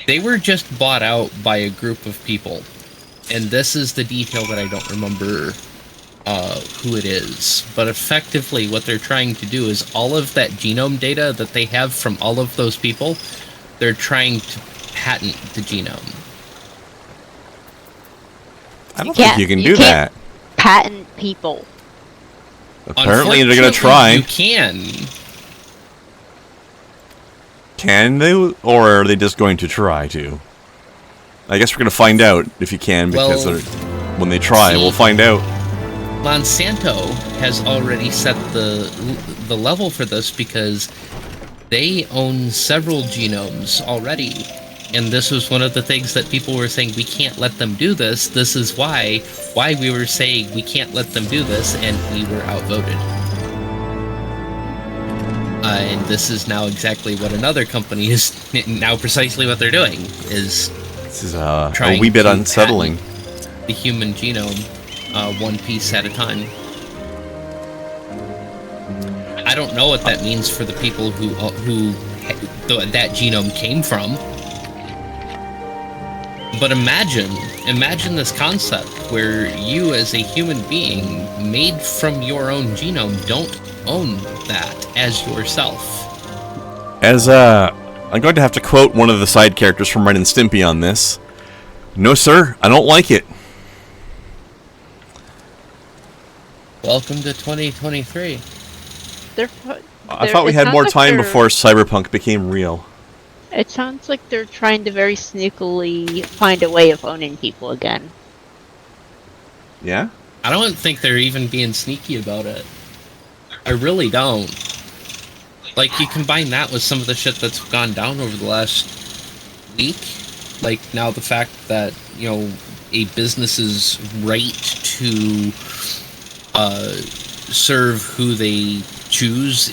[SPEAKER 3] They were just bought out by a group of people. And this is the detail that I don't remember who it is. But effectively what they're trying to do is all of that genome data that they have from all of those people, they're trying to patent the genome.
[SPEAKER 1] I don't think you can do that.
[SPEAKER 5] Patent people.
[SPEAKER 1] Apparently they're gonna try.
[SPEAKER 3] You can.
[SPEAKER 1] Can they? Or are they just going to try to? I guess we're gonna find out if you can, because when they try, we'll find out.
[SPEAKER 3] Monsanto has already set the level for this because they own several genomes already. And this was one of the things that people were saying, we can't let them do this. This is why we were saying we can't let them do this, and we were outvoted. And this is now exactly what another company is now precisely what they're doing is
[SPEAKER 1] this is a wee bit unsettling.
[SPEAKER 3] The human genome, one piece at a time. I don't know what that means for the people who that genome came from. But imagine this concept where you as a human being made from your own genome don't own that as yourself.
[SPEAKER 1] I'm going to have to quote one of the side characters from Ren and Stimpy on this. No sir, I don't like it.
[SPEAKER 3] Welcome to 2023.
[SPEAKER 1] I thought we had more time before Cyberpunk became real.
[SPEAKER 5] It sounds like they're trying to very sneakily find a way of owning people again.
[SPEAKER 1] Yeah?
[SPEAKER 3] I don't think they're even being sneaky about it. I really don't. Like, you combine that with some of the shit that's gone down over the last week. Like, now the fact that a business's right to serve who they choose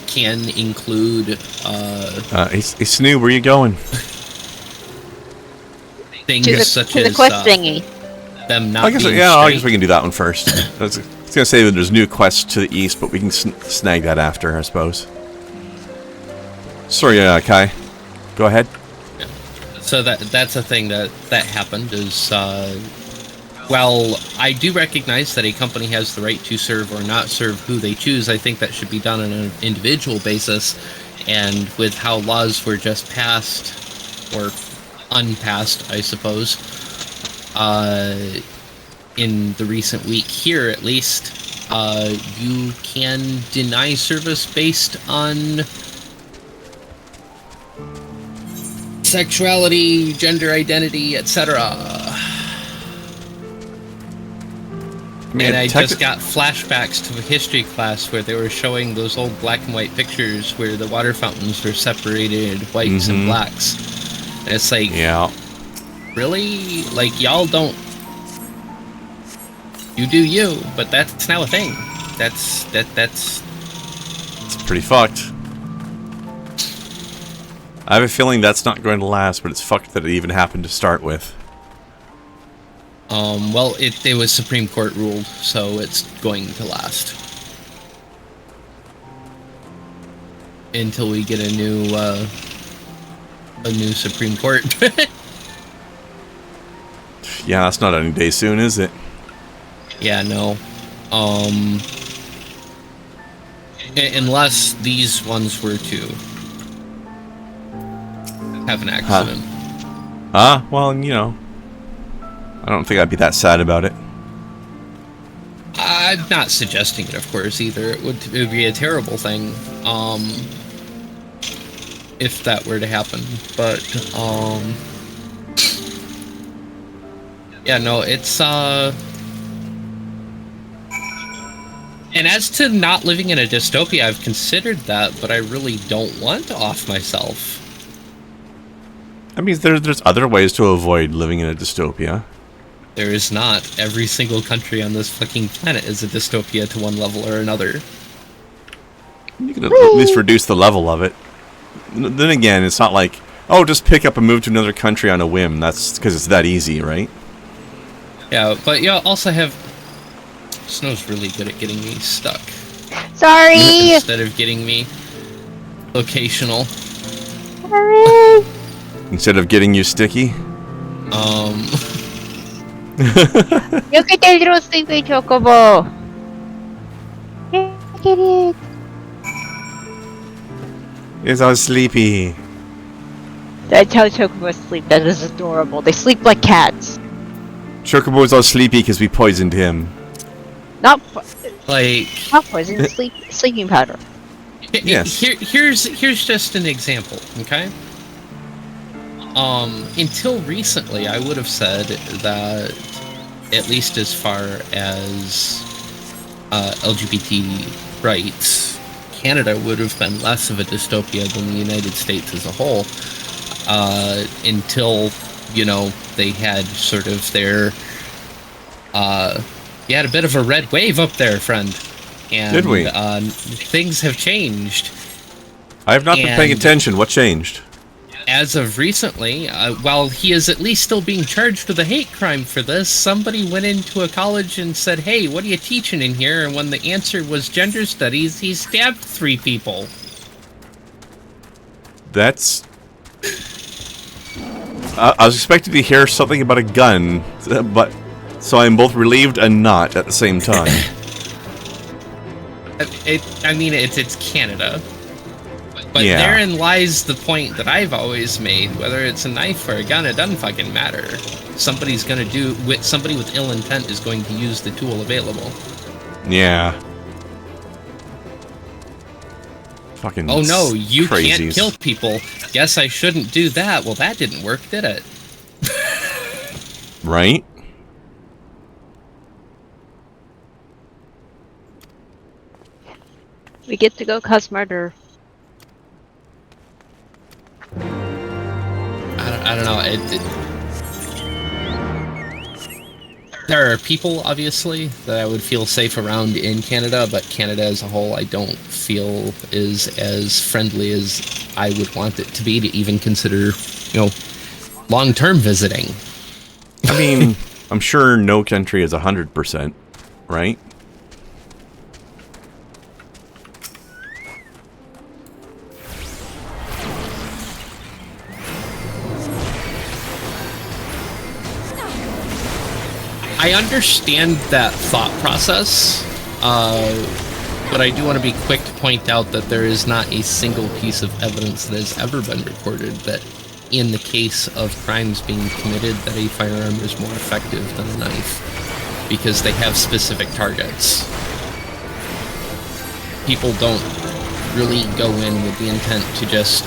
[SPEAKER 3] can include
[SPEAKER 1] Hey, Snoo, where you going?
[SPEAKER 3] things such
[SPEAKER 5] to the
[SPEAKER 3] as
[SPEAKER 5] quest thingy.
[SPEAKER 3] them not
[SPEAKER 1] I guess,
[SPEAKER 3] being
[SPEAKER 1] yeah, I guess
[SPEAKER 3] straight.
[SPEAKER 1] we can do that one first. I was gonna say that there's new quests to the east, but we can snag that after, I suppose. Sorry, Kai. Go ahead.
[SPEAKER 3] So that's a thing that happened is, while I do recognize that a company has the right to serve or not serve who they choose, I think that should be done on an individual basis. And with how laws were just passed, or unpassed, I suppose, in the recent week here at least, you can deny service based on sexuality, gender identity, etc. And I just got flashbacks to a history class where they were showing those old black and white pictures where the water fountains were separated whites and blacks. And it's like,
[SPEAKER 1] yeah,
[SPEAKER 3] really? Like, y'all don't... You do you, but that's now a thing. That's...
[SPEAKER 1] It's pretty fucked. I have a feeling that's not going to last, but it's fucked that it even happened to start with.
[SPEAKER 3] Well, it was Supreme Court ruled, so it's going to last. Until we get a new Supreme Court.
[SPEAKER 1] Yeah, that's not any day soon, is it?
[SPEAKER 3] Yeah, no. Unless these ones were to have an accident.
[SPEAKER 1] Well, you know, I don't think I'd be that sad about it.
[SPEAKER 3] I'm not suggesting it, of course, either. It would be a terrible thing, if that were to happen. But, yeah, no, it's, and as to not living in a dystopia, I've considered that, but I really don't want to off myself.
[SPEAKER 1] I mean, there's other ways to avoid living in a dystopia.
[SPEAKER 3] There is not. Every single country on this fucking planet is a dystopia to one level or another.
[SPEAKER 1] You can at least reduce the level of it. Then again, it's not like, oh, just pick up and move to another country on a whim. That's because it's that easy, right?
[SPEAKER 3] Yeah, but you also have... Snow's really good at getting me stuck.
[SPEAKER 5] Sorry!
[SPEAKER 3] Instead of getting me locational.
[SPEAKER 5] Sorry!
[SPEAKER 1] Instead of getting you sticky.
[SPEAKER 5] Look at the little sleepy chocobo! Look at it!
[SPEAKER 1] It's all sleepy.
[SPEAKER 5] That's how chocobos sleep. That is adorable. They sleep like cats.
[SPEAKER 1] Chocobo's all sleepy because we poisoned him.
[SPEAKER 5] Not poison, sleeping powder.
[SPEAKER 1] Yes.
[SPEAKER 3] Here's just an example, okay? Until recently, I would have said that, at least as far as LGBT rights, Canada would have been less of a dystopia than the United States as a whole, until, you know, they had sort of their, you had a bit of a red wave up there, friend. And,
[SPEAKER 1] did we?
[SPEAKER 3] Things have changed.
[SPEAKER 1] I have not been paying attention. What changed?
[SPEAKER 3] As of recently, while he is at least still being charged with a hate crime for this, somebody went into a college and said, hey, what are you teaching in here? And when the answer was gender studies, he stabbed 3 people.
[SPEAKER 1] That's... I was expecting to hear something about a gun, but... So I'm both relieved and not at the same time.
[SPEAKER 3] I mean, it's Canada. But
[SPEAKER 1] yeah.
[SPEAKER 3] Therein lies the point that I've always made. Whether it's a knife or a gun, it doesn't fucking matter. Somebody's gonna somebody with ill intent is going to use the tool available.
[SPEAKER 1] Yeah. Fucking
[SPEAKER 3] oh no, you
[SPEAKER 1] crazies.
[SPEAKER 3] Can't kill people. Guess I shouldn't do that. Well, that didn't work, did it?
[SPEAKER 1] Right?
[SPEAKER 5] We get to go cause murder.
[SPEAKER 3] there are people, obviously, that I would feel safe around in Canada, but Canada as a whole I don't feel is as friendly as I would want it to be to even consider, long-term visiting.
[SPEAKER 1] I mean, I'm sure no country is 100%, right?
[SPEAKER 3] I understand that thought process, but I do want to be quick to point out that there is not a single piece of evidence that has ever been recorded that in the case of crimes being committed that a firearm is more effective than a knife, because they have specific targets. People don't really go in with the intent to just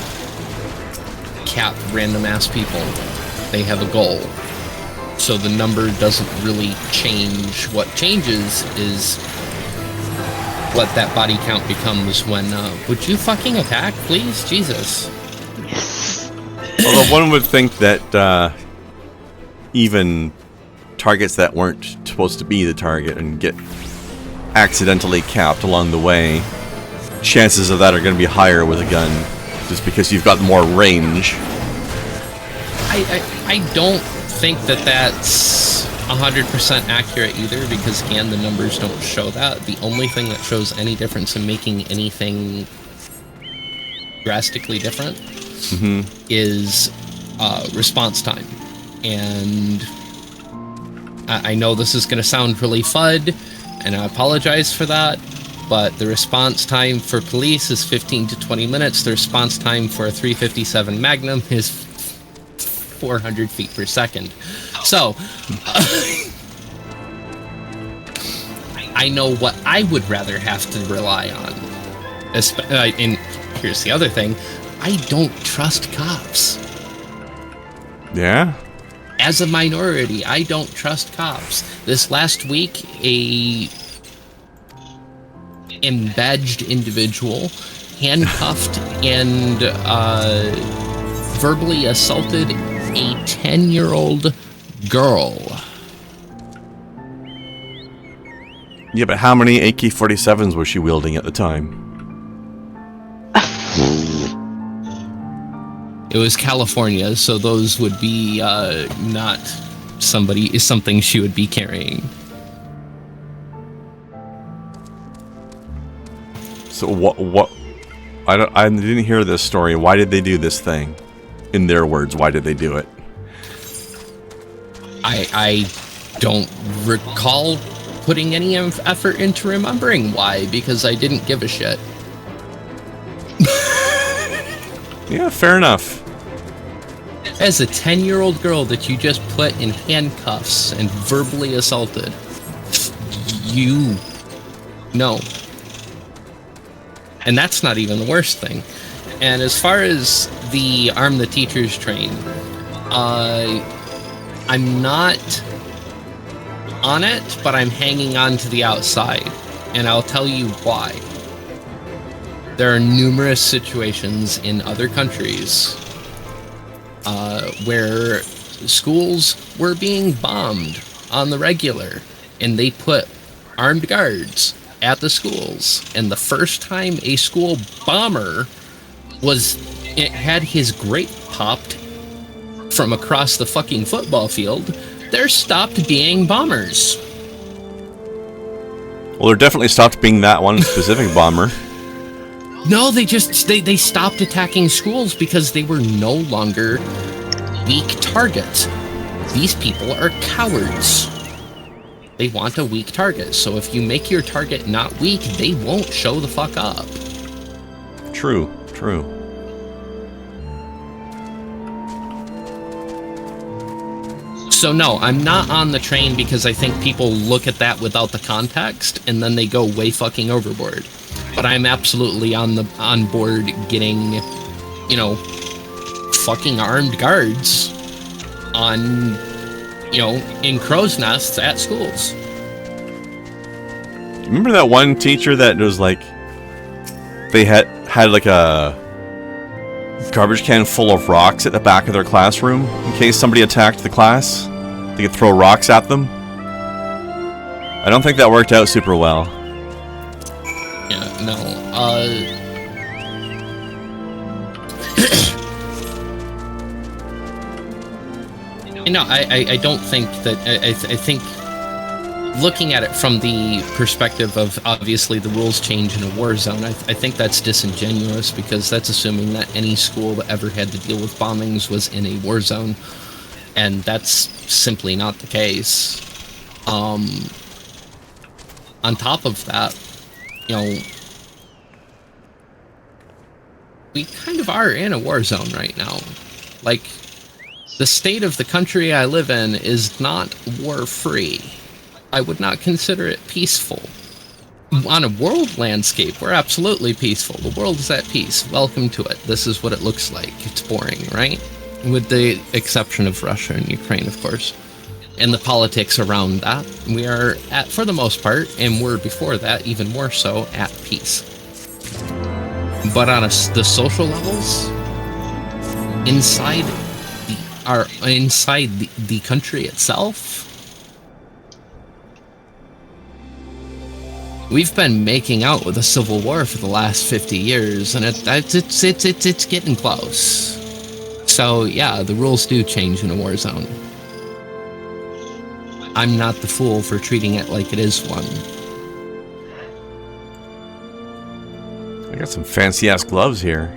[SPEAKER 3] cap random ass people. They have a goal. So the number doesn't really change. What changes is what that body count becomes when, would you fucking attack, please? Jesus.
[SPEAKER 1] Although one would think that even targets that weren't supposed to be the target and get accidentally capped along the way, chances of that are going to be higher with a gun, just because you've got more range.
[SPEAKER 3] I don't think that that's 100% accurate either, because again, the numbers don't show that. The only thing that shows any difference in making anything drastically different is response time. And I know this is going to sound really FUD, and I apologize for that, but the response time for police is 15 to 20 minutes. The response time for a 357 Magnum is 400 feet per second. So, I know what I would rather have to rely on. And here's the other thing. I don't trust cops.
[SPEAKER 1] Yeah?
[SPEAKER 3] As a minority, I don't trust cops. This last week, a embadged individual handcuffed and verbally assaulted a 10-year-old girl.
[SPEAKER 1] Yeah, but how many AK-47s was she wielding at the time?
[SPEAKER 3] It was California, so those would be not something she would be carrying.
[SPEAKER 1] So what? I didn't hear this story. Why did they do this thing? In their words, why did they do it?
[SPEAKER 3] I don't recall putting any effort into remembering why, because I didn't give a shit.
[SPEAKER 1] Yeah, fair enough.
[SPEAKER 3] As a 10-year-old girl that you just put in handcuffs and verbally assaulted, you know. And that's not even the worst thing. And as far as the Arm the Teachers train, I'm not on it, but I'm hanging on to the outside. And I'll tell you why. There are numerous situations in other countries where schools were being bombed on the regular, and they put armed guards at the schools. And the first time a school bomber had his grape popped from across the fucking football field, there stopped being bombers.
[SPEAKER 1] Well, there definitely stopped being that one specific bomber.
[SPEAKER 3] No, they stopped attacking schools because they were no longer weak targets. These people are cowards. They want a weak target. So if you make your target not weak, they won't show the fuck up.
[SPEAKER 1] True.
[SPEAKER 3] So no, I'm not on the train because I think people look at that without the context and then they go way fucking overboard. But I'm absolutely on board getting, fucking armed guards on, in crow's nests at schools.
[SPEAKER 1] Remember that one teacher that was like, they had like a garbage can full of rocks at the back of their classroom in case somebody attacked the class. They could throw rocks at them. I don't think that worked out super well.
[SPEAKER 3] Yeah, no. No, I don't think that. I think looking at it from the perspective of obviously the rules change in a war zone, I think that's disingenuous because that's assuming that any school that ever had to deal with bombings was in a war zone, and that's simply not the case. On top of that, you know, we kind of are in a war zone right now. Like, the state of the country I live in is not war-free. I would not consider it peaceful. On a world landscape, we're absolutely peaceful. The world is at peace. Welcome to it. This is what it looks like. It's boring, right? With the exception of Russia and Ukraine, of course. And the politics around that, we are at, for the most part, and were before that, even more so, at peace. But on the social levels, inside the country itself, we've been making out with a civil war for the last 50 years, and it's getting close. So yeah, the rules do change in a war zone. I'm not the fool for treating it like it is one.
[SPEAKER 1] I got some fancy-ass gloves here.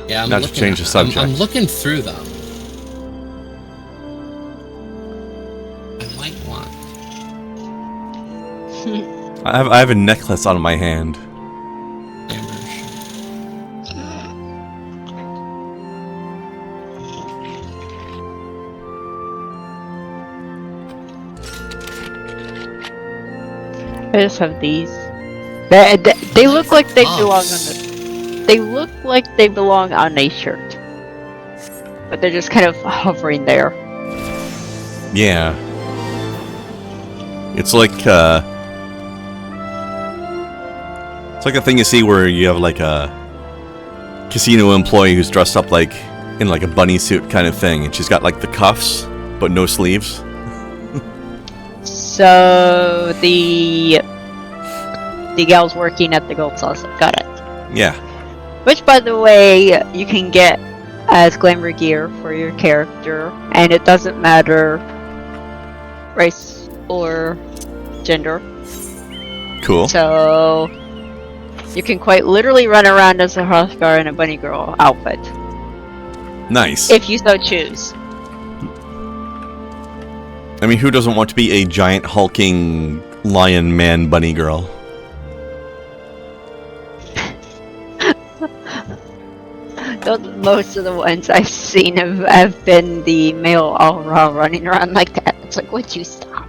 [SPEAKER 3] Yeah, I'm
[SPEAKER 1] Not to change the subject.
[SPEAKER 3] I'm looking through them. I might want.
[SPEAKER 1] I have a necklace on my hand.
[SPEAKER 5] I just have these. They look like they belong on the. They look like they belong on a shirt, but they're just kind of hovering there.
[SPEAKER 1] Yeah. It's like a thing you see where you have like a casino employee who's dressed up like in like a bunny suit kind of thing, and she's got like the cuffs but no sleeves.
[SPEAKER 5] So the gal's working at the Gold Sauce. Got it.
[SPEAKER 1] Yeah.
[SPEAKER 5] Which, by the way, you can get as glamour gear for your character, and it doesn't matter race or gender.
[SPEAKER 1] Cool.
[SPEAKER 5] So you can quite literally run around as a Hrothgar in a bunny girl outfit.
[SPEAKER 1] Nice.
[SPEAKER 5] If you so choose.
[SPEAKER 1] I mean, who doesn't want to be a giant hulking lion man bunny girl?
[SPEAKER 5] Most of the ones I've seen have been the male all-around running around like that. It's like, would you stop?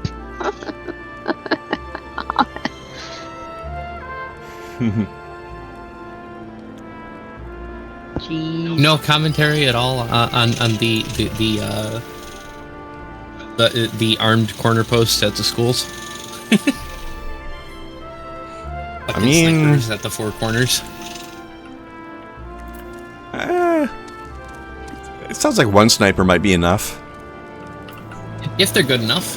[SPEAKER 5] Jeez.
[SPEAKER 3] No commentary at all on the armed corner posts at the schools.
[SPEAKER 1] I mean,
[SPEAKER 3] snipers at the four corners.
[SPEAKER 1] It sounds like one sniper might be enough.
[SPEAKER 3] If they're good enough.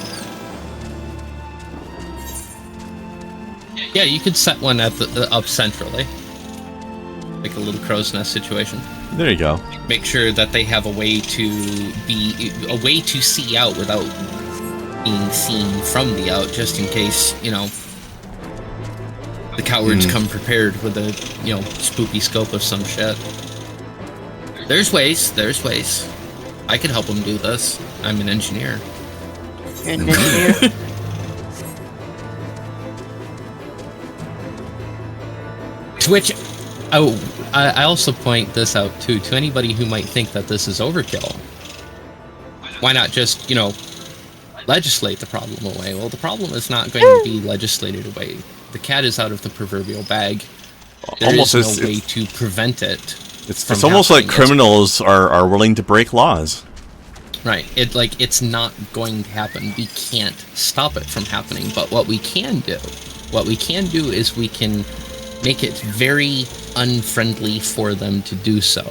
[SPEAKER 3] Yeah, you could set one at the up centrally, like a little crow's nest situation.
[SPEAKER 1] There you go.
[SPEAKER 3] Make sure that they have a way to see out without being seen from the out, just in case, you know, the cowards come prepared with a, you know, spooky scope of some shit. There's ways. I can help them do this. I'm an engineer.
[SPEAKER 5] You're an engineer?
[SPEAKER 3] Which, I also point this out too to anybody who might think that this is overkill. Why not just, you know, legislate the problem away? Well, the problem is not going to be legislated away. The cat is out of the proverbial bag. There is no way to prevent it.
[SPEAKER 1] It's almost like criminals are willing to break laws.
[SPEAKER 3] Right. It's not going to happen. We can't stop it from happening. But what we can do is we can make it very unfriendly for them to do so.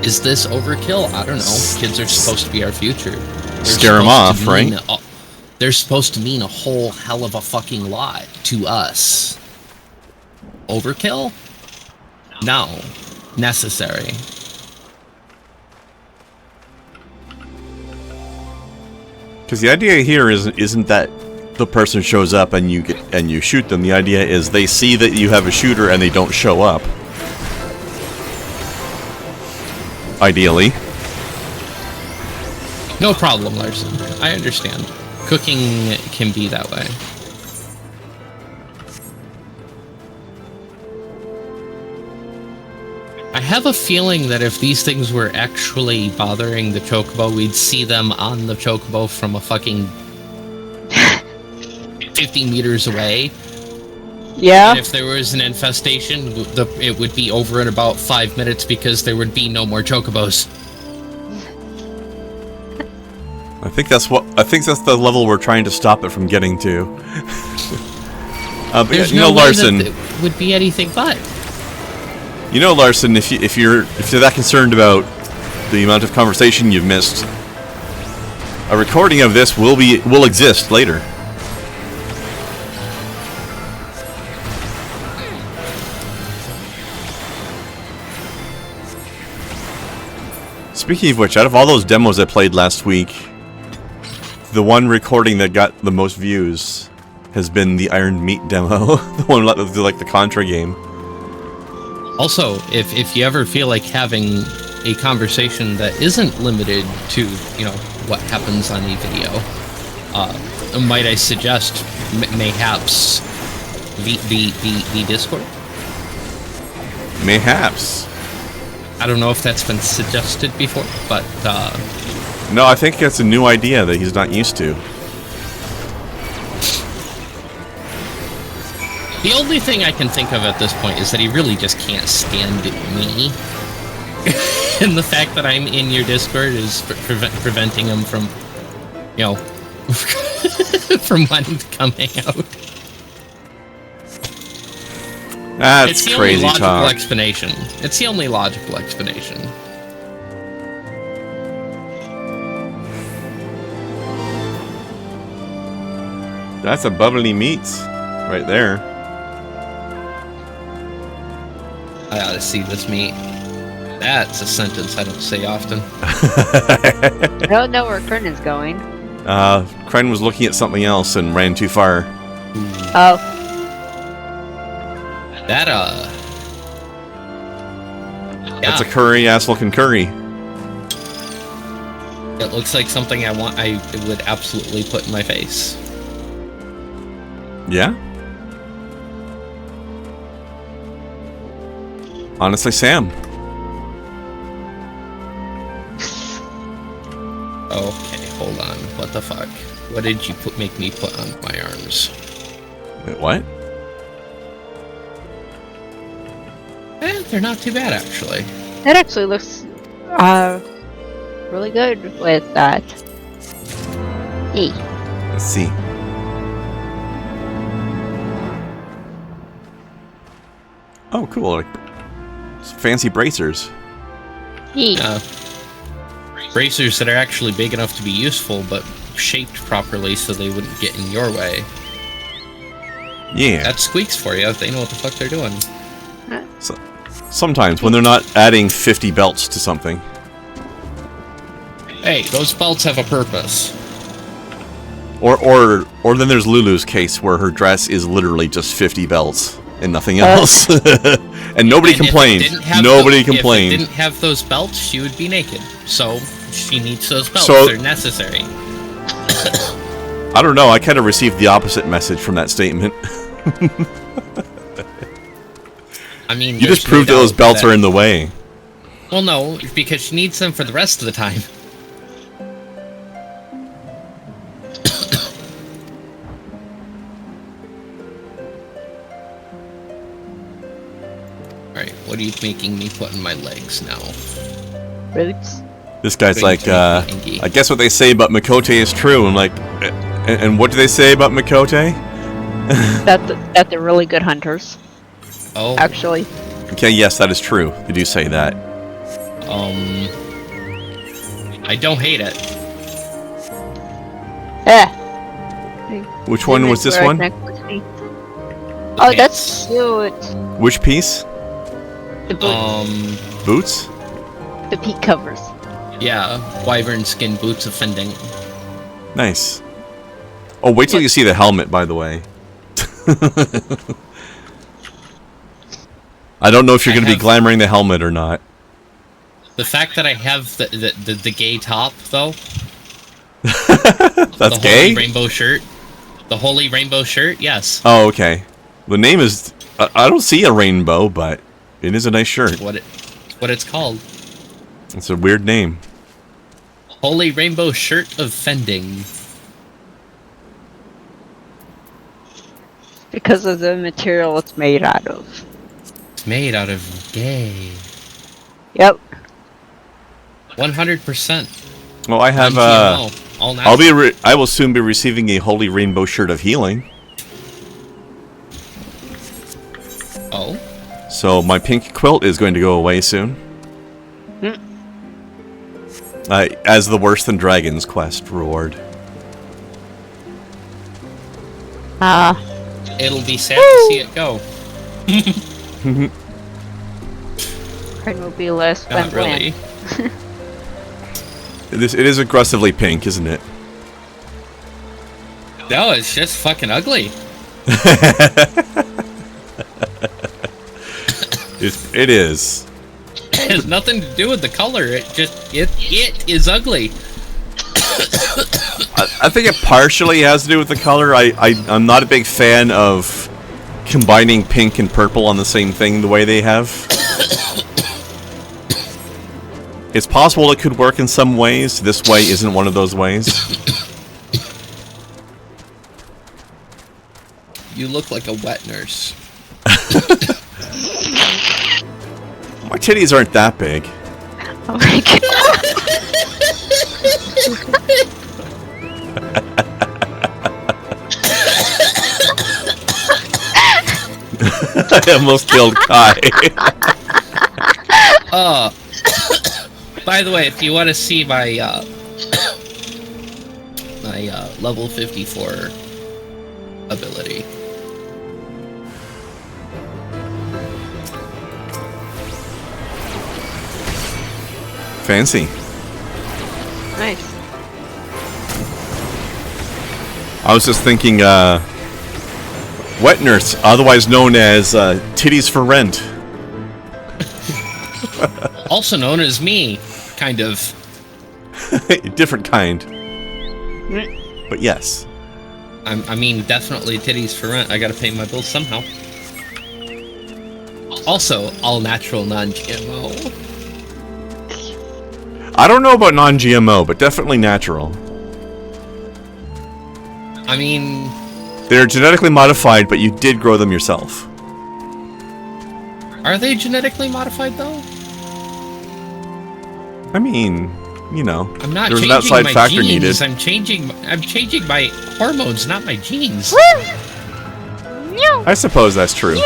[SPEAKER 3] Is this overkill? I don't know. Kids are supposed to be our future.
[SPEAKER 1] Scare them off, right?
[SPEAKER 3] They're supposed to mean a whole hell of a fucking lot to us. Overkill? No. Necessary.
[SPEAKER 1] Because the idea here isn't that the person shows up and you shoot them. The idea is they see that you have a shooter and they don't show up. Ideally.
[SPEAKER 3] No problem, Larson. I understand. Cooking can be that way. I have a feeling that if these things were actually bothering the chocobo, we'd see them on the chocobo from a fucking 50 meters away.
[SPEAKER 5] Yeah.
[SPEAKER 3] And if there was an infestation, it would be over in about 5 minutes because there would be no more chocobos.
[SPEAKER 1] I think that's the level we're trying to stop it from getting to.
[SPEAKER 3] There's
[SPEAKER 1] you
[SPEAKER 3] no
[SPEAKER 1] know,
[SPEAKER 3] way
[SPEAKER 1] Larson.
[SPEAKER 3] that it would be anything but.
[SPEAKER 1] You know, Larson, if you're that concerned about the amount of conversation you've missed, a recording of this will exist later. Speaking of which, out of all those demos I played last week, the one recording that got the most views has been the Iron Meat demo, the one like the Contra game.
[SPEAKER 3] Also, if you ever feel like having a conversation that isn't limited to, you know, what happens on a video, might I suggest mayhaps the Discord?
[SPEAKER 1] Mayhaps.
[SPEAKER 3] I don't know if that's been suggested before, but
[SPEAKER 1] No, I think it's a new idea that he's not used to.
[SPEAKER 3] the only thing I can think of at this point is that he really just can't stand me. And the fact that I'm in your Discord is preventing him from, you know, from wanting to come hang out.
[SPEAKER 1] That's
[SPEAKER 3] It's the
[SPEAKER 1] crazy
[SPEAKER 3] only logical
[SPEAKER 1] talk.
[SPEAKER 3] explanation. It's the only logical explanation.
[SPEAKER 1] That's a bubbly meats right there.
[SPEAKER 3] I ought to see this meat. That's a sentence I don't say often.
[SPEAKER 5] I don't know where Krendar's going.
[SPEAKER 1] Kren was looking at something else and ran too far.
[SPEAKER 5] Oh.
[SPEAKER 3] That,
[SPEAKER 1] That's a curry-ass looking curry.
[SPEAKER 3] It looks like something I would absolutely put in my face.
[SPEAKER 1] Yeah? Honestly, Sam.
[SPEAKER 3] Okay, hold on. What the fuck? What did you make me put on my arms?
[SPEAKER 1] Wait, what?
[SPEAKER 3] They're not too bad, actually.
[SPEAKER 5] That actually looks really good with that. Hey.
[SPEAKER 1] Let's see. Oh, cool. Like fancy bracers.
[SPEAKER 5] Hey.
[SPEAKER 3] Bracers that are actually big enough to be useful, but shaped properly so they wouldn't get in your way.
[SPEAKER 1] Yeah.
[SPEAKER 3] That's Squeaks for you. They know what the fuck they're doing.
[SPEAKER 1] So, sometimes when they're not adding 50 belts to something.
[SPEAKER 3] Hey, those belts have a purpose.
[SPEAKER 1] Or then there's Lulu's case where her dress is literally just 50 belts and nothing else. And nobody complained. Nobody complained.
[SPEAKER 3] If it didn't have those belts, she would be naked. So she needs those belts.
[SPEAKER 1] So-
[SPEAKER 3] They're necessary.
[SPEAKER 1] I don't know. I kind of received the opposite message from that statement.
[SPEAKER 3] I mean,
[SPEAKER 1] You just proved that those belts are in the way.
[SPEAKER 3] Well, no, because she needs them for the rest of the time. Alright, what are you making me put in my legs now?
[SPEAKER 5] Boots.
[SPEAKER 1] This guy's
[SPEAKER 3] Going
[SPEAKER 1] like,
[SPEAKER 3] to make me angry.
[SPEAKER 1] I guess what they say about Mikote is true. I'm like, and what do they say about Mikote?
[SPEAKER 5] That they're really good hunters.
[SPEAKER 3] Oh.
[SPEAKER 5] actually.
[SPEAKER 1] Okay, yes, that is true. They do say that.
[SPEAKER 3] I don't hate it.
[SPEAKER 5] Yeah.
[SPEAKER 1] Which one was this
[SPEAKER 5] Where I
[SPEAKER 1] one?
[SPEAKER 5] connect with me. Oh, that's cute.
[SPEAKER 1] Which piece?
[SPEAKER 5] The boots.
[SPEAKER 1] Boots?
[SPEAKER 5] The peak covers.
[SPEAKER 3] Yeah, wyvern skin boots offending.
[SPEAKER 1] Nice. Oh, wait till you see the helmet, by the way. I don't know if you're going to be glamoring the helmet or not.
[SPEAKER 3] The fact that I have the gay top, though.
[SPEAKER 1] That's
[SPEAKER 3] the
[SPEAKER 1] gay?
[SPEAKER 3] Holy rainbow shirt. The holy rainbow shirt, yes.
[SPEAKER 1] Oh, okay. The name is... I don't see a rainbow, but it is a nice shirt.
[SPEAKER 3] What it's called.
[SPEAKER 1] It's a weird name.
[SPEAKER 3] Holy rainbow shirt of fending.
[SPEAKER 5] Because of the material it's made out of.
[SPEAKER 3] It's made out of gay.
[SPEAKER 5] Yep.
[SPEAKER 3] 100%.
[SPEAKER 1] Well, I have
[SPEAKER 3] Non-GMO, all natural.
[SPEAKER 1] I will soon be receiving a holy rainbow shirt of healing.
[SPEAKER 3] Oh.
[SPEAKER 1] So my pink quilt is going to go away soon. As the Worse Than Dragons quest reward.
[SPEAKER 3] It'll be sad to see it go.
[SPEAKER 5] Kren will be less
[SPEAKER 3] Not
[SPEAKER 5] flamboyant.
[SPEAKER 3] really.
[SPEAKER 1] It is aggressively pink, isn't it?
[SPEAKER 3] No, it's just fucking ugly.
[SPEAKER 1] It is.
[SPEAKER 3] It has nothing to do with the color. It is ugly.
[SPEAKER 1] I think it partially has to do with the color. I'm not a big fan of combining pink and purple on the same thing the way they have. It's possible it could work in some ways. This way isn't one of those ways.
[SPEAKER 3] You look like a wet nurse.
[SPEAKER 1] My titties aren't that big.
[SPEAKER 5] Oh my god.
[SPEAKER 1] I almost killed Kai.
[SPEAKER 3] By the way, if you want to see my level 54 ability.
[SPEAKER 1] Fancy.
[SPEAKER 5] Nice.
[SPEAKER 1] I was just thinking, wet nurse, otherwise known as titties for rent.
[SPEAKER 3] Also known as me, kind of.
[SPEAKER 1] Different kind. But yes.
[SPEAKER 3] I mean, definitely titties for rent. I gotta pay my bills somehow. Also, all natural, non-GMO.
[SPEAKER 1] I don't know about non-GMO, but definitely natural.
[SPEAKER 3] I mean...
[SPEAKER 1] They're genetically modified, but you did grow them yourself.
[SPEAKER 3] Are they genetically modified, though?
[SPEAKER 1] I mean, you know,
[SPEAKER 3] I'm not
[SPEAKER 1] there's an
[SPEAKER 3] changing
[SPEAKER 1] outside
[SPEAKER 3] my
[SPEAKER 1] factor
[SPEAKER 3] genes.
[SPEAKER 1] needed.
[SPEAKER 3] I'm changing my hormones, not my genes.
[SPEAKER 1] I suppose that's true.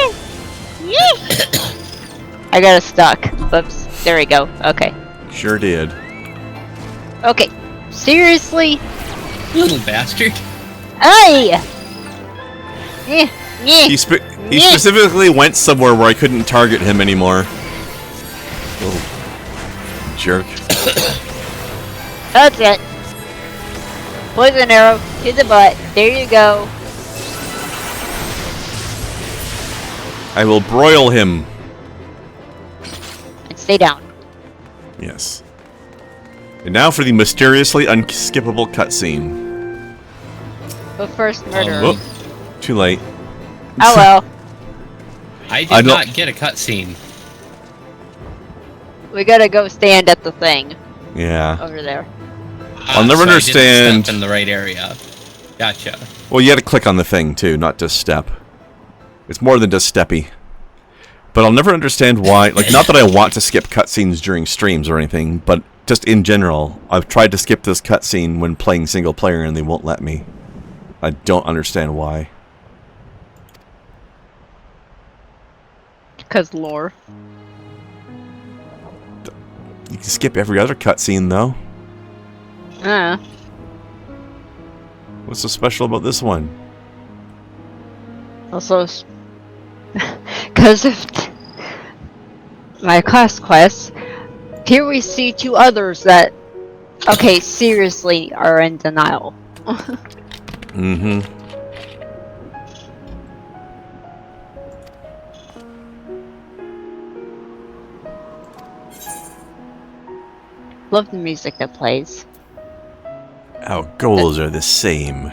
[SPEAKER 5] I got it stuck. Whoops. There we go. Okay.
[SPEAKER 1] Sure did.
[SPEAKER 5] Okay. Seriously?
[SPEAKER 3] Little bastard.
[SPEAKER 5] Aye!
[SPEAKER 1] He specifically went somewhere where I couldn't target him anymore. Little jerk.
[SPEAKER 5] That's it. Poison arrow to the butt. There you go.
[SPEAKER 1] I will broil him.
[SPEAKER 5] And stay down.
[SPEAKER 1] Yes. And now for the mysteriously unskippable cutscene.
[SPEAKER 5] But first, murder.
[SPEAKER 1] Whoop. Too late.
[SPEAKER 5] Oh well.
[SPEAKER 3] I
[SPEAKER 1] I
[SPEAKER 3] did
[SPEAKER 1] don't-
[SPEAKER 3] not get a cutscene.
[SPEAKER 5] We gotta go stand at the thing
[SPEAKER 1] Yeah.
[SPEAKER 5] over there.
[SPEAKER 1] I'll never
[SPEAKER 3] So I didn't
[SPEAKER 1] understand-
[SPEAKER 3] step in the right area. Gotcha.
[SPEAKER 1] Well, you had to click on the thing, too, not just step. It's more than just steppy. But I'll never understand why... Like, not that I want to skip cutscenes during streams or anything, but just in general, I've tried to skip this cutscene when playing single player and they won't let me. I don't understand why.
[SPEAKER 5] Cause lore.
[SPEAKER 1] You can skip every other cutscene, though. What's so special about this one?
[SPEAKER 5] Also, because of my quest, here we see 2 others that, okay, seriously, are in denial.
[SPEAKER 1] Mm-hmm.
[SPEAKER 5] Love the music that plays.
[SPEAKER 1] Our goals are the same.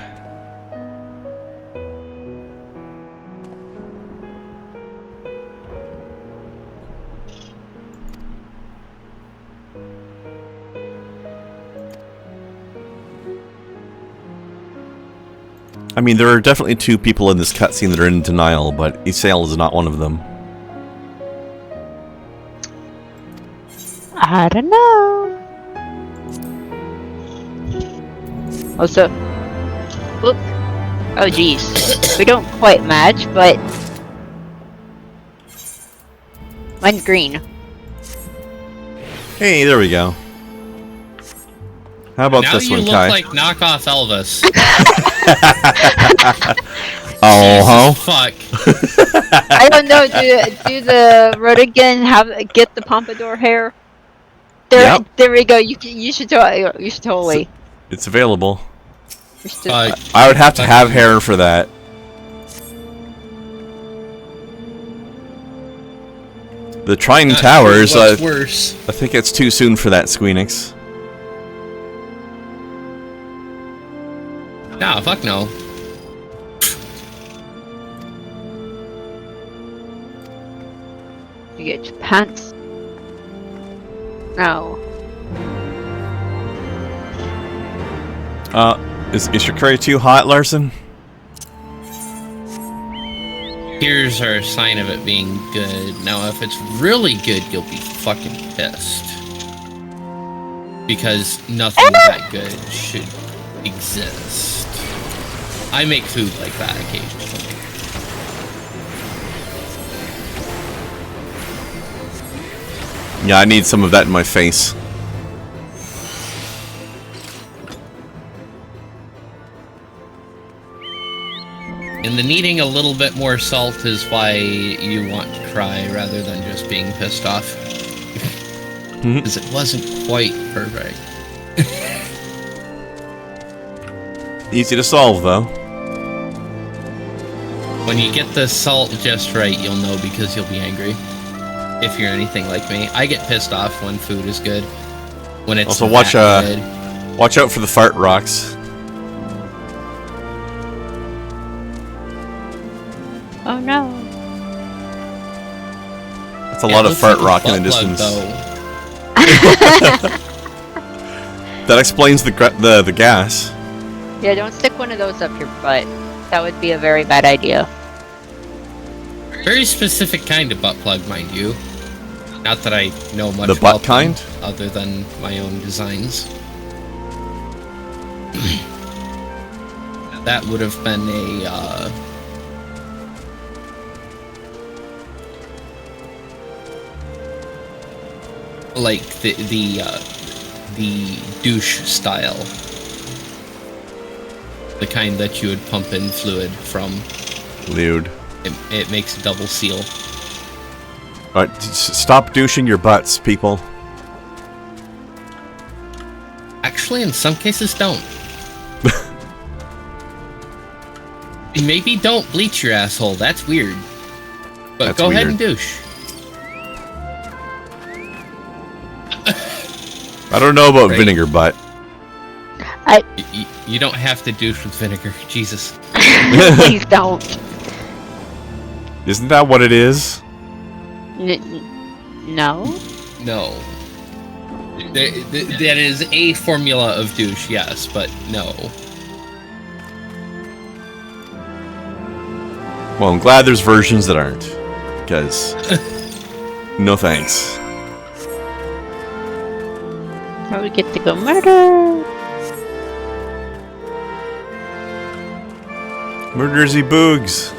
[SPEAKER 1] I mean, there are definitely 2 people in this cutscene that are in denial, but Isael is not one of them.
[SPEAKER 5] I don't know. Also, oop. Oh jeez, we don't quite match, but mine's green.
[SPEAKER 1] Hey, there we go. How about
[SPEAKER 3] Now
[SPEAKER 1] this
[SPEAKER 3] you
[SPEAKER 1] one,
[SPEAKER 3] look
[SPEAKER 1] Kai?
[SPEAKER 3] like knockoff Elvis.
[SPEAKER 1] Oh,
[SPEAKER 3] Fuck.
[SPEAKER 5] I don't know. Do the Rodigan get the pompadour hair? There,
[SPEAKER 1] Yep.
[SPEAKER 5] there we go. You should totally.
[SPEAKER 1] it's available.
[SPEAKER 5] You should-
[SPEAKER 1] I would have to have hair for that. The Trine
[SPEAKER 3] Not
[SPEAKER 1] Towers,
[SPEAKER 3] sure what's worse.
[SPEAKER 1] I think it's too soon for that, Squeenix.
[SPEAKER 3] Nah, fuck no.
[SPEAKER 5] You get your pants. No.
[SPEAKER 1] Is your curry too hot, Larson?
[SPEAKER 3] Here's our sign of it being good. Now, if it's really good, you'll be fucking pissed. Because nothing that good should exist. I make food like that occasionally.
[SPEAKER 1] Yeah, I need some of that in my face.
[SPEAKER 3] And the needing a little bit more salt is why you want to cry rather than just being pissed off. Because it wasn't quite perfect.
[SPEAKER 1] Easy to solve, though.
[SPEAKER 3] When you get the salt just right, you'll know because you'll be angry. If you're anything like me. I get pissed off when food is good. When it's
[SPEAKER 1] Also, watch
[SPEAKER 3] good.
[SPEAKER 1] watch out for the fart rocks.
[SPEAKER 5] Oh no.
[SPEAKER 1] That's a lot of
[SPEAKER 3] looks
[SPEAKER 1] fart
[SPEAKER 3] like a
[SPEAKER 1] rock in the
[SPEAKER 3] butt plug,
[SPEAKER 1] distance.
[SPEAKER 3] though.
[SPEAKER 1] That explains the gas.
[SPEAKER 5] Yeah, don't stick one of those up your butt. That would be a very bad idea.
[SPEAKER 3] Very specific kind of butt plug, mind you. Not that I know much
[SPEAKER 1] The
[SPEAKER 3] about
[SPEAKER 1] butt kind?
[SPEAKER 3] them, other than my own designs. That would have been a, like the douche style. The kind that you would pump in fluid from.
[SPEAKER 1] Lewd.
[SPEAKER 3] It makes a double seal.
[SPEAKER 1] Alright, stop douching your butts, people.
[SPEAKER 3] Actually, in some cases, don't. Maybe don't bleach your asshole. That's weird. But
[SPEAKER 1] That's
[SPEAKER 3] go ahead
[SPEAKER 1] weird.
[SPEAKER 3] and douche.
[SPEAKER 1] I don't know about
[SPEAKER 3] Right.
[SPEAKER 1] vinegar butt.
[SPEAKER 3] You don't have to douche with vinegar. Jesus.
[SPEAKER 5] Please don't.
[SPEAKER 1] Isn't that what it is?
[SPEAKER 5] No.
[SPEAKER 3] No. That is a formula of douche, yes, but no.
[SPEAKER 1] Well, I'm glad there's versions that aren't. Because... no thanks.
[SPEAKER 5] Now we get to go murder.
[SPEAKER 1] Murdersy boogs.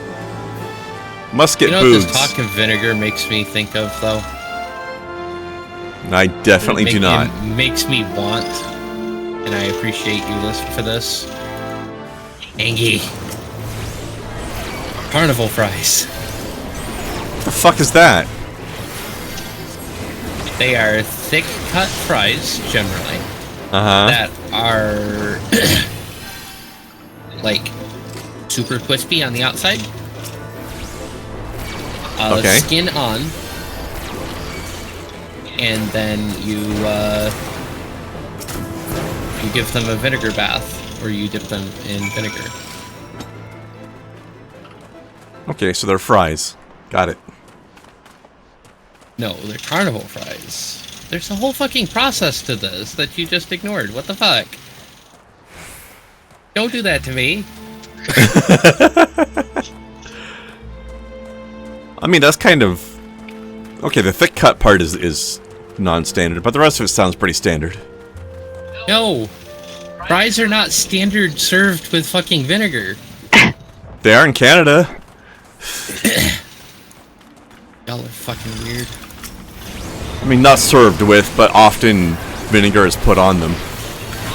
[SPEAKER 1] Must get
[SPEAKER 3] You know
[SPEAKER 1] boobs.
[SPEAKER 3] what this talk of vinegar makes me think of, though?
[SPEAKER 1] I definitely do not.
[SPEAKER 3] It makes me want, and I appreciate you for this. Angie. Carnival fries.
[SPEAKER 1] What the fuck is that?
[SPEAKER 3] They are thick cut fries, generally, that are like super crispy on the outside.
[SPEAKER 1] Okay.
[SPEAKER 3] The skin on, and then you give them a vinegar bath, or you dip them in vinegar.
[SPEAKER 1] Okay, so they're fries. Got it.
[SPEAKER 3] No, they're carnival fries. There's a whole fucking process to this that you just ignored. What the fuck? Don't do that to me.
[SPEAKER 1] I mean, that's kind of... Okay, the thick cut part is non-standard, but the rest of it sounds pretty standard.
[SPEAKER 3] No. Fries are not standard served with fucking vinegar.
[SPEAKER 1] They are in Canada.
[SPEAKER 3] Y'all are fucking weird.
[SPEAKER 1] I mean, not served with, but often vinegar is put on them.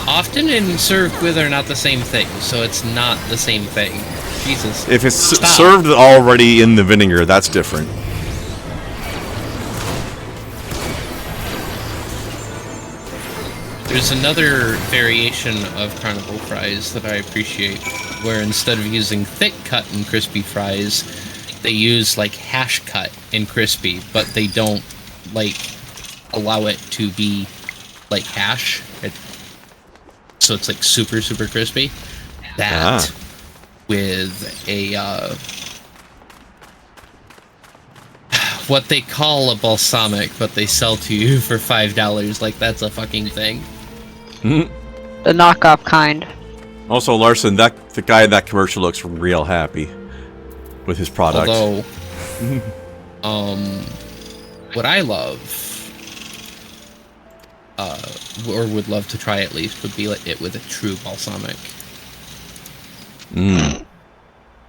[SPEAKER 3] Often and served with are not the same thing, so it's not the same thing. Jesus.
[SPEAKER 1] If it's
[SPEAKER 3] Stop.
[SPEAKER 1] served already in the vinegar, that's different.
[SPEAKER 3] There's another variation of carnival fries that I appreciate, where instead of using thick cut and crispy fries, they use like hash cut and crispy, but they don't like allow it to be like hash. So it's like super, super crispy. That with a what they call a balsamic, but they sell to you for $5 like that's a fucking thing.
[SPEAKER 5] The knockoff kind.
[SPEAKER 1] Also, Larson, the guy in that commercial looks real happy with his product.
[SPEAKER 3] Although, what I love, or would love to try at least, would be like it with a true balsamic.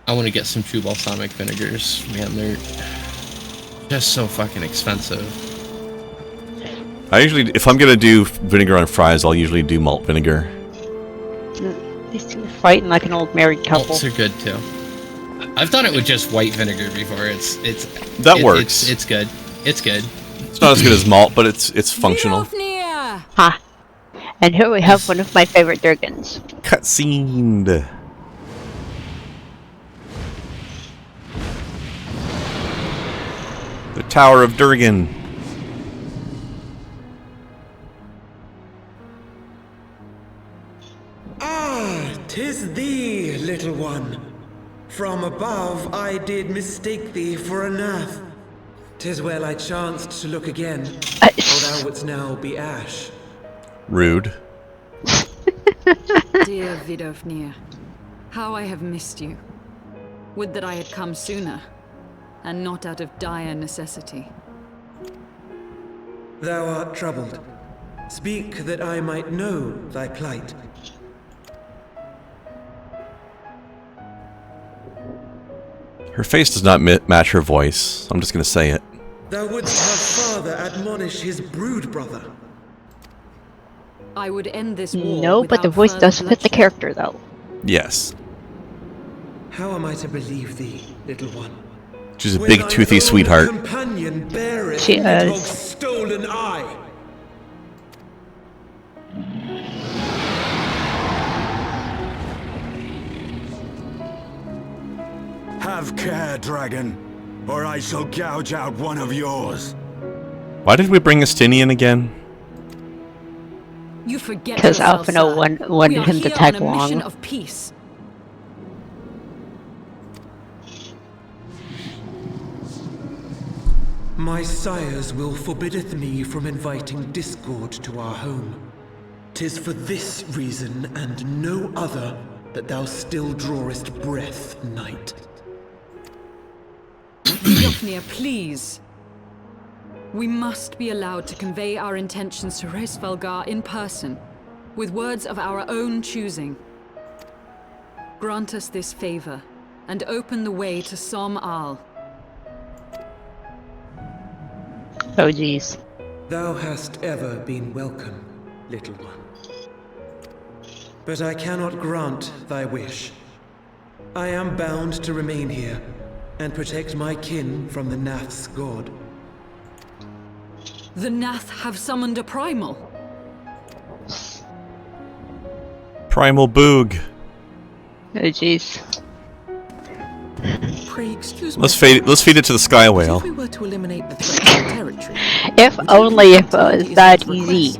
[SPEAKER 3] I want to get some true balsamic vinegars. Man, they're just so fucking expensive.
[SPEAKER 1] I usually, if I'm gonna do vinegar on fries, I'll usually do malt vinegar.
[SPEAKER 5] These two fighting like an old married couple.
[SPEAKER 3] Malts are good too. I've done it with just white vinegar before.
[SPEAKER 1] That works.
[SPEAKER 3] It's good. It's good.
[SPEAKER 1] It's not as good as malt, but it's functional.
[SPEAKER 5] Huh. And here we have one of my favorite Durgans.
[SPEAKER 1] Cutscene. The Tower of Durgan.
[SPEAKER 6] Ah, 'tis thee, little one. From above I did mistake thee for a nath. 'Tis well I chanced to look again, for thou wouldst now be ash.
[SPEAKER 1] Rude.
[SPEAKER 7] Dear Vidofnir, how I have missed you. Would that I had come sooner, and not out of dire necessity.
[SPEAKER 6] Thou art troubled. Speak that I might know thy plight.
[SPEAKER 1] Her face does not match her voice. I'm just gonna say it.
[SPEAKER 6] Thou wouldst have father admonish his brood brother.
[SPEAKER 7] I would end this war.
[SPEAKER 5] No, but the
[SPEAKER 7] without
[SPEAKER 5] voice
[SPEAKER 7] further
[SPEAKER 5] does fit the
[SPEAKER 7] bloodshed.
[SPEAKER 5] character, though.
[SPEAKER 1] Yes.
[SPEAKER 6] How am I to believe thee, little one?
[SPEAKER 1] She's a
[SPEAKER 6] When
[SPEAKER 1] big,
[SPEAKER 6] thine
[SPEAKER 1] toothy
[SPEAKER 6] own
[SPEAKER 1] sweetheart.
[SPEAKER 6] Companion beareth
[SPEAKER 5] She
[SPEAKER 6] the
[SPEAKER 5] is.
[SPEAKER 6] dog's stolen eye.
[SPEAKER 8] Have care, dragon, or I shall gouge out one of yours.
[SPEAKER 1] Why did we bring Estinian again?
[SPEAKER 7] You forget
[SPEAKER 5] Because
[SPEAKER 7] yourself,
[SPEAKER 5] Alphino
[SPEAKER 7] sir.
[SPEAKER 5] wanted
[SPEAKER 7] We are
[SPEAKER 5] him to
[SPEAKER 7] here
[SPEAKER 5] tag
[SPEAKER 7] on a mission
[SPEAKER 5] along.
[SPEAKER 7] of peace.
[SPEAKER 6] My sires will forbiddeth me from inviting discord to our home. 'Tis for this reason and no other that thou still drawest breath, knight.
[SPEAKER 7] Vidofnir, please. We must be allowed to convey our intentions to Resvelgar in person, with words of our own choosing. Grant us this favor, and open the way to Som Al.
[SPEAKER 5] Oh, jeez.
[SPEAKER 6] Thou hast ever been welcome, little one. But I cannot grant thy wish. I am bound to remain here and protect my kin from the Nath's god.
[SPEAKER 7] The Nath have summoned a primal.
[SPEAKER 1] Primal Boog.
[SPEAKER 5] Oh, jeez.
[SPEAKER 9] Pray excuse me.
[SPEAKER 1] Let's feed it to the sky whale.
[SPEAKER 9] If we were to eliminate the threat to the territory,
[SPEAKER 5] If only if it was that easy.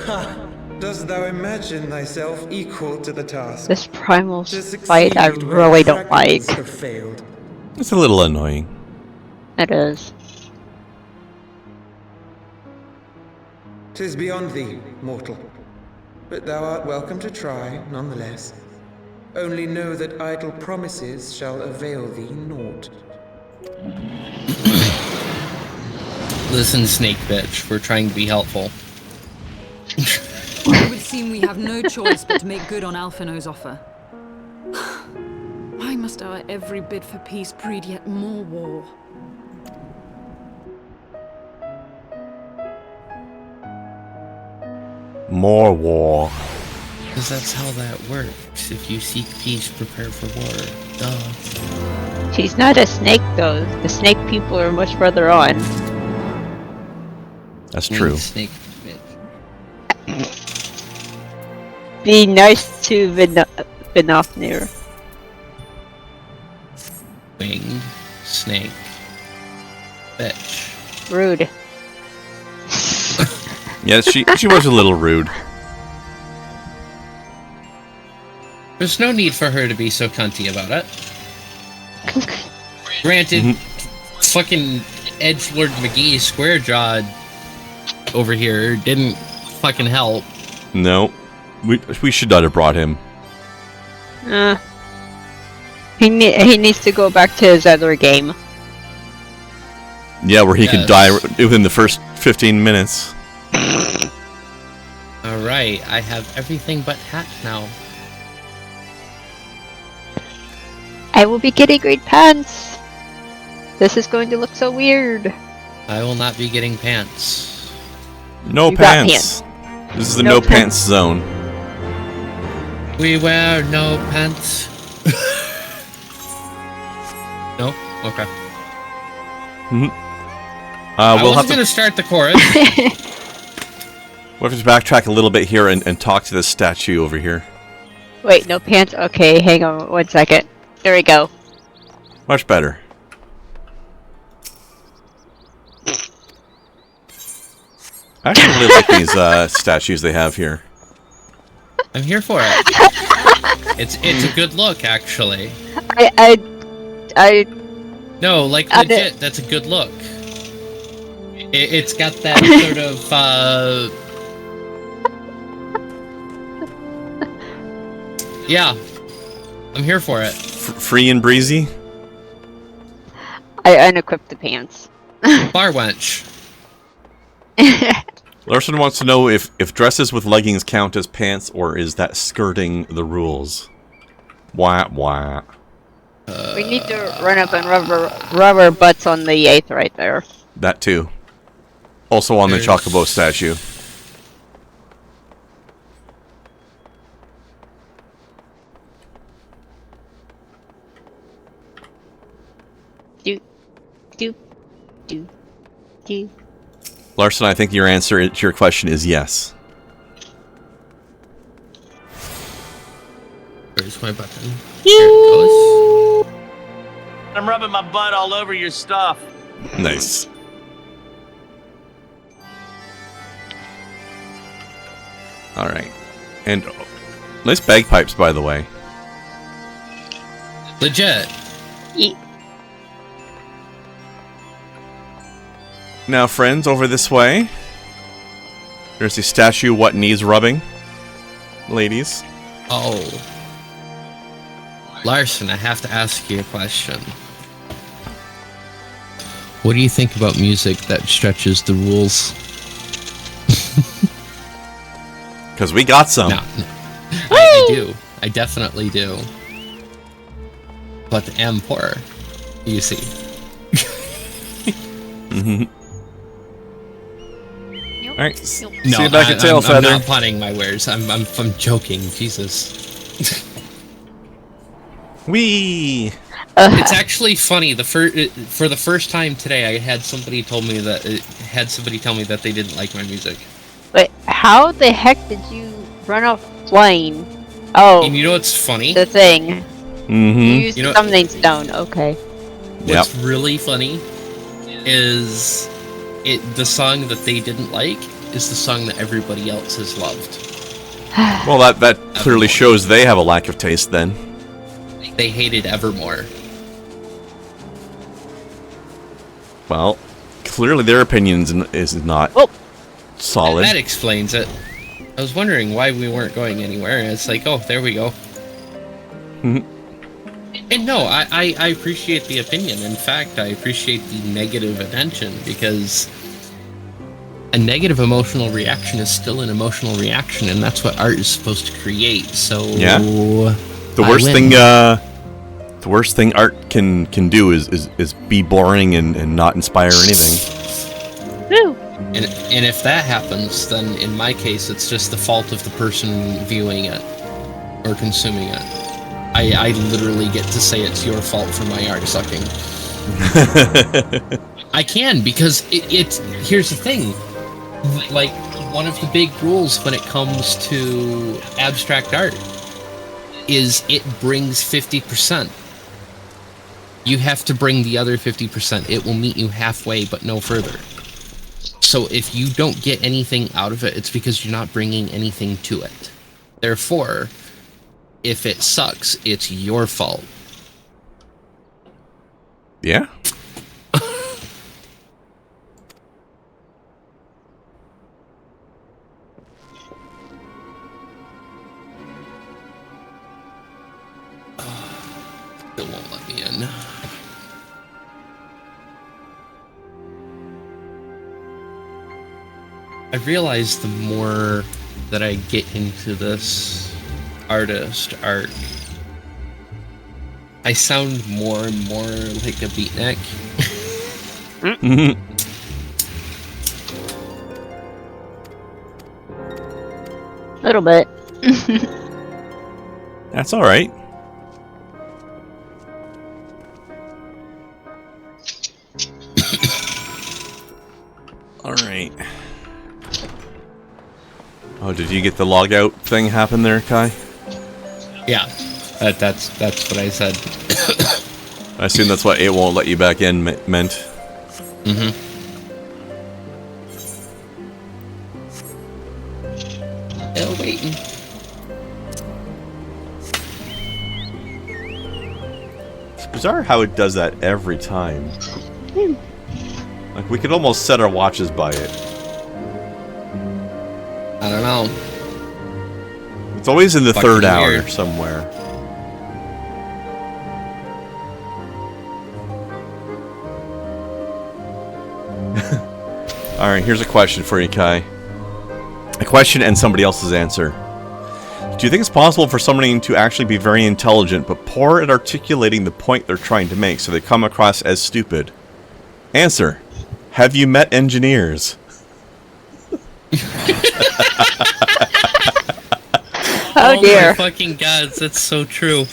[SPEAKER 6] Ha! Dost thou imagine thyself equal to the task?
[SPEAKER 5] This primal
[SPEAKER 6] To
[SPEAKER 5] fight I
[SPEAKER 6] succeed where
[SPEAKER 5] really don't like.
[SPEAKER 6] dragons have failed.
[SPEAKER 1] It's a little annoying.
[SPEAKER 5] It is.
[SPEAKER 6] 'Tis beyond thee, mortal. But thou art welcome to try, nonetheless. Only know that idle promises shall avail thee naught.
[SPEAKER 3] Listen, snake bitch, we're trying to be helpful.
[SPEAKER 7] It would seem we have no choice but to make good on Alphino's offer. Why must our every bid for peace breed yet more war?
[SPEAKER 1] More war.
[SPEAKER 3] Because that's how that works. If you seek peace, prepare for war. Duh.
[SPEAKER 5] She's not a snake, though. The snake people are much further on.
[SPEAKER 1] That's true.
[SPEAKER 3] Snake bitch.
[SPEAKER 5] Be nice to Vinofnir.
[SPEAKER 3] Winged snake bitch.
[SPEAKER 5] Rude.
[SPEAKER 1] Yeah, she was a little rude.
[SPEAKER 3] There's no need for her to be so cunty about it. Granted, fucking Edgelord McGee square-jawed over here didn't fucking help.
[SPEAKER 1] No, we should not have brought him.
[SPEAKER 5] He needs to go back to his other game.
[SPEAKER 1] Yeah, where he could die within the first 15 minutes.
[SPEAKER 3] Alright, I have everything but hat now.
[SPEAKER 5] I will be getting green pants. This is going to look so weird.
[SPEAKER 3] I will not be getting pants.
[SPEAKER 1] No
[SPEAKER 5] You got
[SPEAKER 1] pants. This is the no pants zone.
[SPEAKER 3] We wear no pants. No? Okay. I
[SPEAKER 1] We'll
[SPEAKER 3] was
[SPEAKER 1] have
[SPEAKER 3] gonna start the chorus.
[SPEAKER 1] We'll have to backtrack a little bit here and talk to this statue over here.
[SPEAKER 5] Wait, no pants? Okay, hang on 1 second. There we go.
[SPEAKER 1] Much better. I actually really like these statues they have here.
[SPEAKER 3] I'm here for it. It's a good look, actually.
[SPEAKER 5] I
[SPEAKER 3] No, like legit, that's a good look. It's got that sort of yeah, I'm here for it.
[SPEAKER 1] Free and breezy.
[SPEAKER 5] I unequipped the pants.
[SPEAKER 3] Bar wench.
[SPEAKER 1] Larson wants to know if dresses with leggings count as pants, or is that skirting the rules? Wah wah.
[SPEAKER 5] We need to run up and rubber butts on the 8th right there.
[SPEAKER 1] That too. Also on the Chocobo statue.
[SPEAKER 5] Do.
[SPEAKER 1] Larson, I think your answer to your question is yes.
[SPEAKER 3] Where's my button? Here it goes.
[SPEAKER 10] I'm rubbing my butt all over your stuff.
[SPEAKER 1] Nice. Alright. And nice bagpipes, by the way.
[SPEAKER 3] Legit.
[SPEAKER 1] Now, friends, over this way. There's the statue what needs rubbing. Ladies.
[SPEAKER 3] Oh. Larson, I have to ask you a question. What do you think about music that stretches the rules?
[SPEAKER 1] Because we got some.
[SPEAKER 3] No. I do. I definitely do. But am poor, you see.
[SPEAKER 1] Mm-hmm.
[SPEAKER 5] Nope.
[SPEAKER 1] All right.
[SPEAKER 5] Nope.
[SPEAKER 1] See you back at Tailfeather.
[SPEAKER 3] I'm not punning my wares. I'm joking. Jesus.
[SPEAKER 1] Wee.
[SPEAKER 3] It's actually funny. For the first time today, I had somebody tell me that they didn't like my music.
[SPEAKER 5] Wait, how the heck did you run off plane? Oh,
[SPEAKER 3] And you know what's funny?
[SPEAKER 5] the thing.
[SPEAKER 1] Mm-hmm.
[SPEAKER 5] You used something stone. Okay.
[SPEAKER 3] What's really funny is the song that they didn't like is the song that everybody else has loved.
[SPEAKER 1] Well, that clearly shows they have a lack of taste then.
[SPEAKER 3] They hated Evermore.
[SPEAKER 1] Well, clearly their opinion is not solid.
[SPEAKER 3] That explains it. I was wondering why we weren't going anywhere, and it's like, oh, there we go. And no, I appreciate the opinion. In fact, I appreciate the negative attention, because a negative emotional reaction is still an emotional reaction, and that's what art is supposed to create. So
[SPEAKER 1] yeah, the worst thing art can do is be boring and not inspire anything.
[SPEAKER 5] Woo.
[SPEAKER 3] And if that happens, then in my case, it's just the fault of the person viewing it or consuming it. I literally get to say it's your fault for my art sucking. I can, because it's here's the thing. Like, one of the big rules when it comes to abstract art is it brings 50%. You have to bring the other 50%. It will meet you halfway, but no further. So if you don't get anything out of it, it's because you're not bringing anything to it. Therefore, if it sucks, it's your fault.
[SPEAKER 1] Yeah.
[SPEAKER 3] It won't let me in. I realize the more that I get into this artist art, I sound more and more like a beatnik.
[SPEAKER 5] Little bit.
[SPEAKER 1] That's all right. All right. Oh, did you get the logout thing happen there, Kai?
[SPEAKER 3] Yeah, that's what I said.
[SPEAKER 1] I assume that's what it won't let you back in meant.
[SPEAKER 3] Mm-hmm. Still waiting.
[SPEAKER 1] It's bizarre how it does that every time. Like, we could almost set our watches by it.
[SPEAKER 3] I don't know.
[SPEAKER 1] It's always in the
[SPEAKER 3] Fucking
[SPEAKER 1] third hour
[SPEAKER 3] weird.
[SPEAKER 1] somewhere. Alright, here's a question for you, Kai. A question and somebody else's answer. Do you think it's possible for somebody to actually be very intelligent but poor at articulating the point they're trying to make, so they come across as stupid? Answer. Have you met engineers?
[SPEAKER 5] Oh dear.
[SPEAKER 3] My fucking gods, that's so true.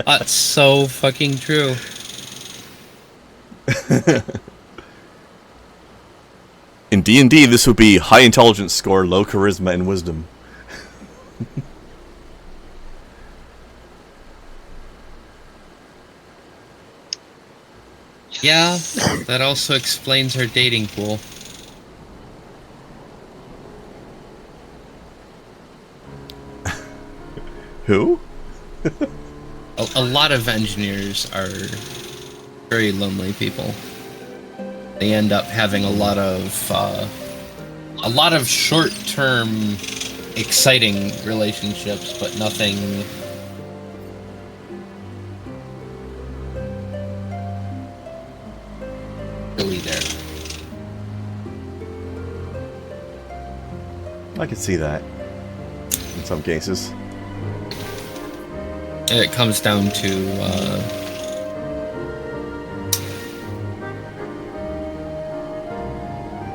[SPEAKER 3] That's so fucking true.
[SPEAKER 1] In D&D, this would be high intelligence score, low charisma, and wisdom.
[SPEAKER 3] Yeah, that also explains our dating pool.
[SPEAKER 1] Who?
[SPEAKER 3] A lot of engineers are very lonely people. They end up having a lot of short-term, exciting relationships, but nothing really there.
[SPEAKER 1] I could see that. In some cases.
[SPEAKER 3] It comes down to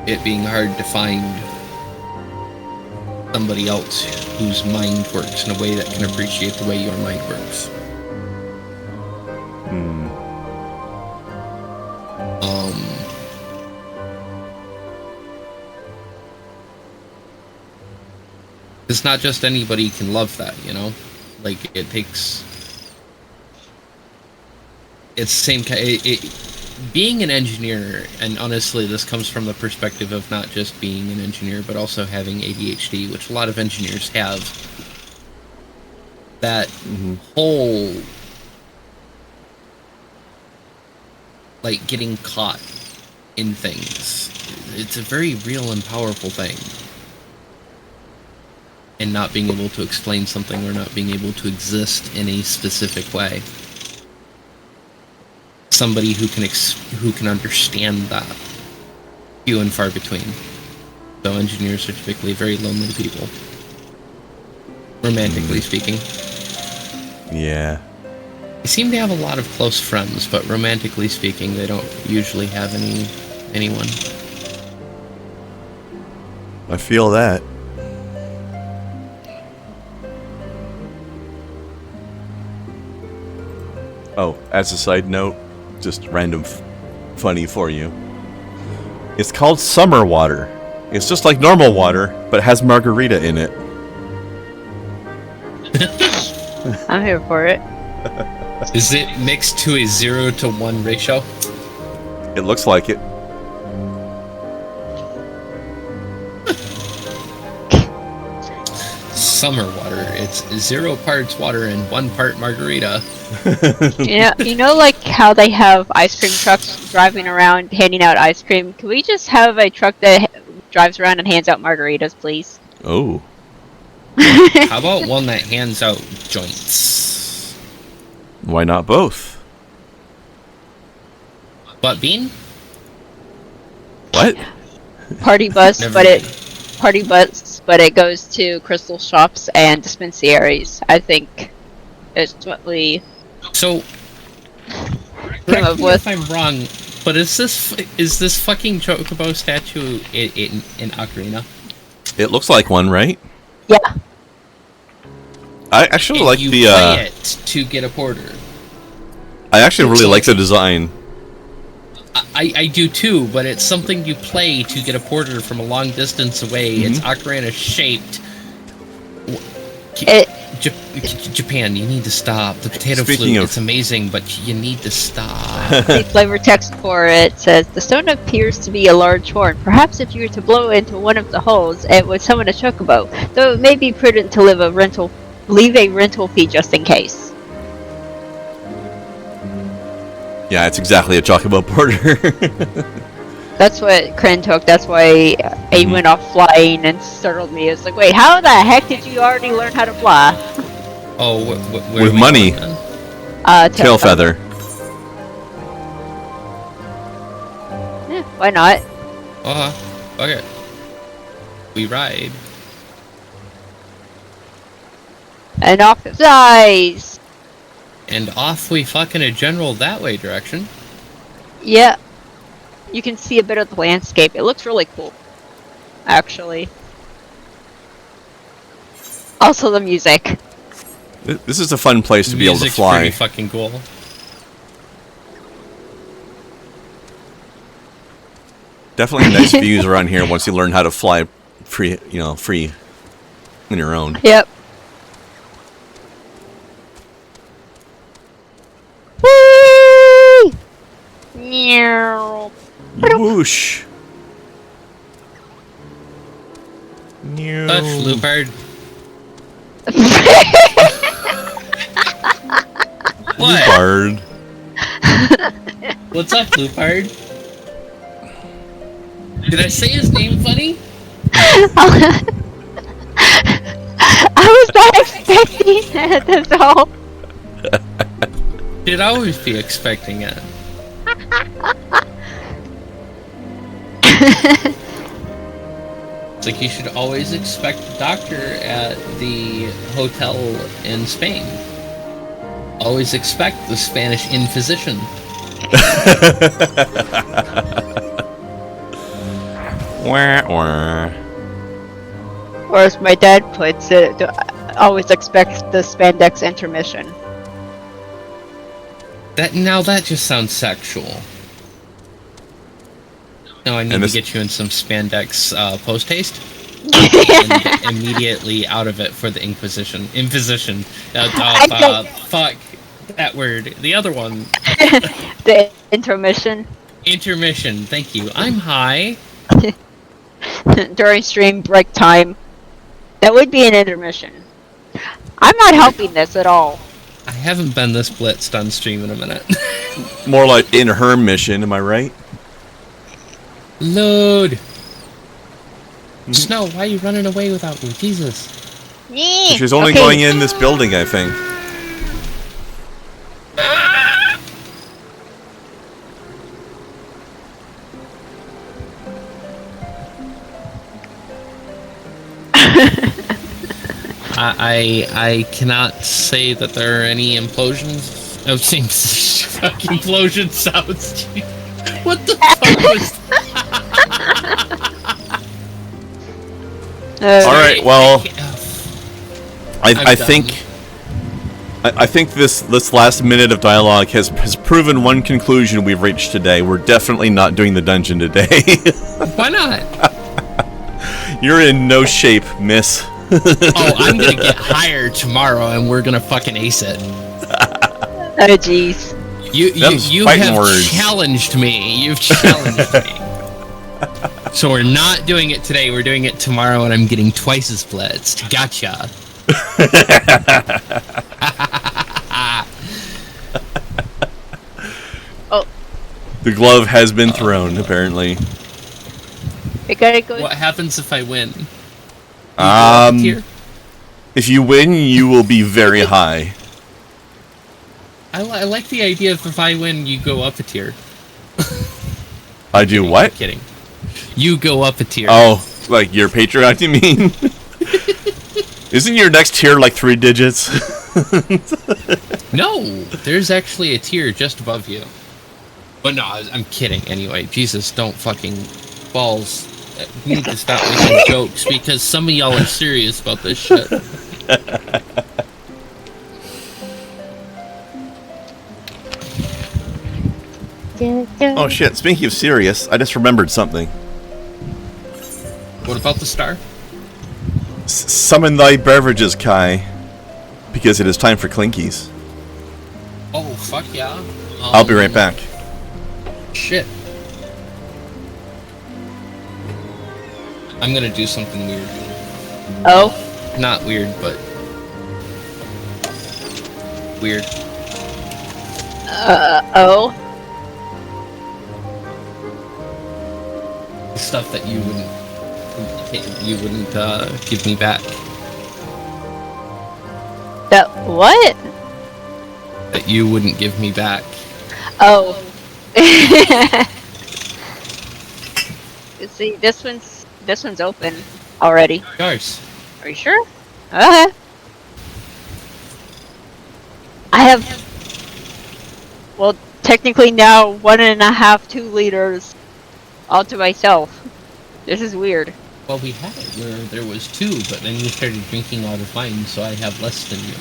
[SPEAKER 3] it being hard to find somebody else whose mind works in a way that can appreciate the way your mind works. It's not just anybody can love that, you know? Like, it takes... It's the same kind... Being an engineer, and honestly this comes from the perspective of not just being an engineer, but also having ADHD, which a lot of engineers have, that whole... like, getting caught in things. It's a very real and powerful thing. And not being able to explain something or not being able to exist in a specific way. Somebody who can understand that. Few and far between. So engineers are typically very lonely people. Romantically speaking.
[SPEAKER 1] Yeah.
[SPEAKER 3] They seem to have a lot of close friends, but romantically speaking, they don't usually have anyone.
[SPEAKER 1] I feel that. Oh, as a side note, just random funny for you. It's called summer water. It's just like normal water, but it has margarita in it.
[SPEAKER 5] I'm here for it.
[SPEAKER 3] Is it mixed to a 0-to-1 ratio?
[SPEAKER 1] It looks like it.
[SPEAKER 3] Summer water. It's 0 parts water and 1 part margarita.
[SPEAKER 5] You know, like how they have ice cream trucks driving around handing out ice cream? Can we just have a truck that drives around and hands out margaritas, please?
[SPEAKER 1] Oh.
[SPEAKER 3] How about one that hands out joints?
[SPEAKER 1] Why not both?
[SPEAKER 3] What, bean?
[SPEAKER 1] What?
[SPEAKER 5] Party bus, but it goes to crystal shops and dispensaries. I think is what we
[SPEAKER 3] came
[SPEAKER 5] up with.
[SPEAKER 3] If I'm wrong, but is this fucking Chocobo statue in Ocarina?
[SPEAKER 1] It looks like one, right?
[SPEAKER 5] Yeah.
[SPEAKER 1] I actually
[SPEAKER 3] and
[SPEAKER 1] like
[SPEAKER 3] you
[SPEAKER 1] the
[SPEAKER 3] play it to get a porter.
[SPEAKER 1] I actually really like the design.
[SPEAKER 3] I do too, but it's something you play to get a porter from a long distance away. It's Ocarina shaped. Japan, you need to stop. The potato flute, it's amazing, but you need to stop.
[SPEAKER 5] The flavor text for it says, the stone appears to be a large horn. Perhaps if you were to blow into one of the holes, it would summon a chocobo, though it may be prudent to leave a rental fee just in case.
[SPEAKER 1] Yeah, it's exactly a chocobo porter.
[SPEAKER 5] That's what Kren took. That's why he went off flying and startled me. It's like, wait, how the heck did you already learn how to fly?
[SPEAKER 3] Oh, where
[SPEAKER 1] with money. Tailfeather.
[SPEAKER 5] Yeah, why not?
[SPEAKER 3] Okay. We ride.
[SPEAKER 5] And off it flies!
[SPEAKER 3] And off we fucking a general that way direction.
[SPEAKER 5] Yeah. You can see a bit of the landscape. It looks really cool. Actually. Also the music.
[SPEAKER 1] This is a fun place to be able to fly.
[SPEAKER 3] Pretty fucking cool.
[SPEAKER 1] Definitely nice views around here once you learn how to fly free on your own.
[SPEAKER 5] Yep. Whee! Meow.
[SPEAKER 1] Whoosh.
[SPEAKER 3] Touch, Loopard. What?
[SPEAKER 1] Loopard.
[SPEAKER 3] What's up, Loopard? Did I say his name funny?
[SPEAKER 5] I was not expecting that, that's all.
[SPEAKER 3] You'd always be expecting it. It's like you should always expect a doctor at the hotel in Spain. Always expect the Spanish physician.
[SPEAKER 1] Wah, wah.
[SPEAKER 5] Or as my dad puts it, always expect the spandex intermission.
[SPEAKER 3] That just sounds sexual. No, I need to get you in some spandex post haste. And immediately out of it for the Inquisition. Imposition. Fuck that word. The other one.
[SPEAKER 5] The intermission.
[SPEAKER 3] Intermission. Thank you. I'm high.
[SPEAKER 5] During stream break time. That would be an intermission. I'm not helping this at all.
[SPEAKER 3] I haven't been this blitzed on stream in a minute.
[SPEAKER 1] More like in her mission, am I right?
[SPEAKER 3] Load. Snow, why are you running away without me? Jesus.
[SPEAKER 1] She's only going in this building, I think.
[SPEAKER 3] I cannot say that there are any implosions. I've seen fucking implosion sounds. What the fuck was that?
[SPEAKER 1] Alright, well, I think this last minute of dialogue has proven one conclusion we've reached today. We're definitely not doing the dungeon today.
[SPEAKER 3] Why not?
[SPEAKER 1] You're in no shape, miss.
[SPEAKER 3] Oh, I'm gonna get hired tomorrow and we're gonna fucking ace it.
[SPEAKER 5] Oh, jeez.
[SPEAKER 3] You have challenged me. You've challenged me. So we're not doing it today, we're doing it tomorrow and I'm getting twice as blitzed. Gotcha.
[SPEAKER 5] Oh.
[SPEAKER 1] The glove has been thrown, apparently.
[SPEAKER 3] What happens if I win?
[SPEAKER 1] If you win, you will be very high.
[SPEAKER 3] I like the idea of if I win, you go up a tier.
[SPEAKER 1] I do what?
[SPEAKER 3] I'm kidding. You go up a tier.
[SPEAKER 1] Oh, like your Patreon, you mean? Isn't your next tier like 3 digits?
[SPEAKER 3] No, there's actually a tier just above you. But no, I'm kidding. Anyway, Jesus, don't fucking balls. You need to stop making jokes because some of y'all are serious about this shit.
[SPEAKER 1] Oh shit, speaking of serious, I just remembered something.
[SPEAKER 3] What about the star?
[SPEAKER 1] Summon thy beverages, Kai, because it is time for Clinkies.
[SPEAKER 3] Oh, fuck yeah.
[SPEAKER 1] I'll be right back.
[SPEAKER 3] Shit. I'm gonna do something weird.
[SPEAKER 5] Oh?
[SPEAKER 3] Not weird, but... weird.
[SPEAKER 5] Oh?
[SPEAKER 3] Stuff that you wouldn't give me back.
[SPEAKER 5] That what?
[SPEAKER 3] That you wouldn't give me back.
[SPEAKER 5] Oh. See, this one's open already.
[SPEAKER 3] Yours.
[SPEAKER 5] Are you sure? Okay. I have, well, technically now 1.5, 2 liters all to myself. This is weird.
[SPEAKER 3] Well, we had it where there was 2, but then you started drinking out of mine, so I have less than you.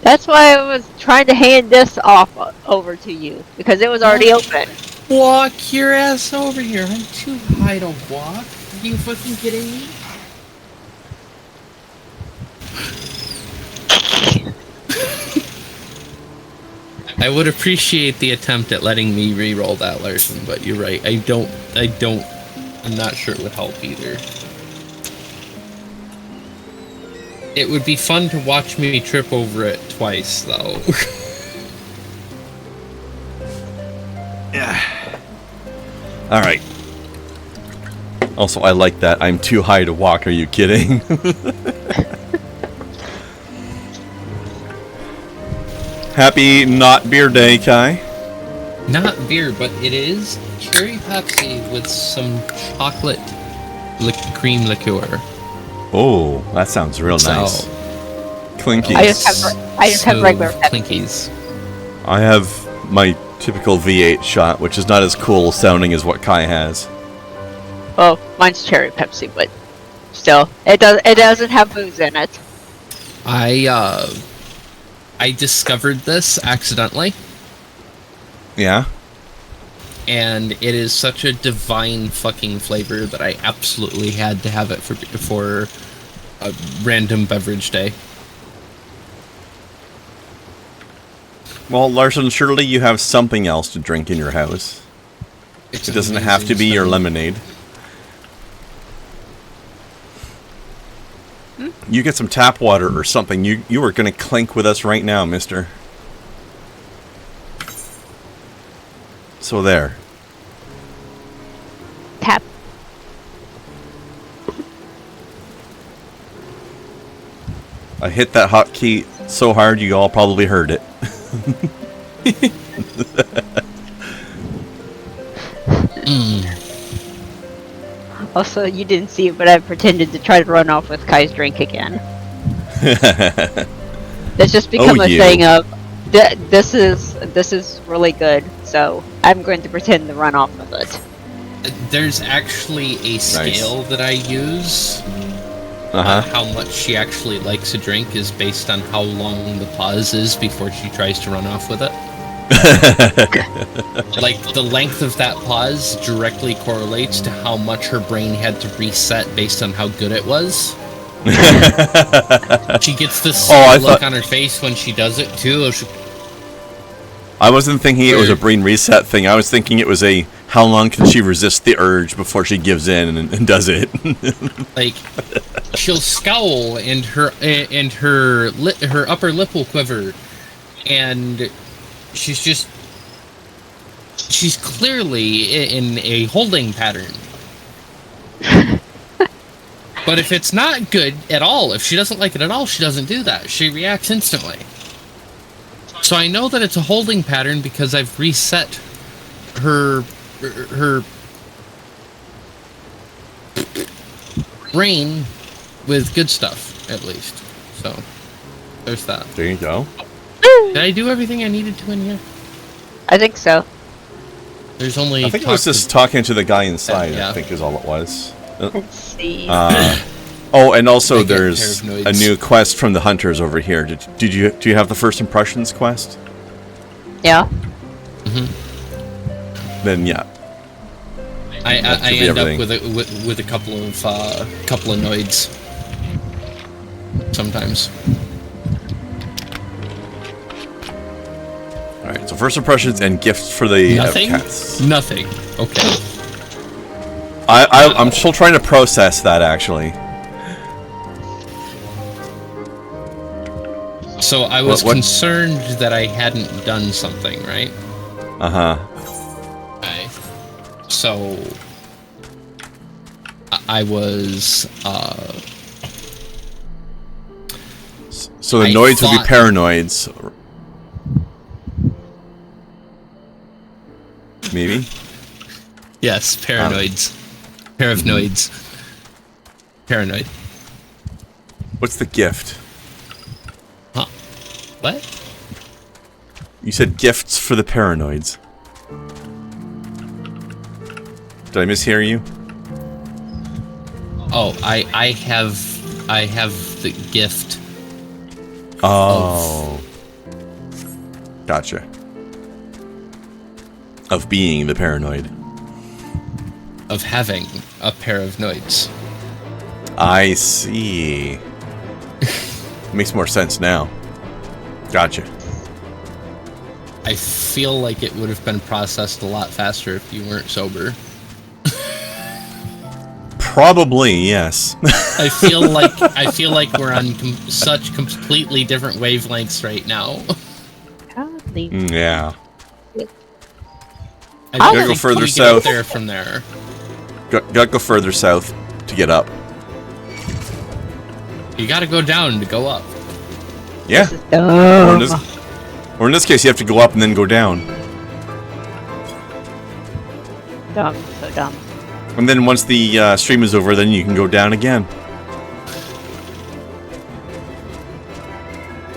[SPEAKER 5] That's why I was trying to hand this off over to you, because it was already open.
[SPEAKER 3] Walk your ass over here. I'm too high to walk. Are you fucking kidding me? I would appreciate the attempt at letting me re-roll that, Larson, but you're right. I'm not sure it would help either. It would be fun to watch me trip over it twice, though.
[SPEAKER 1] Yeah. Alright. Also, I like that. I'm too high to walk. Are you kidding? Happy not beer day, Kai.
[SPEAKER 3] Not beer, but it is cherry Pepsi with some chocolate cream liqueur.
[SPEAKER 1] Oh, that sounds real nice. Clinkies.
[SPEAKER 5] I just have regular Pepsi.
[SPEAKER 3] Clinkies.
[SPEAKER 1] I have my Typical V8 shot, which is not as cool sounding as what Kai has.
[SPEAKER 5] Well, mine's cherry Pepsi, but still, it doesn't have booze in it.
[SPEAKER 3] I discovered this accidentally,
[SPEAKER 1] Yeah?
[SPEAKER 3] and it is such a divine fucking flavor that I absolutely had to have it for a random beverage day.
[SPEAKER 1] Well, Larson, surely you have something else to drink in your house.
[SPEAKER 3] It's
[SPEAKER 1] It doesn't have to be your lemonade. You get some tap water or something. You are going to clink with us right now, mister. So there.
[SPEAKER 5] Tap.
[SPEAKER 1] I hit that hotkey so hard you all probably heard it.
[SPEAKER 5] Also, you didn't see it, but I pretended to try to run off with Kai's drink again. That's just become a thing of, this is really good, so I'm going to pretend to run off with it.
[SPEAKER 3] There's actually a scale that I use. How much she actually likes a drink is based on how long the pause is before she tries to run off with it. Like, the length of that pause directly correlates to how much her brain had to reset based on how good it was. She gets this look on her face when she does it, too.
[SPEAKER 1] I wasn't thinking it was a brain reset thing. I was thinking it was a how long can she resist the urge before she gives in and does it.
[SPEAKER 3] Like, she'll scowl and her upper lip will quiver, and she's clearly in a holding pattern. But if it's not good at all, if she doesn't like it at all, she doesn't do that. She reacts instantly. So I know that it's a holding pattern because I've reset her brain with good stuff, at least. So there's that.
[SPEAKER 1] There you go.
[SPEAKER 3] Did I do everything I needed to in here?
[SPEAKER 5] I think so.
[SPEAKER 3] There's only.
[SPEAKER 1] I think it was just talking to the guy inside.
[SPEAKER 3] Yeah.
[SPEAKER 1] I think is all it was.
[SPEAKER 5] Let's see.
[SPEAKER 1] Oh, and also there's a new quest from the hunters over here. Do you have the first impressions quest?
[SPEAKER 5] Yeah.
[SPEAKER 1] Then yeah.
[SPEAKER 3] I end up with a couple of noids sometimes.
[SPEAKER 1] All right. So first impressions and gifts for the cats.
[SPEAKER 3] Nothing. Okay.
[SPEAKER 1] I'm still trying to process that actually.
[SPEAKER 3] So I was concerned that I hadn't done something, right? Okay. So I was.
[SPEAKER 1] So the noids would be paranoids. Maybe.
[SPEAKER 3] Yes, paranoids. Pair of noids. Paranoid.
[SPEAKER 1] What's the gift?
[SPEAKER 3] Huh? What?
[SPEAKER 1] You said gifts for the paranoids. Did I mishear you?
[SPEAKER 3] Oh, I have the gift.
[SPEAKER 1] Oh. Gotcha. Of being the paranoid.
[SPEAKER 3] Of having a pair of noids.
[SPEAKER 1] I see. Makes more sense now. Gotcha.
[SPEAKER 3] I feel like it would have been processed a lot faster if you weren't sober.
[SPEAKER 1] Probably, yes.
[SPEAKER 3] I feel like we're on such completely different wavelengths right now.
[SPEAKER 1] Yeah.
[SPEAKER 3] I
[SPEAKER 1] gotta go further south.
[SPEAKER 3] There from there.
[SPEAKER 1] Gotta go further south to get up.
[SPEAKER 3] You gotta go down to go up.
[SPEAKER 1] Yeah. Or in this case, you have to go up and then go down.
[SPEAKER 5] Dumb, so dumb.
[SPEAKER 1] And then once the stream is over, then you can go down again.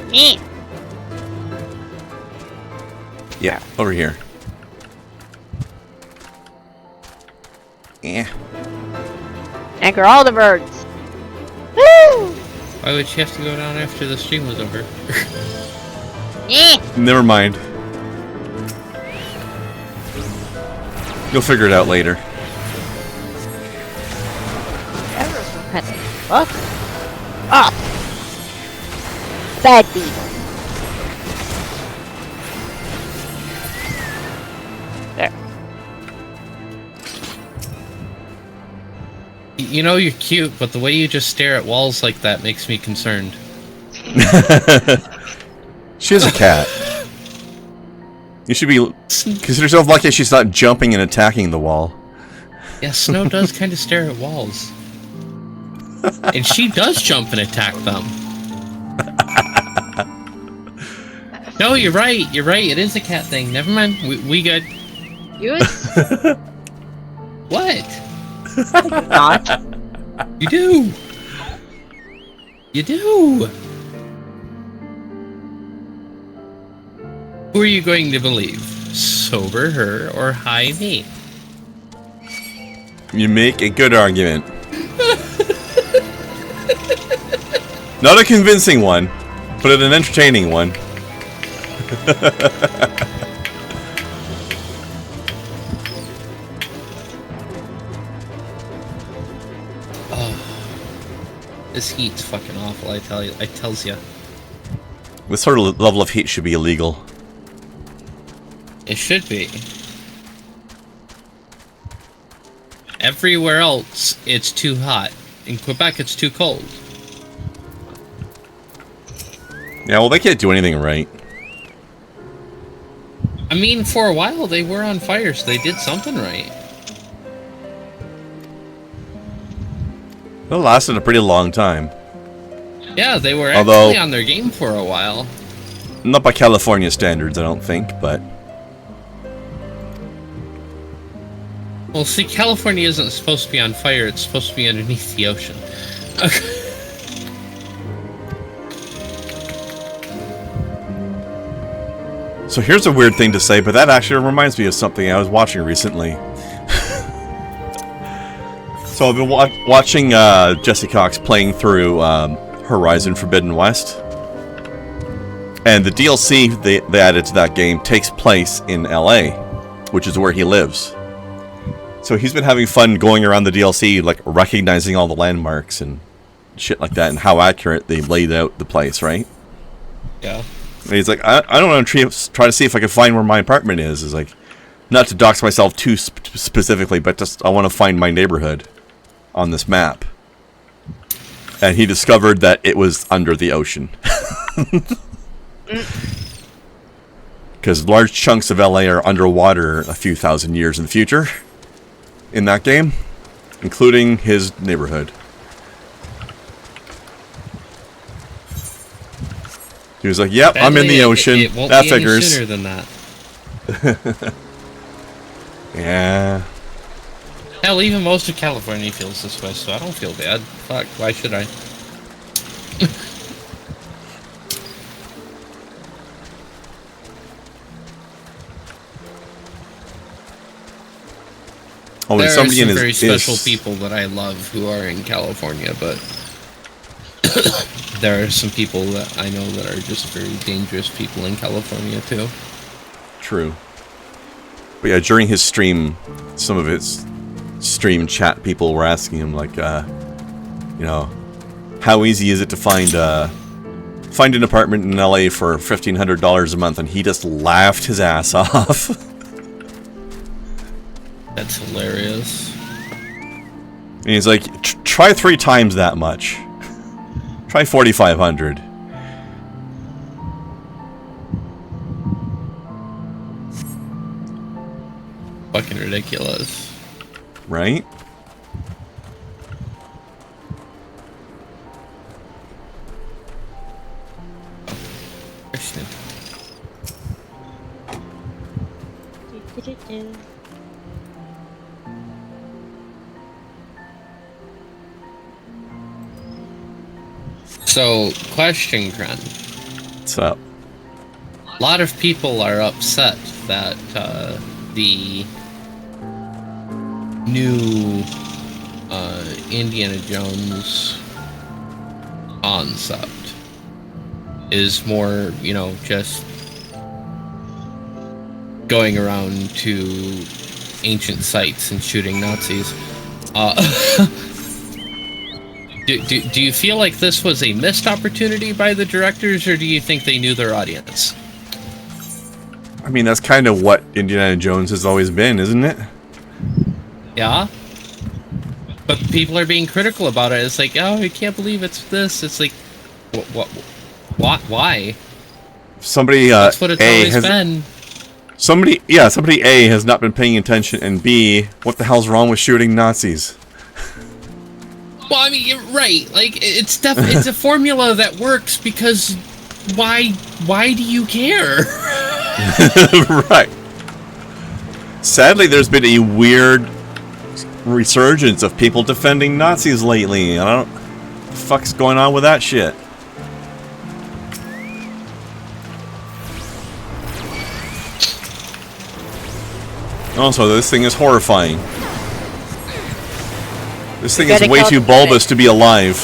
[SPEAKER 5] Me.
[SPEAKER 1] Yeah, over here. Eh.
[SPEAKER 5] Anchor all the birds. Woo!
[SPEAKER 3] Why would she have to go down after the stream was over?
[SPEAKER 5] Yeah.
[SPEAKER 1] Never mind. You'll figure it out later.
[SPEAKER 5] What the fuck? Ah! Bad beetle. There.
[SPEAKER 3] You know you're cute, but the way you just stare at walls like that makes me concerned.
[SPEAKER 1] She is a cat. You should be consider yourself lucky she's not jumping and attacking the wall.
[SPEAKER 3] Yeah, Snow does kind of stare at walls. And she does jump and attack them. No, you're right. You're right. It is a cat thing. Never mind. We good.
[SPEAKER 5] You
[SPEAKER 3] What?
[SPEAKER 5] not.
[SPEAKER 3] You do. You do. Who are you going to believe? Sober her or high me?
[SPEAKER 1] You make a good argument. Not a convincing one, but an entertaining one.
[SPEAKER 3] Oh, this heat's fucking awful. I tell you. I tells you.
[SPEAKER 1] This sort of level of heat should be illegal.
[SPEAKER 3] It should be. Everywhere else, it's too hot. In Quebec, it's too cold.
[SPEAKER 1] Yeah, well, they can't do anything right.
[SPEAKER 3] I mean, for a while, they were on fire, so they did something right.
[SPEAKER 1] It lasted a pretty long time.
[SPEAKER 3] Yeah, they were
[SPEAKER 1] Although-
[SPEAKER 3] actually on their game for a while.
[SPEAKER 1] Not by California standards, I don't think, but...
[SPEAKER 3] Well, see, California isn't supposed to be on fire, it's supposed to be underneath the ocean. Okay.
[SPEAKER 1] So here's a weird thing to say, but that actually reminds me of something I was watching recently. So I've been watching Jesse Cox playing through Horizon Forbidden West. And the DLC they added to that game takes place in LA, which is where he lives. So he's been having fun going around the DLC, like recognizing all the landmarks and shit like that, and how accurate they laid out the place, right?
[SPEAKER 3] Yeah.
[SPEAKER 1] And he's like, I don't want to try to see if I can find where my apartment is. It's like, not to dox myself too specifically, but just I want to find my neighborhood on this map. And he discovered that it was under the ocean. Because large chunks of LA are underwater a few thousand years in the future. In that game, including his neighborhood. He was like, "Yep, I'm in the ocean.
[SPEAKER 3] It won't
[SPEAKER 1] that
[SPEAKER 3] be
[SPEAKER 1] figures."
[SPEAKER 3] any sooner than that.
[SPEAKER 1] Yeah.
[SPEAKER 3] Hell, even most of California feels this way, so I don't feel bad. Fuck, why should I?
[SPEAKER 1] Oh,
[SPEAKER 3] there are
[SPEAKER 1] somebody
[SPEAKER 3] some
[SPEAKER 1] in
[SPEAKER 3] very
[SPEAKER 1] his,
[SPEAKER 3] special people that I love who are in California, but there are some people that I know that are just very dangerous people in California too.
[SPEAKER 1] True. But yeah, during his stream, some of his stream chat people were asking him, like, you know, how easy is it to find an apartment in LA for $1,500 a month? And he just laughed his ass off.
[SPEAKER 3] That's hilarious.
[SPEAKER 1] And he's like, try 3 times that much. Try 4,500.
[SPEAKER 3] Fucking ridiculous.
[SPEAKER 1] Right?
[SPEAKER 3] Christian. So, question, Kren.
[SPEAKER 1] What's up?
[SPEAKER 3] A lot of people are upset that the new Indiana Jones concept is more, you know, just going around to ancient sites and shooting Nazis. Do you feel like this was a missed opportunity by the directors, or do you think they knew their audience?
[SPEAKER 1] I mean, that's kind of what Indiana Jones has always been, isn't it?
[SPEAKER 3] Yeah? But people are being critical about it. It's like, oh, I can't believe it's this. It's like, what? Why?
[SPEAKER 1] Somebody,
[SPEAKER 3] That's what it's always been.
[SPEAKER 1] Somebody A has not been paying attention, and B, what the hell's wrong with shooting Nazis?
[SPEAKER 3] Well, I mean, you're right. Like, it's a formula that works because why do you care?
[SPEAKER 1] Right. Sadly, there's been a weird resurgence of people defending Nazis lately. I don't know what the fuck's going on with that shit. Also, this thing is horrifying. This thing is way too bulbous to be alive.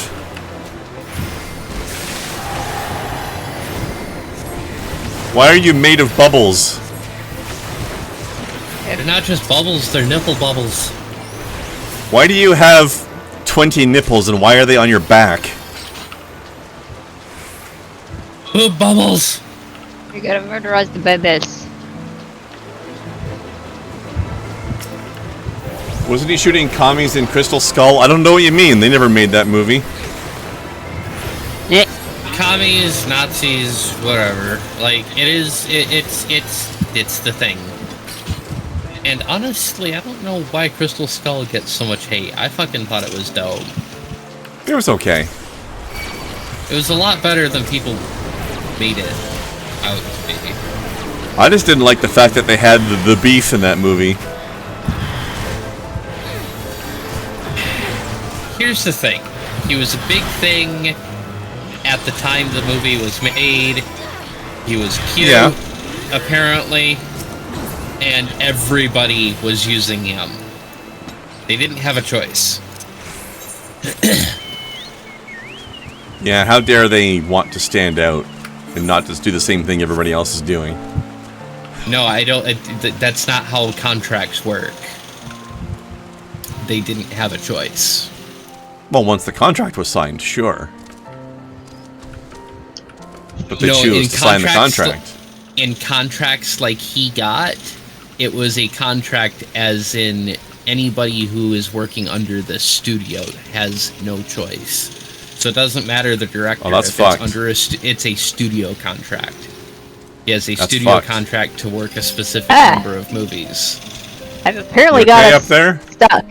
[SPEAKER 1] Why are you made of bubbles?
[SPEAKER 3] They're not just bubbles, they're nipple bubbles.
[SPEAKER 1] Why do you have 20 nipples, and why are they on your back?
[SPEAKER 3] Boob bubbles!
[SPEAKER 5] You gotta murderize the babies.
[SPEAKER 1] Wasn't he shooting commies in Crystal Skull? I don't know what you mean. They never made that movie.
[SPEAKER 5] Yeah.
[SPEAKER 3] Commies, Nazis, whatever. Like, it's the thing. And honestly, I don't know why Crystal Skull gets so much hate. I fucking thought it was dope.
[SPEAKER 1] It was okay.
[SPEAKER 3] It was a lot better than people made it out to be.
[SPEAKER 1] I just didn't like the fact that they had the beef in that movie.
[SPEAKER 3] Here's the thing. He was a big thing at the time the movie was made. He was cute, apparently, and everybody was using him. They didn't have a choice.
[SPEAKER 1] Yeah, how dare they want to stand out and not just do the same thing everybody else is doing.
[SPEAKER 3] No, I don't. That's not how contracts work. They didn't have a choice.
[SPEAKER 1] Well, once the contract was signed, sure. But they choose to sign the contract.
[SPEAKER 3] In contracts like he got, it was a contract as in anybody who is working under the studio has no choice. So it doesn't matter the director.
[SPEAKER 1] Oh, that's
[SPEAKER 3] if
[SPEAKER 1] fucked.
[SPEAKER 3] It's under it's a studio contract. He has a studio contract to work a specific number of movies.
[SPEAKER 5] I've apparently got
[SPEAKER 1] up there
[SPEAKER 5] stuck.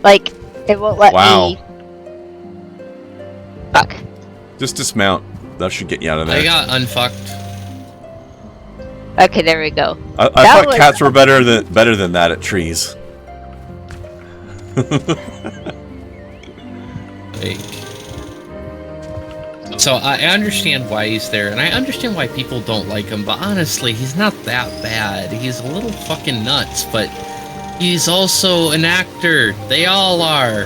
[SPEAKER 5] Like, it won't let me. Fuck.
[SPEAKER 1] Just dismount. That should get you out of there.
[SPEAKER 3] I got unfucked.
[SPEAKER 5] Okay, there we go.
[SPEAKER 1] I thought cats were better than that at trees.
[SPEAKER 3] So I understand why he's there, and I understand why people don't like him, but honestly, he's not that bad. He's a little fucking nuts, but he's also an actor. They all are.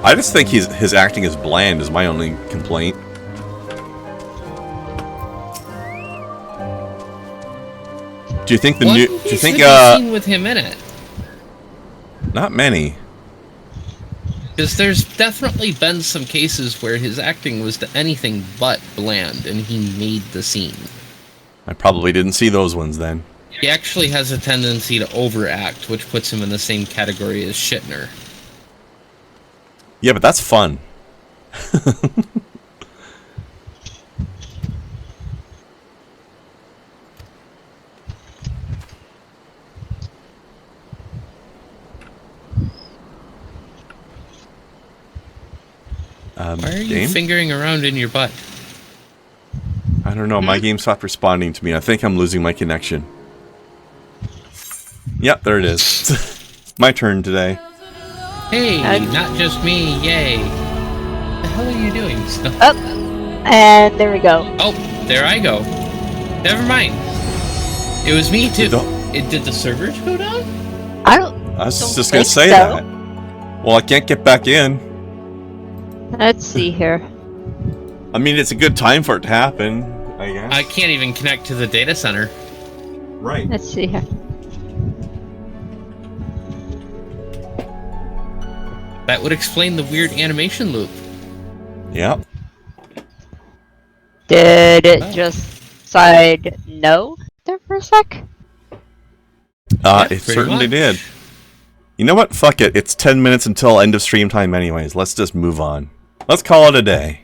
[SPEAKER 1] I just think his acting is bland is my only complaint. Do you think the new? Do you think
[SPEAKER 3] seen with him in it?
[SPEAKER 1] Not many.
[SPEAKER 3] Because there's definitely been some cases where his acting was anything but bland, and he made the scene.
[SPEAKER 1] I probably didn't see those ones then.
[SPEAKER 3] He actually has a tendency to overact, which puts him in the same category as Schittner.
[SPEAKER 1] Yeah, but that's fun.
[SPEAKER 3] Why are you fingering around in your butt?
[SPEAKER 1] I don't know. My game stopped responding to me. I think I'm losing my connection. Yep, there it is. My turn today.
[SPEAKER 3] Hey, not just me. Yay. What the hell are you doing?
[SPEAKER 5] Up. And there we go.
[SPEAKER 3] Oh, there I go. Never mind. It was me too. Did the servers go down?
[SPEAKER 1] I was
[SPEAKER 5] Don't
[SPEAKER 1] just gonna
[SPEAKER 5] think
[SPEAKER 1] say
[SPEAKER 5] so.
[SPEAKER 1] that. Well, I can't get back in.
[SPEAKER 5] Let's see here.
[SPEAKER 1] I mean, it's a good time for it to happen, I guess.
[SPEAKER 3] I can't even connect to the data center.
[SPEAKER 1] Right.
[SPEAKER 5] Let's see here.
[SPEAKER 3] That would explain the weird animation loop.
[SPEAKER 1] Yep.
[SPEAKER 5] Did it just decide no there for a sec?
[SPEAKER 3] Yeah,
[SPEAKER 1] It
[SPEAKER 3] pretty
[SPEAKER 1] certainly
[SPEAKER 3] much.
[SPEAKER 1] did. You know what? Fuck it. It's 10 minutes until end of stream time anyways. Let's just move on. Let's call it a day.